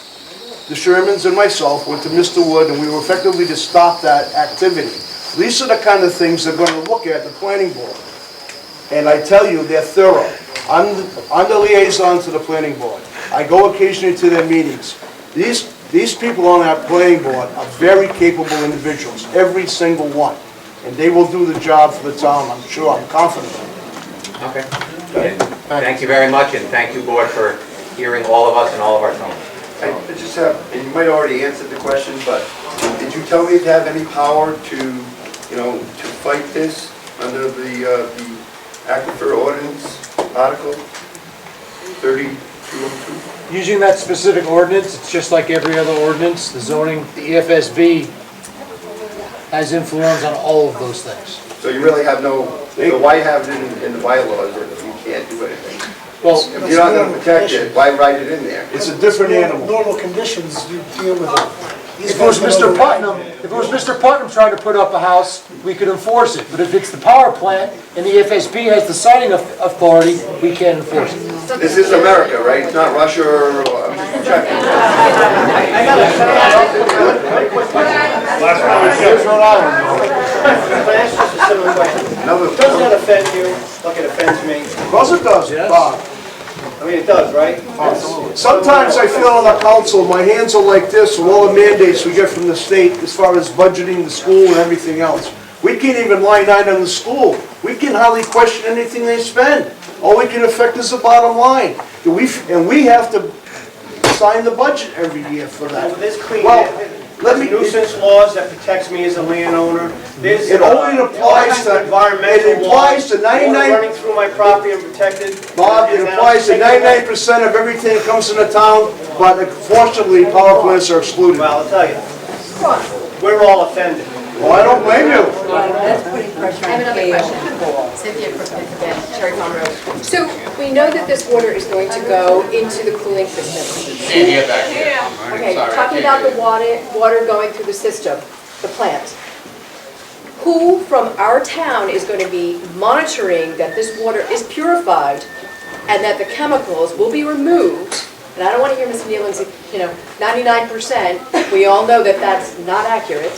the Shermans and myself went to Mr. Wood, and we were effectively to stop that activity. These are the kind of things they're going to look at, the planning board. And I tell you, they're thorough. I'm the liaison to the planning board. I go occasionally to their meetings. These people on that planning board are very capable individuals, every single one. And they will do the job for the town, I'm sure, I'm confident. Okay. Thank you very much, and thank you, board, for hearing all of us and all of our comments. I just have, and you might already answered the question, but did you tell me to have any power to, you know, to fight this under the Aquifer Ordinance Article 3202? Using that specific ordinance, it's just like every other ordinance, the zoning, the EFSB has influence on all of those things. So you really have no, so why have it in the bylaws if you can't do anything? Well, If you're not gonna protect it, why write it in there? it's a different animal. Normal conditions, you deal with it. If it was Mr. Putnam trying to put up a house, we could enforce it. But if it's the power plant and the FSB has the siting authority, we can't enforce it. This is America, right? It's not Russia or, I'm just checking. Another- Does that offend you, like it offends me? Of course it does, Bob. I mean, it does, right? Sometimes I feel on the council, my hands are like this with all the mandates we get from the state as far as budgeting the school and everything else. We can't even line item the school. We can hardly question anything they spend. All we can affect is the bottom line. And we have to sign the budget every year for that. There's clean, Well, let there's me- nuisance laws that protects me as a landowner. There's It only applies to- environmental it applies to laws, 99 water running through my property and protected. Bob, it And now applies to taking away- 99% of everything that comes in the town, but unfortunately, power plants are excluded. Well, I'll tell you, we're all offended. Well, I don't blame you. That's putting pressure I have on another Gail. question. Cynthia, again, Cherry Farm Road. So we know that this water is going to go into the cooling system. Stand here back here. Okay, Sorry, I talking can't about the water going through the system, the plant. Who from our town is going to be monitoring that this water is purified and that the chemicals will be removed? And I don't want to hear Ms. Nealon say, 99%, we all know that that's not accurate.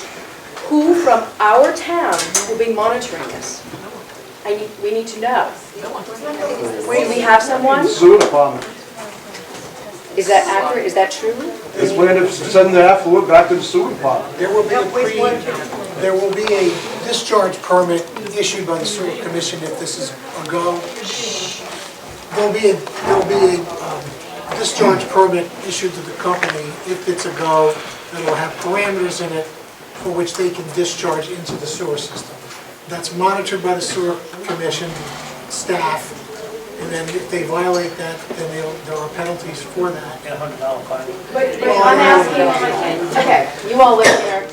Who from our town will be monitoring this? We need to know. Do we have someone? Sewer department. Is that accurate? Is that true? It's going to send the affluent back to the sewer department. There will be a discharge permit issued by the sewer commission if this is a go. There'll be a discharge permit issued to the company if it's a go, that will have parameters in it for which they can discharge into the sewer system. That's monitored by the sewer commission staff, and then if they violate that, then there are penalties for that. $100 fine. But I'm asking, okay, you all live there.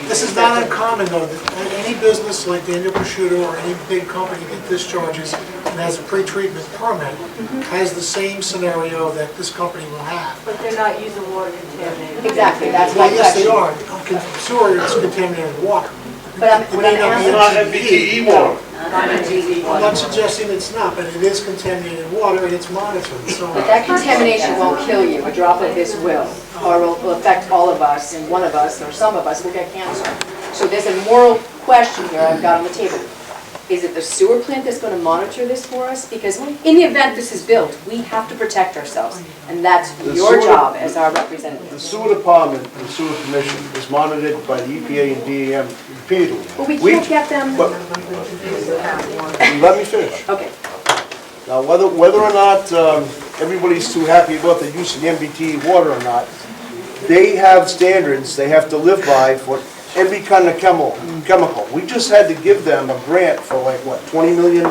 This is not uncommon, though, that any business like Daniel Prosciutto or any big company that discharges and has a pre-treatment permit has the same scenario that this company will have. But they're not using water contaminated. Exactly, that's my Well, yes, they question. are. Sewer is contaminated water. But It may not be It's not MBTE water. I'm not suggesting it's not, but it is contaminated water and it's monitored, so. But that contamination won't kill you, a drop of this will, or will affect all of us, and one of us, or some of us, will get cancer. So there's a moral question here I've got on the table. Is it the sewer plant that's going to monitor this for us? Because in the event this is built, we have to protect ourselves, and that's The your sewer- job as our representative. The sewer department, the sewer commission is monitored by the EPA and DEM repeatedly. But we can't get them... But- Let me finish. Okay. Now, whether or not everybody's too happy about the use of the MBT water or not, they have standards they have to live by for every kind of chemical. We just had to give them a grant for like, what, $20 million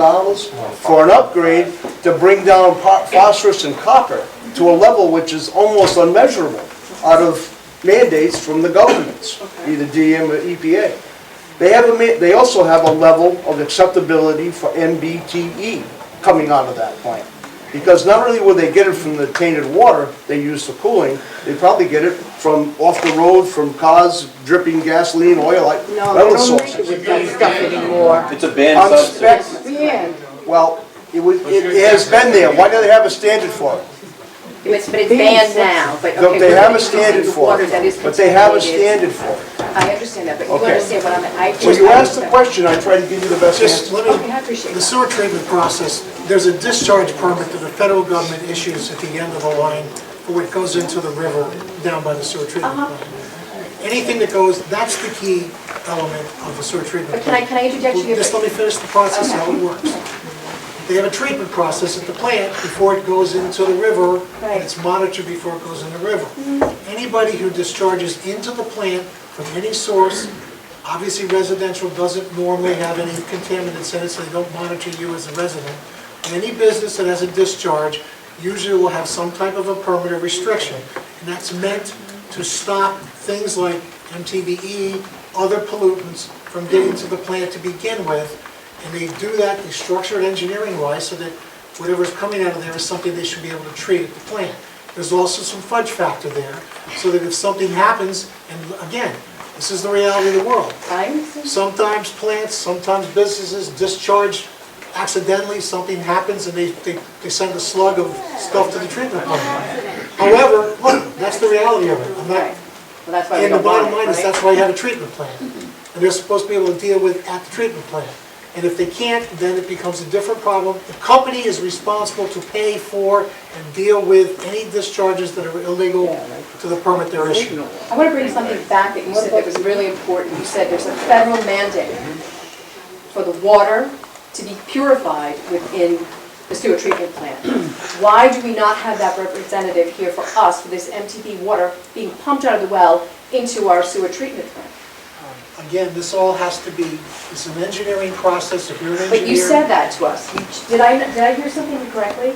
for an upgrade to bring down phosphorus and copper to a level which is almost unmeasurable out of mandates from the governments, either DEM or EPA. They also have a level of acceptability for MBTE coming out of that plant. Because not only will they get it from the tainted water they use for cooling, they probably get it from off the road, from cars dripping gasoline, oil, like No, metal they don't make sources. it with that stuff anymore. It's a banned On substance. spec- Banned. Well, it has been there. Why do they have a standard for it? But it's banned now, but okay. They we're have a gonna standard use the for water it, that is but they have a contaminated. standard for it. I understand that, but you Okay. understand what I... So you asked the question, I tried to give you the best Just answer. let Okay, me, I appreciate the that. sewer treatment process, there's a discharge permit that the federal government issues at the end of the line for what goes into the river down by the sewer treatment plant. Anything that goes, that's the key element of the sewer treatment But plant. can I interject you? Just let me finish the process, how it works. they have a treatment process at the plant before it goes into the river, and it's monitored before it goes in the river. Anybody who discharges into the plant from any source, obviously residential doesn't normally have any contaminants in it, so they don't monitor you as a resident. Any business that has a discharge usually will have some type of a permit or restriction, and that's meant to stop things like MTBE, other pollutants from getting to the plant to begin with. And they do that, they structure it engineering-wise so that whatever's coming out of there is something they should be able to treat at the plant. There's also some fudge factor there, so that if something happens, and again, this is the reality of the world. Sometimes plants, sometimes businesses discharge accidentally, something happens and they send a slug of stuff to the treatment plant. However, look, that's the reality of it. And the bottom line is that's why you have a treatment plant. And they're supposed to be able to deal with at the treatment plant. And if they can't, then it becomes a different problem. The company is responsible to pay for and deal with any discharges that are illegal to the permit they're issuing. I want to bring something back that you said that was really important. You said there's a federal mandate for the water to be purified within the sewer treatment plant. Why do we not have that representative here for us, for this MTB water being pumped out of the well into our sewer treatment plant? Again, this all has to be, it's an engineering process. If you're an engineer. But you said that to us. Did I hear something incorrectly?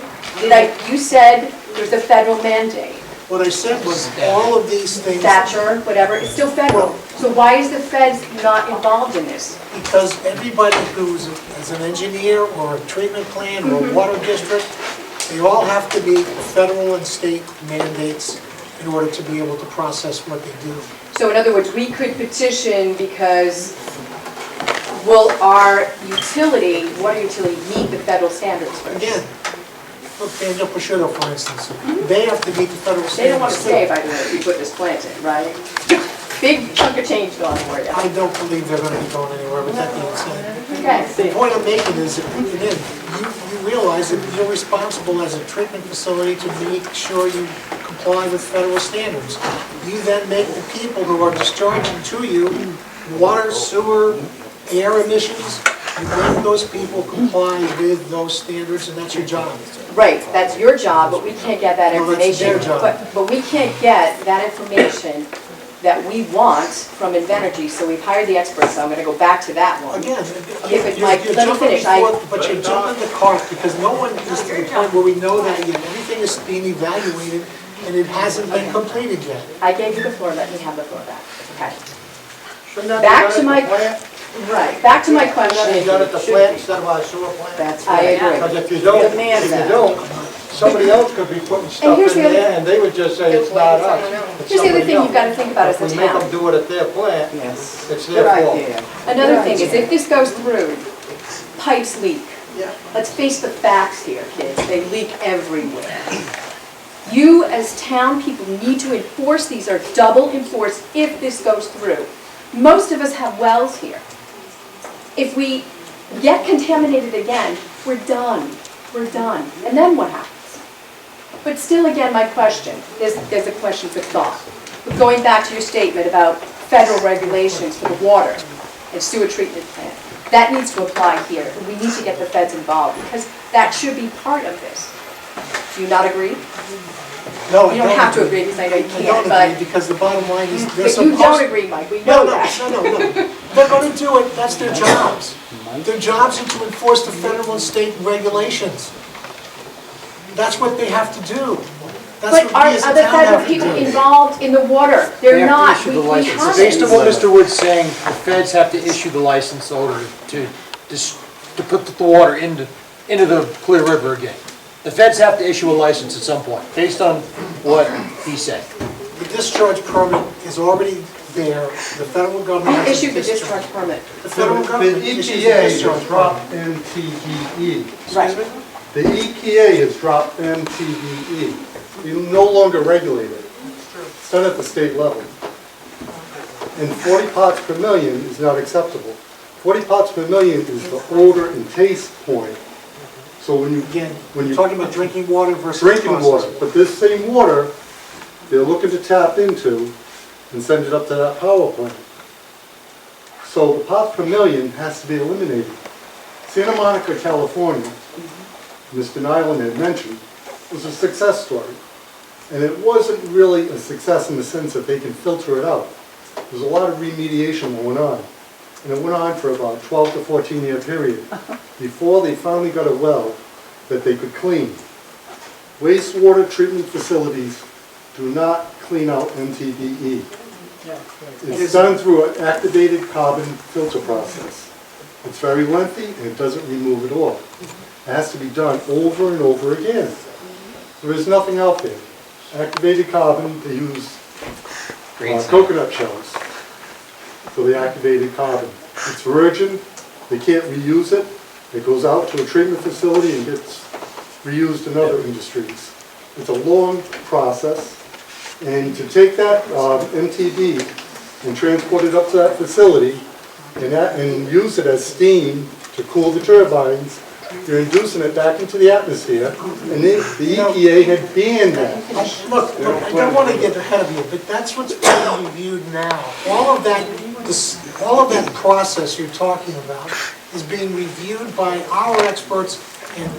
You said there's a federal mandate. What I said was all of these things. Thatcher, whatever, it's still federal. So why is the feds not involved in this? Because everybody who's an engineer or a treatment plant or a water district, they all have to be federal and state mandates in order to be able to process what they do. So in other words, we could petition because will our utility, water utility, meet the federal standards first? Again, look, Daniel Prosciutto, for instance, they have to meet the federal standards. They don't want to stay, by the way, if we put this plant in, right? Big chunk of change going for you. I don't believe they're going to be going anywhere, but that being said. Okay. The point I'm making is that, again, you realize that you're responsible as a treatment facility to make sure you comply with federal standards. You then make the people who are discharging to you water, sewer, air emissions, you make those people comply with those standards, and that's your job. Right, that's your job, but we can't get that No, that's information. their job. But we can't get that information that we want from Invenergy, so we've hired the experts, so I'm gonna go back to that one. Again, Yeah, but Mike, let me finish. But you're jumping the cart because no one is to the point where we know that everything is being evaluated and it hasn't been completed yet. I gave you the floor, let me have the floor back. Okay. Back to my, right, back to my question. Be done at the plant instead of our sewer plant. That's I agree. Because if you don't, somebody else could be putting stuff here's in the other- there and they would just say it's not us. It's Here's the other somebody thing else. you've got to think about as a If we make town. them do it at their plant, it's their fault. Another thing is, if this goes through, pipes leak. Let's face the facts here, kids, they leak everywhere. You, as town people, need to enforce these, or double enforce if this goes through. Most of us have wells here. If we get contaminated again, we're done. We're done. And then what happens? But still, again, my question, there's a question for thought. But going back to your statement about federal regulations for the water and sewer treatment plant, that needs to apply here. And we need to get the feds involved because that should be part of this. Do you not agree? No, You don't have to agree because I know you can't, I don't but... agree because the bottom line is they're But you supposed. don't agree, Mike, we know that. No. They're going to do it, that's their jobs. Their jobs are to enforce the federal and state regulations. That's what they have to do. That's But what are we as a the town federal have to people do. involved in the water? They're not, we haven't. Based on what Mr. Wood's saying, the feds have to issue the license order to put the water into the Clear River again. The feds have to issue a license at some point, based on what he said. The discharge permit is already there, the federal government Who has a issued the discharge permit? The federal government issues the EPA discharge has dropped MTBE. Right. The EPA has dropped MTBE. You no longer regulate it. It's done at the state level. And 40 parts per million is not acceptable. 40 parts per million is the odor and taste point. So when you're talking about drinking water versus drinking water, processing. but this same water, they're looking to tap into and send it up to that power plant. So the parts per million has to be eliminated. Santa Monica, California Mr. Nyland had mentioned, was a success story. And it wasn't really a success in the sense that they can filter it out. There's a lot of remediation going on. And it went on for about a 12 to 14 year period before they finally got a well that they could clean. Wastewater treatment facilities do not clean out MTBE. It's done through an activated carbon filter process. It's very lengthy and it doesn't remove it all. It has to be done over and over again. There is nothing out there. Activated carbon, they use coconut shells for the activated carbon. It's virgin, they can't reuse it. It goes out to a treatment facility and gets reused in other industries. It's a long process. And to take that MTB and transport it up to that facility and use it as steam to cool the turbines, you're inducing it back into the atmosphere, and the EPA had banned that. Look, I don't want to get ahead of you, but that's what's being reviewed now. All of that process you're talking about is being reviewed by our experts, and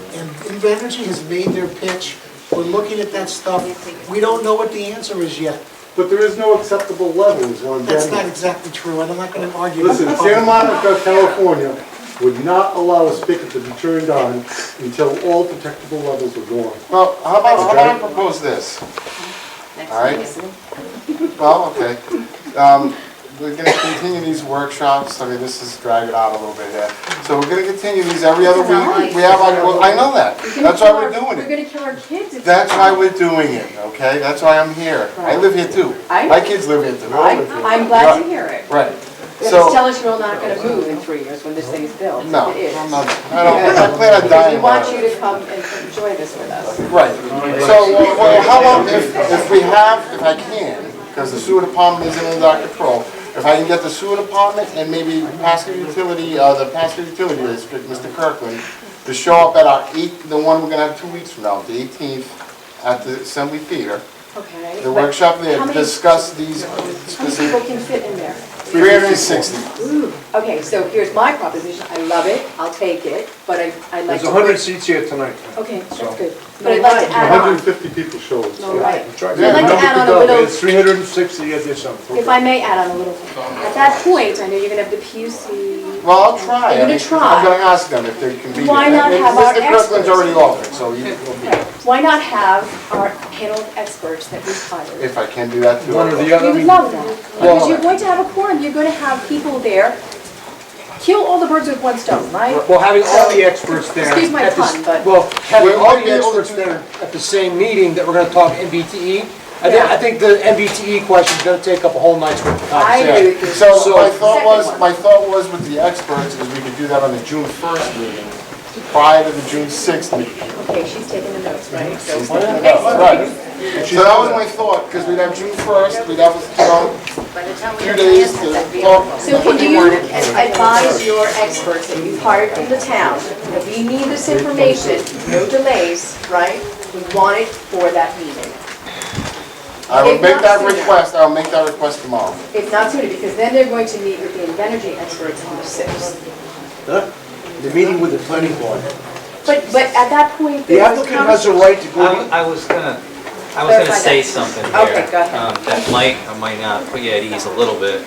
Invenergy has made their pitch. We're looking at that stuff. We don't know what the answer is yet. But there is no acceptable level, is what I'm That's getting not at. exactly true, and I'm not going to argue. Listen, Santa Monica, California would not allow a spigot to be turned on until all detectable levels are gone. Well, how about I propose this? All right? Well, okay. We're going to continue these workshops. I mean, this is dragging out a little bit here. So we're going to continue these every other week. We have, well, I know that. That's why we're doing We're it. gonna kill our kids if. That's why we're doing it, okay? That's why I'm here. I live here too. My kids live here too. We all live here. I'm glad to hear it. Right. Just tell us you're not gonna move in 3 years when this thing is built. No, It is. I'm not, I plan on dying. We want you to come and enjoy this with us. Right. So, well, how long, if I can, because the sewer department isn't under our control, if I can get the sewer department and maybe Pasco Utility, the Pasco Utility District, Mr. Kirkland, to show up at the one we're gonna have 2 weeks from now, the 18th, at the Assembly Theater. Okay. The workshop there, How many- discuss these How many specific. people can fit in there? 360. Ooh, okay, so here's my proposition. I love it, I'll take it, but I'd like to. There's 100 seats here tonight. Okay, that's good. But I'd like to add on. 150 people showed. No, right. That's right. So I'd like to add on a little, It's 360 at this time. if I may add on a little. At that point, I know you're gonna have the PUC. Well, I'll try. You're gonna try. I'm gonna ask them if they can be. Why there. not And have our Mr. Kirkland's experts? already offered, so you will be. Why not have our panel of experts that we've hired? If I can do that too. One or the We other. would love that, because you're going to have a quorum, you're going to have people there, kill all the birds with one stone, right? Well, having all the experts there. Excuse my at the- pun, but- Well, having We're all already the able to experts do there at the same meeting that we're gonna talk MBTE. Yeah. I think the MBTE question is gonna take up a whole night's worth of I conversation. agree with you. So my Second thought was with the experts is we could do that on the June 1st meeting, prior to the June 6th meeting. Okay, she's taking the notes, right? So Right. So that was my thought, because we'd have June 1st, we'd have, a few days to talk. So can you advise your experts that you've hired from the town, that we need this information, no delays, right? We want it for that meeting. I will If make not that sooner. request, I'll make that request tomorrow. If not sooner, because then they're going to meet with the Invenergy experts on the 6th. The meeting with the planning board. But at that point, The there's applicant has a right to go. I was gonna Clarify say that. something here. Okay, go ahead. That might or might not put you at ease a little bit.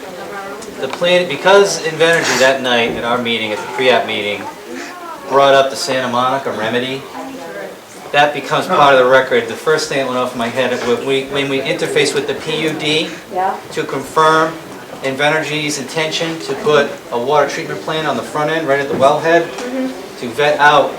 The plan, because Invenergy that night at our meeting, at the pre-app meeting, brought up the Santa Monica remedy, that becomes part of the record. The first thing that went off my head, when we interface with the PUD Yeah? to confirm Invenergy's intention to put a water treatment plant on the front end, right at the wellhead, to vet out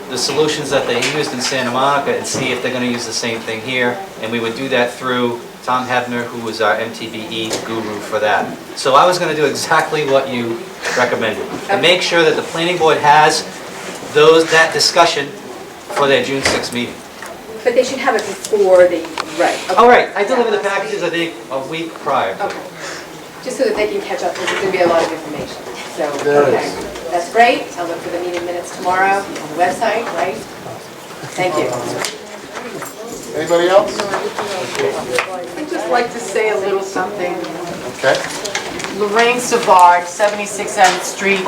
the solutions that they used in Santa Monica and see if they're going to use the same thing here. And we would do that through Tom Hebner, who was our MTBE guru for that. So I was going to do exactly what you recommended. And make sure that the planning board has that discussion for their June 6th meeting. But they should have it before they, right. okay. All right, I deliver the packages, I think, a week prior. Okay. Just so that they can catch up, because there's going to be a lot of information. So, There okay. is. That's great. I'll look for the meeting minutes tomorrow on the website, right? Thank you. Anybody else? I'd just like to say a little something. Okay. Lorraine Savard, 76 Emmett Street,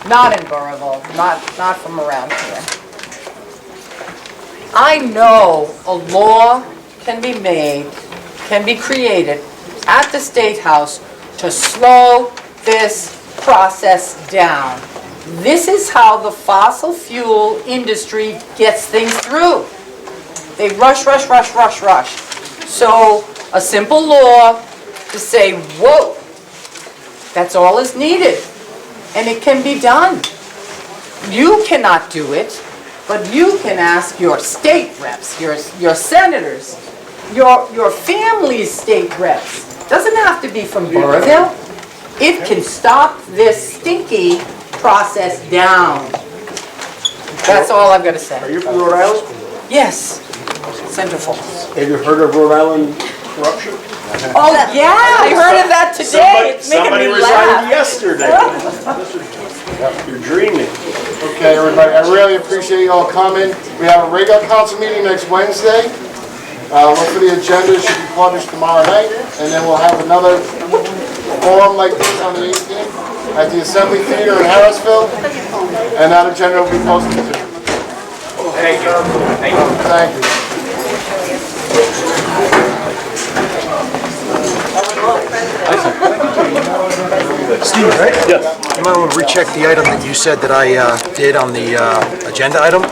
not in Burrillville, not from around here. I know a law can be made, can be created at the State House to slow this process down. This is how the fossil fuel industry gets things through. They rush, rush, rush, rush, rush. So a simple law to say, whoa, that's all is needed, and it can be done. You cannot do it, but you can ask your state reps, your senators, your family's state reps. Doesn't have to be from Burrillville. It can stop this stinky process down. That's all I'm gonna say. Are you from Rhode Island? Yes, Central Falls. Have you heard of Rhode Island corruption? Oh, yeah, I heard of that today. It's making Somebody me resigned laugh. yesterday. You're dreaming. Okay, everybody, I really appreciate you all coming. We have a regular council meeting next Wednesday. Look for the agenda, it should be published tomorrow night, and then we'll have another forum like this on the 18th at the Assembly Theater in Harrisville, and that agenda will be posted too. Thank you. Thank you. Thank you. Steve, right? Yes. You might want to recheck the item that you said that I did on the agenda item.